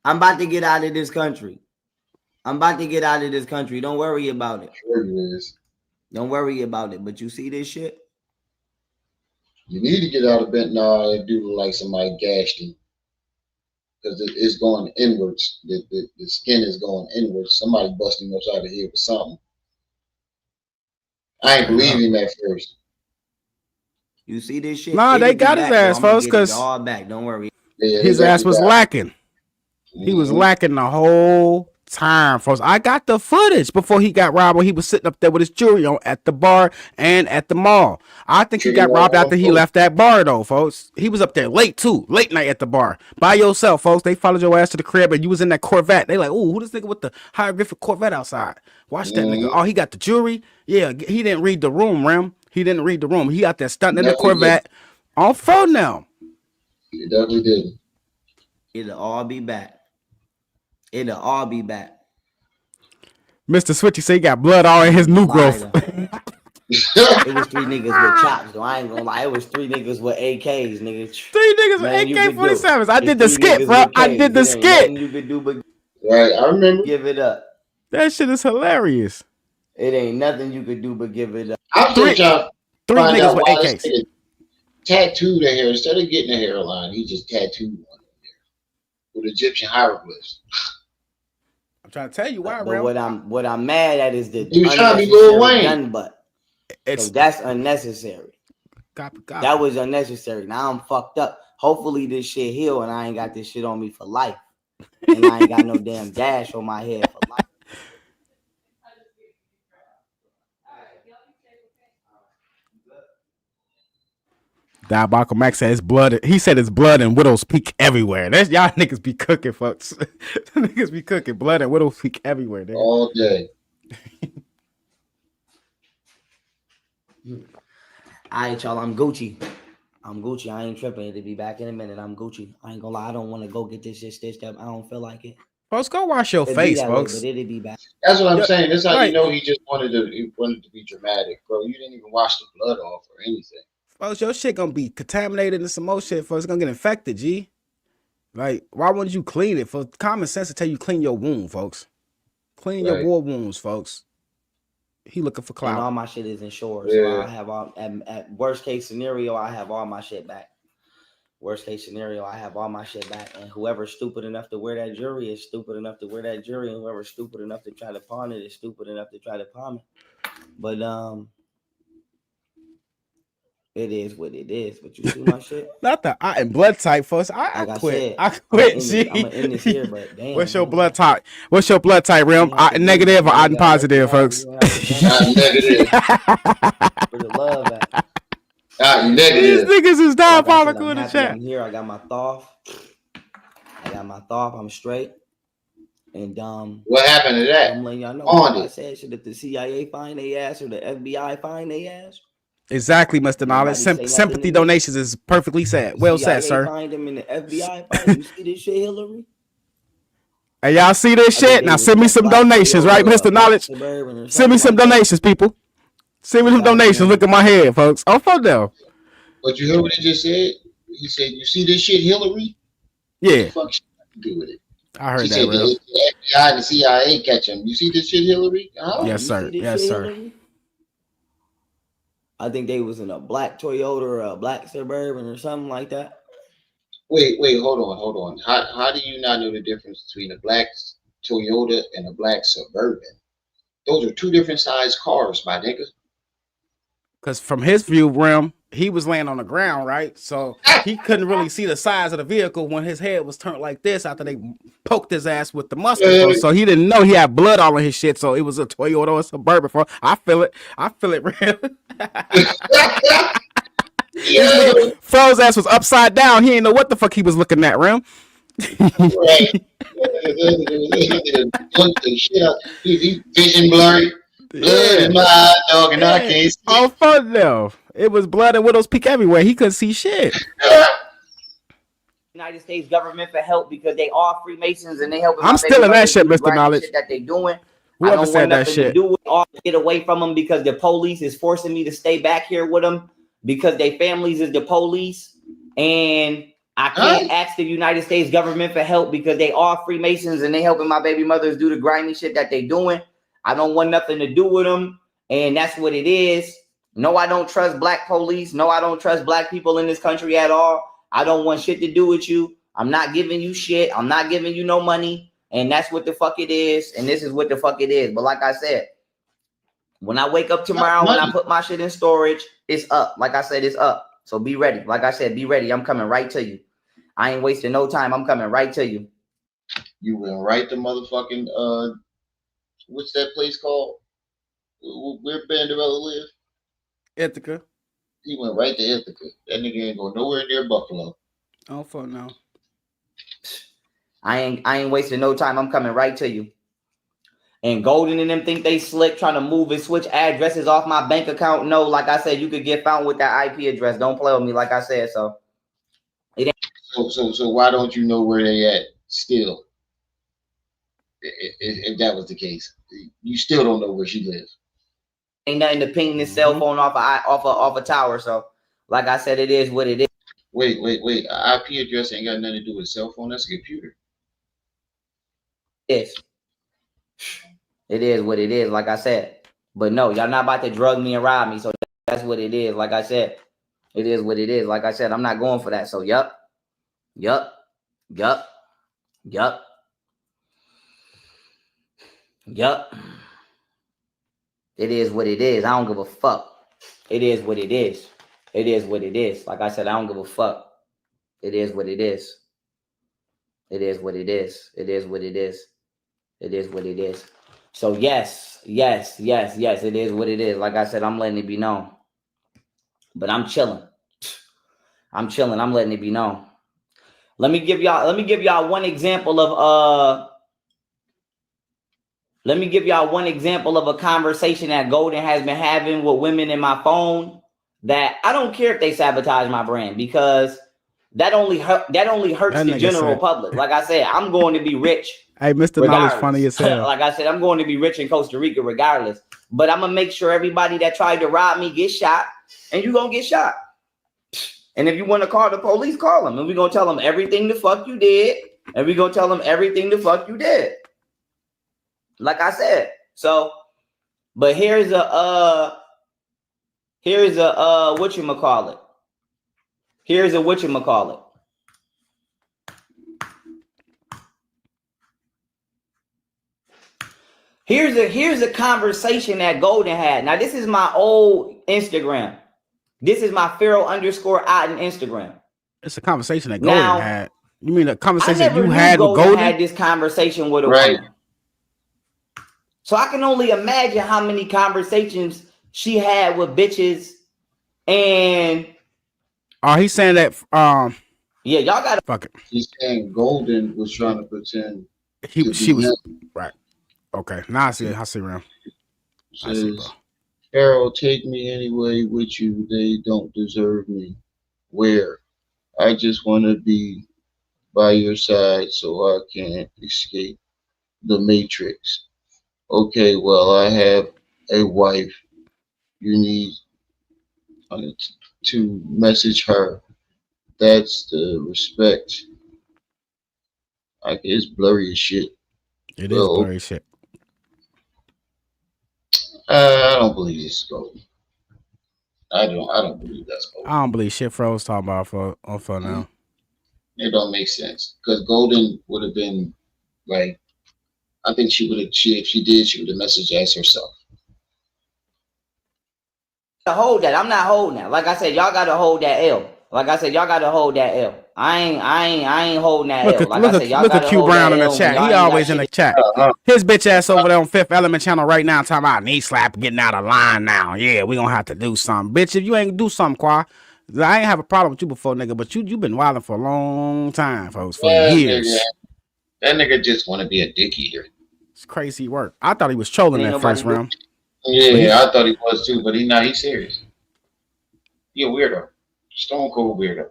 I'm about to get out of this country. Don't worry about it. Sure it is. Don't worry about it. But you see this shit? You need to get out of bed now and do like somebody gashed him. Because it's going inwards. The skin is going inwards. Somebody busted him upside the head with something. I ain't believe him at first. You see this shit? Nah, they got his ass, folks, because all back. Don't worry. His ass was lacking. He was lacking the whole time, folks. I got the footage before he got robbed when he was sitting up there with his jewelry on at the bar and at the mall. I think he got robbed after he left that bar, though, folks. He was up there late, too. Late night at the bar. By yourself, folks. They followed your ass to the crib and you was in that Corvette. They like, ooh, who this nigga with the hieroglyphic Corvette outside? Watch that nigga. Oh, he got the jewelry? Yeah, he didn't read the room, Ram. He didn't read the room. He out there stunting in the Corvette on phone now. He definitely did. It'll all be back. Mr. Switchy say he got blood all in his new growth. It was 3 niggas with chops, though. I ain't gonna lie. It was 3 niggas with AKs, nigga. 3 niggas with AK-47s. I did the skit, bro. I did the skit. You could do, but right, I remember. Give it up. That shit is hilarious. It ain't nothing you could do but give it up. I'm still trying to 3 find niggas out with why AKs. this nigga tattooed the hair. Instead of getting a hairline, he just tattooed one there with Egyptian hieroglyphs. I'm trying to tell you why, But bro. what I'm mad at is the He was trying to be Lil Wayne. gun butt. That's unnecessary. That was unnecessary. Now I'm fucked up. Hopefully this shit heal and I ain't got this shit on me for life. And I ain't got no damn dash on my head for life. Diabolical Max said his blood. He said his blood and Widow's Peak everywhere. That's y'all niggas be cooking, folks. Niggas be cooking blood and Widow's Peak everywhere. Nigga. All day. Alright, y'all. I'm Gucci. I ain't tripping. It'll be back in a minute. I'm Gucci. I ain't gonna lie. I don't want to go get this shit stitched up. I don't feel like it. Folks, go wash your face, folks. Way, but it'll be back. That's what I'm saying. That's how you know he just wanted to be dramatic, bro. You didn't even wash the blood off or anything. Folks, your shit gonna be contaminated and some more shit, folks. It's gonna get infected, G. Like, why wouldn't you clean it? For common sense to tell you clean your wound, folks. Clean your war wounds, folks. He looking for clout. And all my shit is insured. So I have all at worst case scenario, I have all my shit back. Worst case scenario, I have all my shit back. And whoever's stupid enough to wear that jewelry is stupid enough to wear that jewelry. And whoever's stupid enough to try to pawn it is stupid enough to try to pawn it. But it is what it is. But you see my shit? Not the I and blood type, folks. I quit. I quit. See, I'm gonna end this here, but damn. What's your blood type? What's your blood type, Rim? I negative or I positive, folks? Negative. For the love at. Negative. These niggas is diabolical in the chat. I'm here. I got my thought. I'm straight. And what happened to that? I'm letting y'all know. On Like I it. said, should the CIA find their ass or the FBI find their ass? Exactly, Mr. Knowledge. Nobody say nothing Sympathy to me. donations is perfectly said. Well said, CIA sir. find them and the FBI find. You see this shit, Hillary? Hey, y'all see this I think shit? they Now was send in me a some black donations, right, Toyota or a Mr. black Knowledge? Suburban or Send me something some like that. donations, people. Send me some donations. Look at my head, folks. Oh, fuck them. But you heard what he just said? He said, "You see this shit, Hillary? What Yeah, the fuck she got to do with it?" I heard She that, said, real. "The FBI and the CIA catch him. You see this shit, Hillary?" Huh? Yes, You sir. see this Yes, shit, sir. Hillary? I think they was in a black Toyota or a black Suburban or something like that. Wait, hold on. How do you not know the difference between a black Toyota and a black Suburban? Those are two different size cars, my nigga. Because from his view realm, he was laying on the ground, right? So he couldn't really see the size of the vehicle when his head was turned like this after they poked his ass with the mustard. Bro. So he didn't know he had blood all in his shit. So it was a Toyota or a Suburban. For I feel it real. Yo. Pharaoh's ass was upside down. He didn't know what the fuck he was looking at, realm. Right. He's vision blurry. Blood in my eye, dog, and I can't see. Oh, fuck no. It was blood and Widow's Peak everywhere. He couldn't see shit. United States government for help because they are Freemasons and they helping. I'm still in that shit, Mr. Knowledge. Shit that they doing. Whoever I don't said want that nothing shit. to do with all get away from them because the police is forcing me to stay back here with them because their families is the police and I can't ask the United States government for help because they are Freemasons and they helping my baby mothers do the grimy shit that they doing. I don't want nothing to do with them, and that's what it is. No, I don't trust black police. No, I don't trust black people in this country at all. I don't want shit to do with you. I'm not giving you shit. I'm not giving you no money, and that's what the fuck it is, and this is what the fuck it is. But like I said, when I wake up tomorrow and I put my shit in storage, it's up. Like I said, it's up. So be ready. Like I said, be ready. I'm coming right to you. I ain't wasting no time. I'm coming right to you. You went right to motherfucking what's that place called? Where Banderella live? Ithaca. He went right to Ithaca. That nigga ain't going nowhere near Buffalo. Oh, fuck no. I ain't wasting no time. I'm coming right to you. And Golden and them think they slick trying to move and switch addresses off my bank account. No, like I said, you could get found with that IP address. Don't play with me, like I said. So it ain't. So why don't you know where they at still? If that was the case, you still don't know where she lives. Ain't nothing to ping this cell phone off a tower. So, like I said, it is what it is. Wait. An IP address ain't got nothing to do with a cell phone. That's a computer. It is what it is. Like I said, but no, y'all not about to drug me and rob me. So that's what it is. Like I said, it is what it is. Like I said, I'm not going for that. So yup. It is what it is. I don't give a fuck. It is what it is. It is what it is. Like I said, I don't give a fuck. It is what it is. It is what it is. It is what it is. It is what it is. So yes, it is what it is. Like I said, I'm letting it be known. But I'm chilling. I'm letting it be known. Let me give y'all one example of a conversation that Golden has been having with women in my phone that I don't care if they sabotage my brand because that only hurts the general public. Like I said, I'm going to be rich. Hey, Mr. Knowledge funny as hell. Like I said, I'm going to be rich in Costa Rica regardless. But I'm going to make sure everybody that tried to rob me gets shot and you're going to get shot. And if you want to call the police, call them. And we're going to tell them everything the fuck you did. And we're going to tell them everything the fuck you did. Like I said. So, but here's a whatchamacallit. Here's a whatchamacallit. Here's a conversation that Golden had. Now, this is my old Instagram. This is my Pharaoh _Otten Instagram. It's a conversation that Golden had. You mean a conversation you had with Golden? Golden? Had this conversation with a woman. So I can only imagine how many conversations she had with bitches and. Oh, he's saying that. Yeah, y'all got to fuck it. He's saying Golden was trying to pretend She was right. Okay, now I see Ram. I see, bro. Pharaoh, take me anyway with you. They don't deserve me. Where? I just want to be by your side so I can escape the matrix. Okay, well, I have a wife. You need to message her. That's the respect. It's blurry as shit. It is blurry shit. I don't believe it's golden. I don't believe that's golden. I don't believe shit Fro's talking about for now. It don't make sense because golden would have been like, I think she would have. If she did, she would have messaged as herself. To hold that, I'm not holding that. Like I said, y'all got to hold that L. Like I said, y'all got to hold that L. I ain't holding that L. Like I said, y'all got to hold Brown that in the L. chat. He always in the chat. His bitch ass over there on Fifth Element channel right now talking about knee slap getting out of line now. Yeah, we gonna have to do something, bitch. If you ain't do something, Qua, I ain't have a problem with you before, nigga. But you been wilding for a long time, folks, for years. Nigga. That nigga just want to be a dick eater. It's crazy work. I thought he was trolling that first round. Yeah, I thought he was too, but he's serious. He a weirdo. Stone cold weirdo.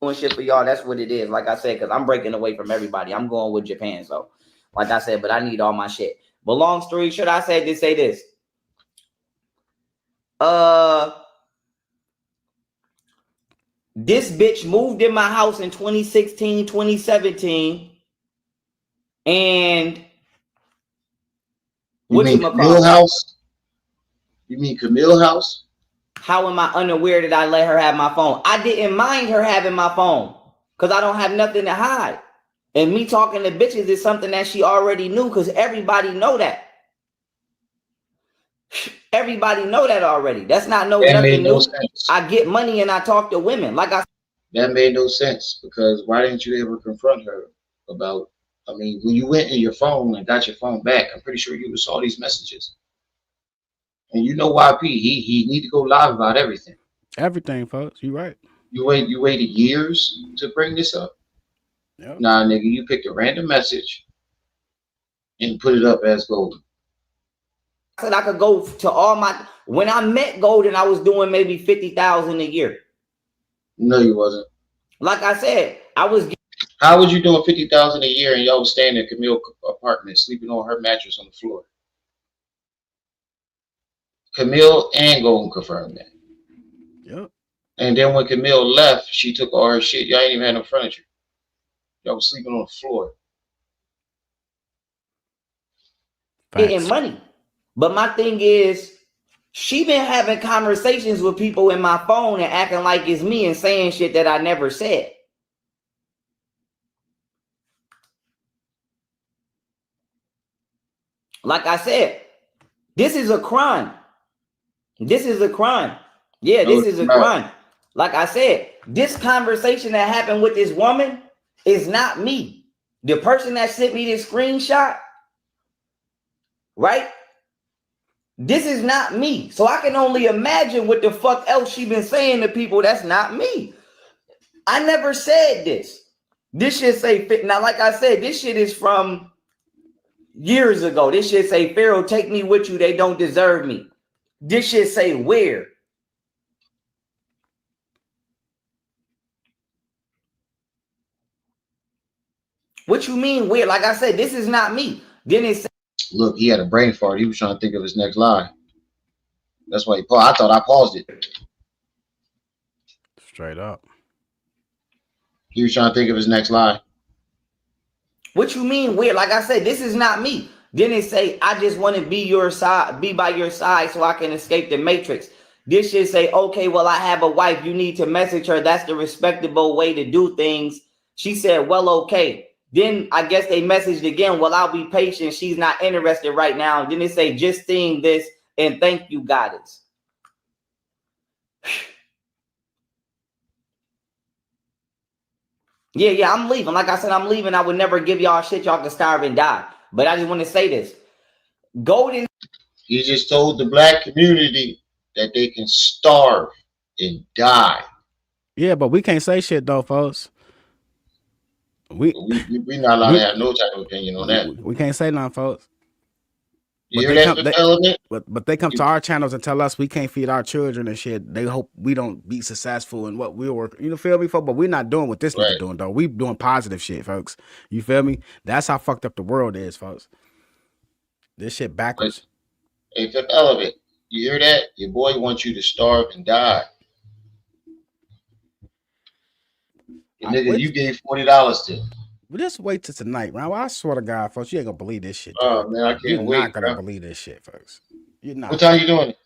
Doing shit for y'all, that's what it is. Like I said, because I'm breaking away from everybody. I'm going with Japan, so like I said, but I need all my shit. But long story short, I said to say this. This bitch moved in my house in 2016, 2017. And you mean Camille house? You mean Camille house? How am I unaware that I let her have my phone? I didn't mind her having my phone because I don't have nothing to hide. And me talking to bitches is something that she already knew because everybody know that. Everybody know that already. That's not nothing new. Sense. I get money and I talk to women. Like I. That made no sense because why didn't you ever confront her about? I mean, when you went in your phone and got your phone back, I'm pretty sure you saw these messages. And you know YP, he need to go live about everything. Everything, folks. You right. You waited years to bring this up. Yep. Nah, nigga, you picked a random message and put it up as golden. I said I could go to all my. When I met Golden, I was doing maybe 50,000 a year. No, you wasn't. Like I said, I was. How was you doing 50,000 a year and y'all was staying in Camille's apartment, sleeping on her mattress on the floor? Camille and Golden confirmed that. Yep. And then when Camille left, she took all her shit. Y'all ain't even had no furniture. Y'all was sleeping on the floor. Getting money. But my thing is, she been having conversations with people in my phone and acting like it's me and saying shit that I never said. Like I said, this is a crime. This is a crime. Yeah, this is a crime. Like I said, this conversation that happened with this woman is not me. The person that sent me this screenshot, right? This is not me. So I can only imagine what the fuck else she been saying to people that's not me. I never said this. This shit say, now like I said, this shit is from years ago. This shit say, Pharaoh, take me with you. They don't deserve me. This shit say where? What you mean weird? Like I said, this is not me. Then it said, look, he had a brain fart. He was trying to think of his next lie. That's why he paused. I thought I paused it. Straight up. He was trying to think of his next lie. What you mean weird? Like I said, this is not me. Then it say, I just want to be your side, be by your side so I can escape the matrix. This should say, okay, well, I have a wife. You need to message her. That's the respectable way to do things. She said, well, okay. Then I guess they messaged again. Well, I'll be patient. She's not interested right now. Then they say, just seeing this and thank you, goddess. Yeah, I'm leaving. Like I said, I'm leaving. I would never give y'all shit. Y'all can starve and die. But I just want to say this. Golden. You just told the black community that they can starve and die. Yeah, but we can't say shit though, folks. We not allowed to have no type of opinion on that. We can't say nothing, folks. You hear that, development? But they come to our channels and tell us we can't feed our children and shit. They hope we don't be successful in what we're working. You know, feel me, folks? But we're not doing what this nigga doing, though. We doing positive shit, folks. You feel me? That's how fucked up the world is, folks. This shit backwards. Hey, Fifth Element, you hear that? Your boy wants you to starve and die. Nigga, you gave $40 to. Well, just wait till tonight, man. Well, I swear to God, folks, you ain't gonna believe this shit. Oh man, I can't You're wait. Not gonna believe this shit, folks. You're not. What time you doing it?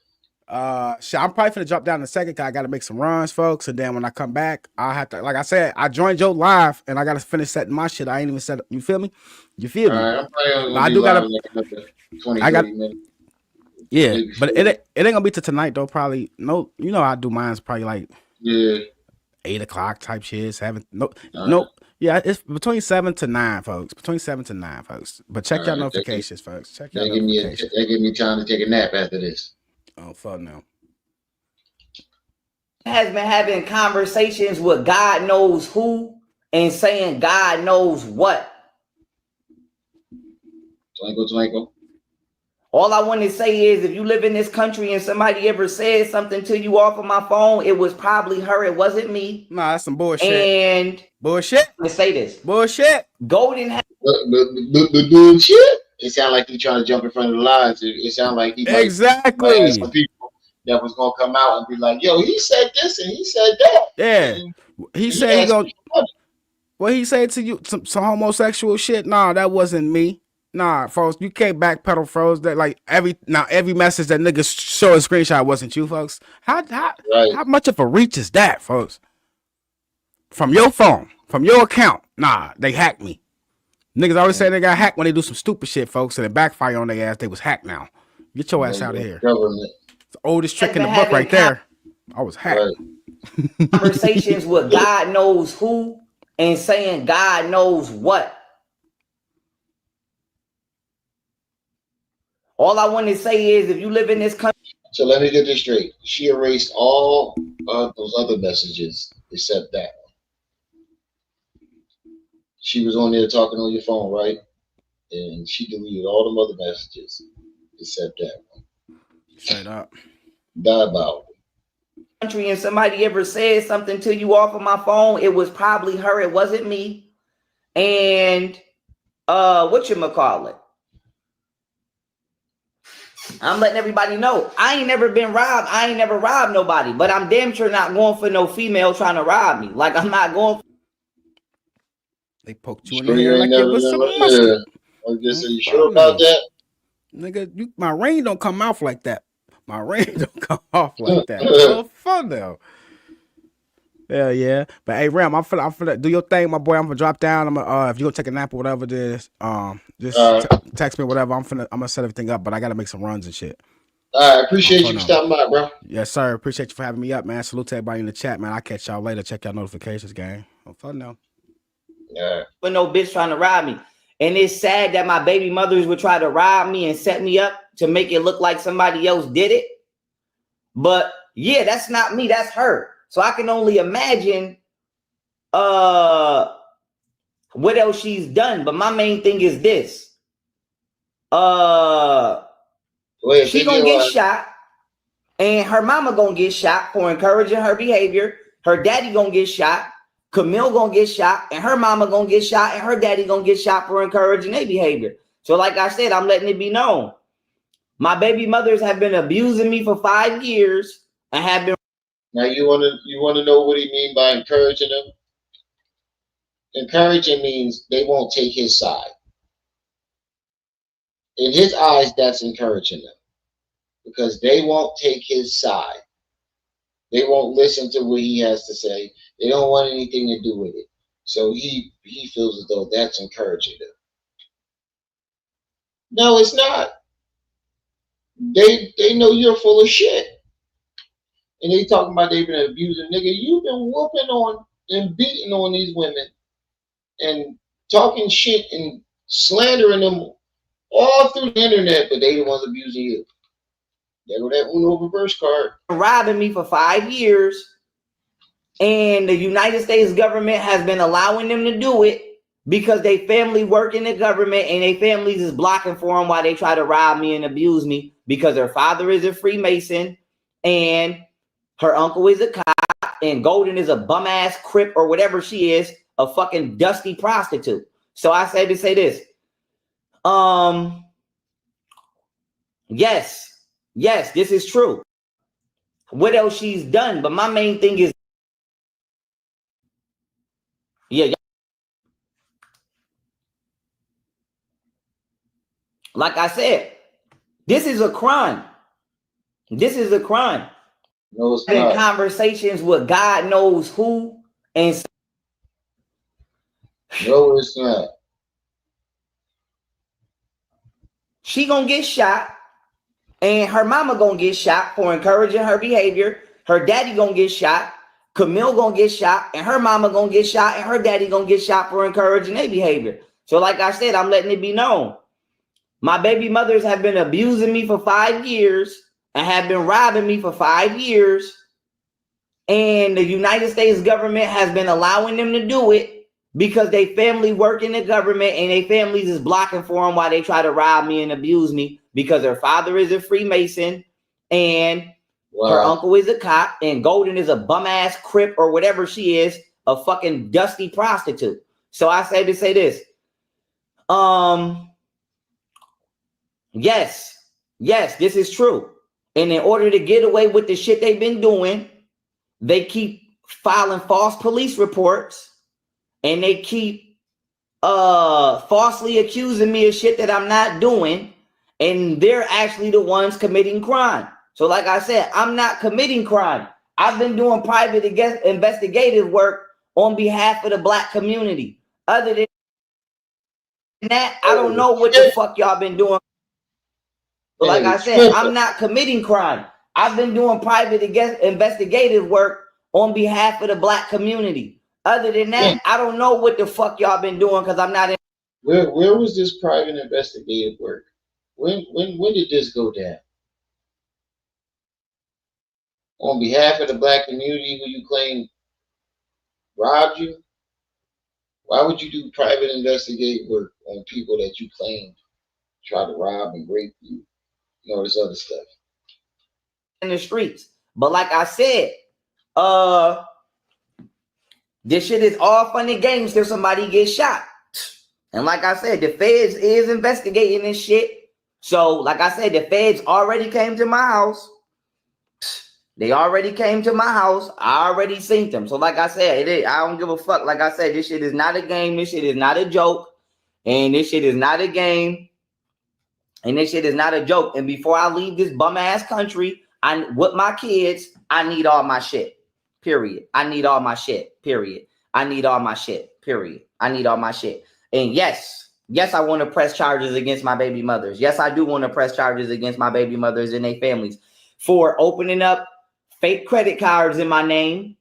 Shit, I'm probably finna drop down in a second. Cause I gotta make some runs, folks. And then when I come back, I have to, like I said, I joined Joe live, and I gotta finish setting my shit. I ain't even set up. You feel me? You feel me? I'm probably I do gotta. Like 20, I got. minutes. Yeah, but it ain't gonna be till tonight though. Probably no. You know I do mine's probably like 8 o'clock type shit. 7. No. Yeah, it's between 7 to 9, folks. Between 7 to 9, folks. But check your notifications, folks. Check your notifications. They give me time to take a nap after this. Oh, fuck no. Has been having conversations with God knows who and saying God knows what. Twinkle, twinkle. All I want to say is if you live in this country and somebody ever said something to you off of my phone, it was probably her. It wasn't me. Nah, that's some bullshit. And bullshit. Let's say this. Bullshit. Golden. The bullshit. It sounded like he trying to jump in front of the lines. It sounded like he exactly had some people that was gonna come out and be like, "Yo, he said this and he said that." Yeah, he said he gonna. What he said to you? Some homosexual shit? Nah, that wasn't me. Nah, folks, you can't backpedal, folks. That like every message that niggas show a screenshot wasn't you, folks. How much of a reach is that, folks? From your phone, from your account. Nah, they hacked me. Niggas always say they got hacked when they do some stupid shit, folks, and it backfire on their ass. They was hacked now. Get your ass out of here. It's the oldest trick in the book right there. I was hacked. Conversations with God knows who and saying God knows what. All I want to say is if you live in this country. So let me get this straight. She erased all of those other messages except that one. She was on there talking on your phone, right? And she deleted all them other messages except that one. Straight up. Diabolical. Country and somebody ever said something to you off of my phone, it was probably her. It wasn't me. And whatchamacallit? I'm letting everybody know I ain't never been robbed. I ain't never robbed nobody, but I'm damn sure not going for no female trying to rob me. Like I'm not going. They poked you in the hair like it was some mustard. I guess you sure about that? Nigga, my ring don't come off like that. My ring don't come off like that. It's so fun though. Hell yeah. But hey, Ram, I'm finna do your thing, my boy. I'm gonna drop down. I'm gonna if you gonna take a nap or whatever it is, just text me, whatever. I'm gonna set everything up, but I gotta make some runs and shit. I appreciate you stopping by, bro. Yes, sir. Appreciate you for having me up, man. Salute to everybody in the chat, man. I'll catch y'all later. Check y'all notifications, gang. I'm fun now. Yeah. But no bitch trying to rob me. And it's sad that my baby mothers would try to rob me and set me up to make it look like somebody else did it. But yeah, that's not me, that's her. So I can only imagine what else she's done. But my main thing is this. She gonna get shot, and her mama gonna get shot for encouraging her behavior. Her daddy gonna get shot. Camille gonna get shot, and her mama gonna get shot, and her daddy gonna get shot for encouraging their behavior. So like I said, I'm letting it be known. My baby mothers have been abusing me for 5 years and have been. Now you wanna know what he mean by encouraging them? Encouraging means they won't take his side. In his eyes, that's encouraging them because they won't take his side. They won't listen to what he has to say. They don't want anything to do with it. So he feels as though that's encouraging them. No, it's not. They know you're full of shit. And they talking about they've been abusing. Nigga, you've been whooping on and beating on these women and talking shit and slandering them all through the internet, but they the ones abusing you. There go that Uno reverse card. Robbing me for 5 years, and the United States government has been allowing them to do it because they family work in the government and they families is blocking for them while they try to rob me and abuse me because her father is a Freemason and her uncle is a cop and Golden is a bum ass crip or whatever she is, a fucking dusty prostitute. So I say to say this. Yes, this is true. What else she's done? But my main thing is, yeah, like I said, this is a crime. This is a crime. No, it's Having not. conversations with God knows who, and no, it's not. She gonna get shot, and her mama gonna get shot for encouraging her behavior. Her daddy gonna get shot. Camille gonna get shot, and her mama gonna get shot, and her daddy gonna get shot for encouraging their behavior. So, like I said, I'm letting it be known. My baby mothers have been abusing me for 5 years and have been robbing me for 5 years. And the United States government has been allowing them to do it because they family work in the government and they families is blocking for them while they try to rob me and abuse me because her father is a Freemason and her uncle is a cop and Golden is a bum ass crip or whatever she is, a fucking dusty prostitute. So I say to say this. Yes, this is true. And in order to get away with the shit they've been doing, they keep filing false police reports and they keep falsely accusing me of shit that I'm not doing. And they're actually the ones committing crime. So like I said, I'm not committing crime. I've been doing private investigative work on behalf of the Black community. Other than that, I don't know what the fuck y'all been doing. But like I said, I'm not committing crime. I've been doing private investigative work on behalf of the Black community. Other than that, I don't know what the fuck y'all been doing because I'm not in. Where was this private investigative work? When did this go down? On behalf of the Black community who you claim robbed you? Why would you do private investigative work on people that you claim try to rob and rape you? You know, this other stuff. In the streets. But like I said, this shit is all fun and games till somebody gets shot. And like I said, the feds is investigating this shit. So like I said, the feds already came to my house. They already came to my house. I already seen them. So like I said, I don't give a fuck. Like I said, this shit is not a game. This shit is not a joke. And this shit is not a game. And this shit is not a joke. And before I leave this bum ass country, with my kids, I need all my shit. Period. I need all my shit. Period. I need all my shit. Period. I need all my shit. And yes, I want to press charges against my baby mothers. Yes, I do want to press charges against my baby mothers and their families for opening up fake credit cards in my name.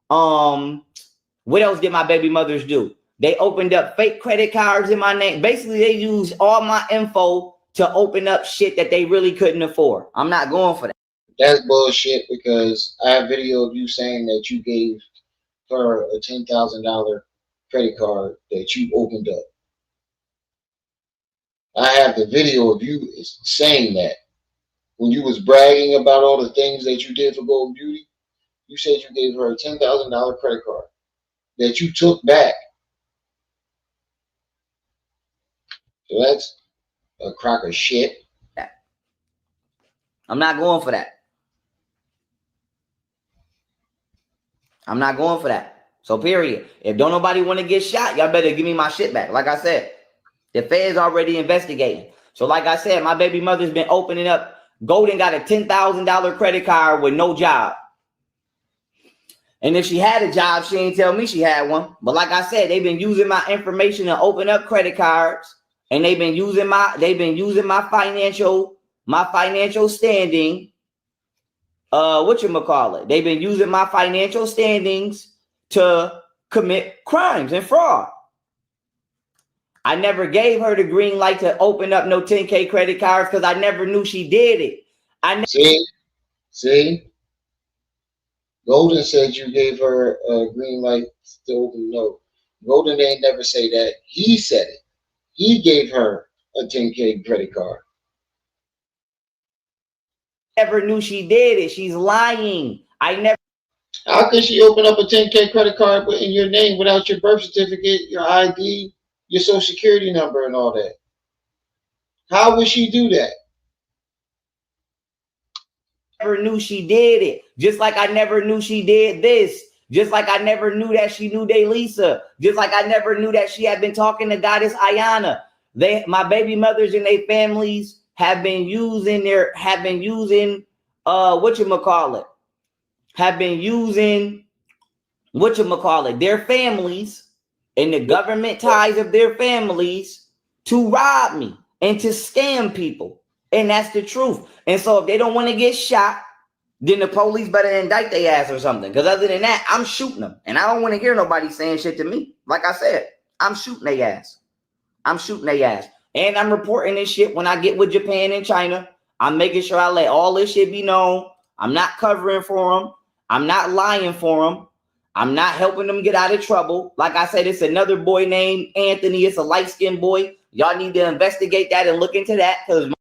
What else did my baby mothers do? They opened up fake credit cards in my name. Basically, they used all my info to open up shit that they really couldn't afford. I'm not going for that. That's bullshit because I have video of you saying that you gave her a $10,000 credit card that you opened up. I have the video of you saying that. When you was bragging about all the things that you did for Gold Beauty, you said you gave her a $10,000 credit card that you took back. So that's a crock of shit. I'm not going for that. I'm not going for that. So period. If don't nobody want to get shot, y'all better give me my shit back. Like I said, the feds already investigating. So like I said, my baby mother's been opening up. Golden got a $10,000 credit card with no job. And if she had a job, she ain't tell me she had one. But like I said, they've been using my information to open up credit cards. And they've been using my financial standing. Whatchamacallit? They've been using my financial standings to commit crimes and fraud. I never gave her the green light to open up no 10K credit cards because I never knew she did it. See? Golden said you gave her a green light to open no Golden ain't never say that. He said it. He gave her a 10K credit card. Never knew she did it. She's lying. I never. How could she open up a 10K credit card in your name without your birth certificate, your ID, your social security number, and all that? How would she do that? Never knew she did it. Just like I never knew she did this. Just like I never knew that she knew Lisa. Just like I never knew that she had been talking to Goddess Ayana. My baby mothers and their families have been using their families and the government ties of their families to rob me and to scam people. And that's the truth. And so if they don't want to get shot, then the police better indict their ass or something. Because other than that, I'm shooting them. And I don't want to hear nobody saying shit to me. Like I said, I'm shooting their ass. I'm shooting their ass. And I'm reporting this shit when I get with Japan and China. I'm making sure I let all this shit be known. I'm not covering for them. I'm not lying for them. I'm not helping them get out of trouble. Like I said, it's another boy named Anthony. It's a light-skinned boy. Y'all need to investigate that and look into that. Because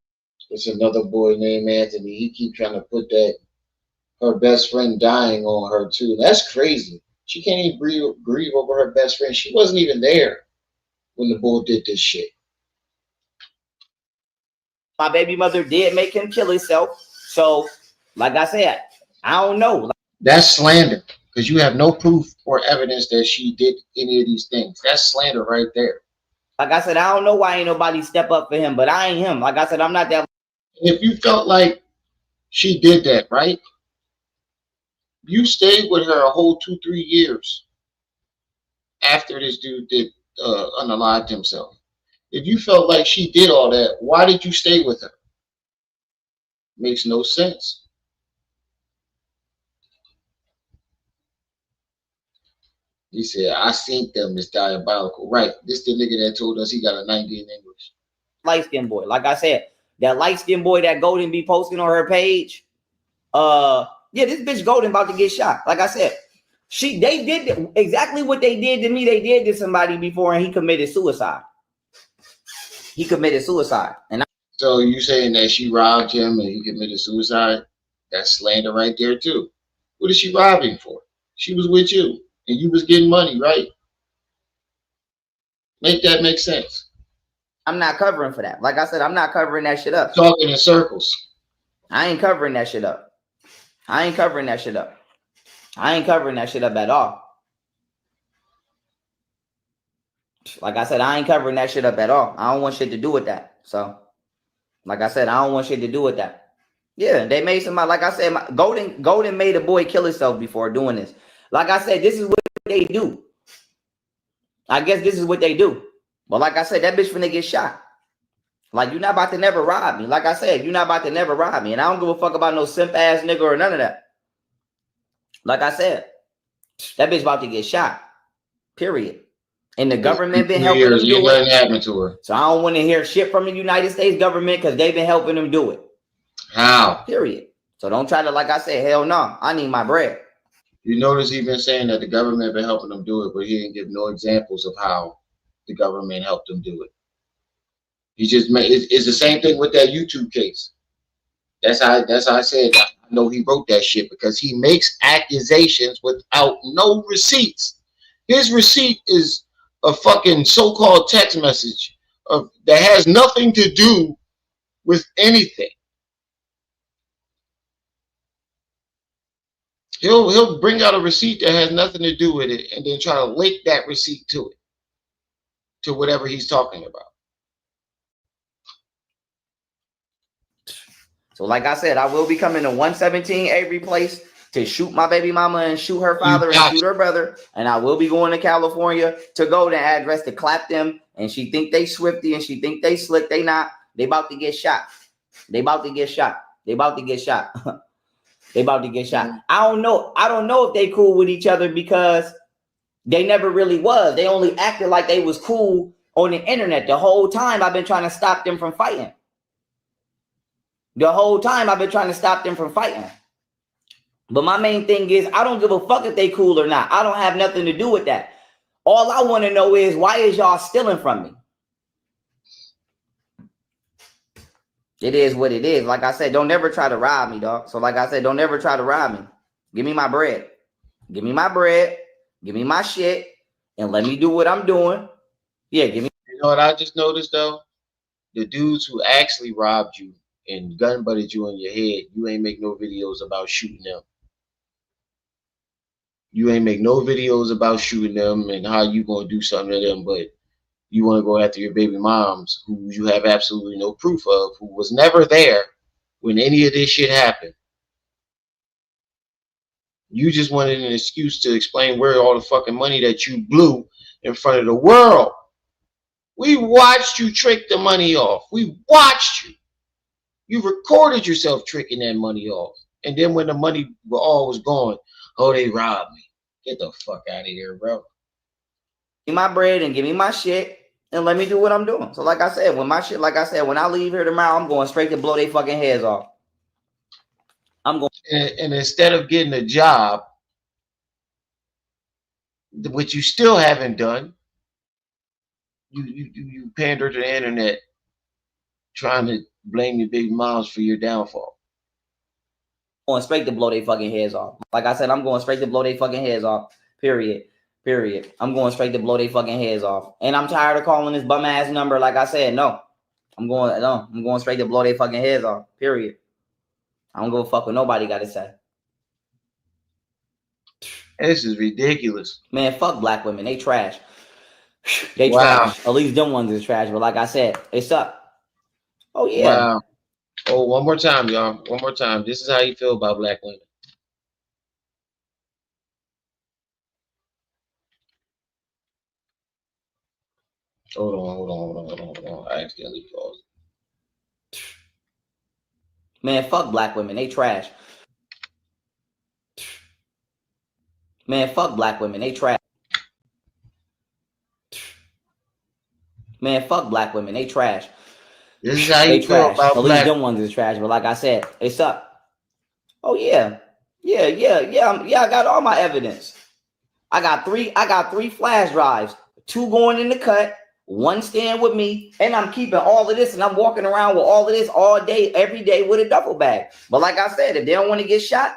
it's another boy named Anthony. He keep trying to put that her best friend dying on her too. That's crazy. She can't even grieve over her best friend. She wasn't even there when the bull did this shit. My baby mother did make him kill himself. So, like I said, I don't know. That's slander because you have no proof or evidence that she did any of these things. That's slander right there. Like I said, I don't know why ain't nobody step up for him, but I ain't him. Like I said, I'm not that. If you felt like she did that, right? You stayed with her a whole 2-3 years after this dude did unalived himself. If you felt like she did all that, why did you stay with her? Makes no sense. He said, I seen them as diabolical. Right. This the nigga that told us he got a 90 in English. Light-skinned boy. Like I said, that light-skinned boy that Golden be posting on her page. Yeah, this bitch Golden about to get shot. Like I said, they did exactly what they did to me. They did to somebody before, and he committed suicide. He committed suicide. So you saying that she robbed him and he committed suicide? That's slander right there too. What is she robbing for? She was with you and you was getting money, right? Make that make sense. I'm not covering for that. Like I said, I'm not covering that shit up. Talking in circles. I ain't covering that shit up. I ain't covering that shit up. I ain't covering that shit up at all. Like I said, I ain't covering that shit up at all. I don't want shit to do with that. So, like I said, I don't want shit to do with that. Yeah, they made somebody, like I said, Golden made a boy kill himself before doing this. Like I said, this is what they do. I guess this is what they do. But like I said, that bitch finna get shot. Like, you're not about to never rob me. Like I said, you're not about to never rob me. And I don't give a fuck about no simp ass nigga or none of that. Like I said, that bitch about to get shot. Period. And the government been helping them do it. Happened to her. So I don't want to hear shit from the United States government because they've been helping them do it. How? Period. So don't try to, like I said, hell no. I need my bread. You notice he been saying that the government been helping them do it, but he didn't give no examples of how the government helped them do it. He just made it's the same thing with that YouTube case. That's how I said I know he wrote that shit because he makes accusations without no receipts. His receipt is a fucking so-called text message that has nothing to do with anything. He'll bring out a receipt that has nothing to do with it and then try to link that receipt to it, to whatever he's talking about. So like I said, I will be coming to 117 Avery Place to shoot my baby mama and shoot her father and shoot her brother. And I will be going to California to go to address to clap them. And she think they swifty and she think they slick. They not. They about to get shot. They about to get shot. They about to get shot. They about to get shot. I don't know. I don't know if they cool with each other because they never really was. They only acted like they was cool on the internet. The whole time I've been trying to stop them from fighting. The whole time I've been trying to stop them from fighting. But my main thing is I don't give a fuck if they cool or not. I don't have nothing to do with that. All I want to know is, why is y'all stealing from me? It is what it is. Like I said, don't never try to rob me, dog. So like I said, don't never try to rob me. Give me my bread. Give me my bread. Give me my shit. And let me do what I'm doing. Yeah, give me. You know what I just noticed, though? The dudes who actually robbed you and gun butted you in your head, you ain't make no videos about shooting them. You ain't make no videos about shooting them and how you gonna do something to them, but you want to go after your baby moms who you have absolutely no proof of, who was never there when any of this shit happened. You just wanted an excuse to explain where all the fucking money that you blew in front of the world. We watched you trick the money off. We watched you. You recorded yourself tricking that money off. And then when the money all was gone, oh, they robbed me. Get the fuck out of here, bro. Give me my bread and give me my shit and let me do what I'm doing. So like I said, when my shit, like I said, when I leave here tomorrow, I'm going straight to blow their fucking heads off. I'm going. And instead of getting a job, which you still haven't done, you pander to the internet trying to blame your baby moms for your downfall. Going straight to blow their fucking heads off. Like I said, I'm going straight to blow their fucking heads off. Period. I'm going straight to blow their fucking heads off. And I'm tired of calling this bum ass number. Like I said, no. I'm going straight to blow their fucking heads off. Period. I don't give a fuck what nobody got to say. This is ridiculous. Man, fuck black women. They trash. They trash. At least them ones is trash. But like I said, they suck. Oh, yeah. Wow. Oh, one more time, y'all. One more time. This is how you feel about black women. Hold on. I accidentally paused. Man, fuck black women. They trash. Man, fuck black women. They trash. Man, fuck black women. They trash. This is how you feel about At least them ones is trash. But like I said, they suck. Oh, yeah. Yeah. I got all my evidence. I got three flash drives. 2 going in the cut. 1 staying with me, and I'm keeping all of this, and I'm walking around with all of this all day, every day with a duffel bag. But like I said, if they don't want to get shot,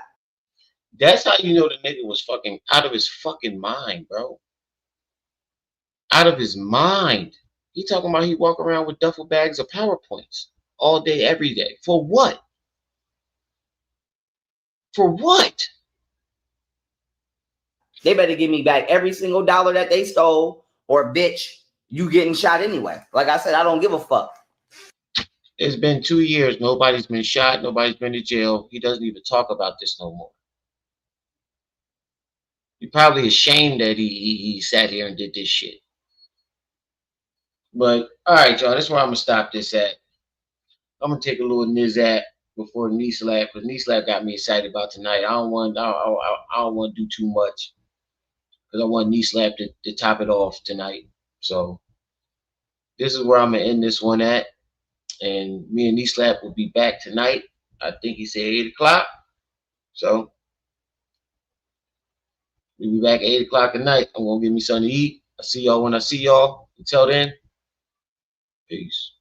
that's how you know the nigga was fucking out of his fucking mind, bro. Out of his mind. He talking about he walk around with duffel bags of PowerPoints all day, every day. For what? For what? They better give me back every single dollar that they stole, or bitch, you getting shot anyway. Like I said, I don't give a fuck. It's been 2 years. Nobody's been shot. Nobody's been to jail. He doesn't even talk about this no more. You're probably ashamed that he sat here and did this shit. But all right, y'all. That's where I'm gonna stop this at. I'm gonna take a little nizat before knee slap, because knee slap got me excited about tonight. I don't want to do too much, because I want knee slap to top it off tonight. So this is where I'm gonna end this one at, and me and knee slap will be back tonight. I think he said 8 o'clock. So we'll be back at 8 o'clock tonight. I'm gonna give me something to eat. I'll see y'all when I see y'all. Until then, peace.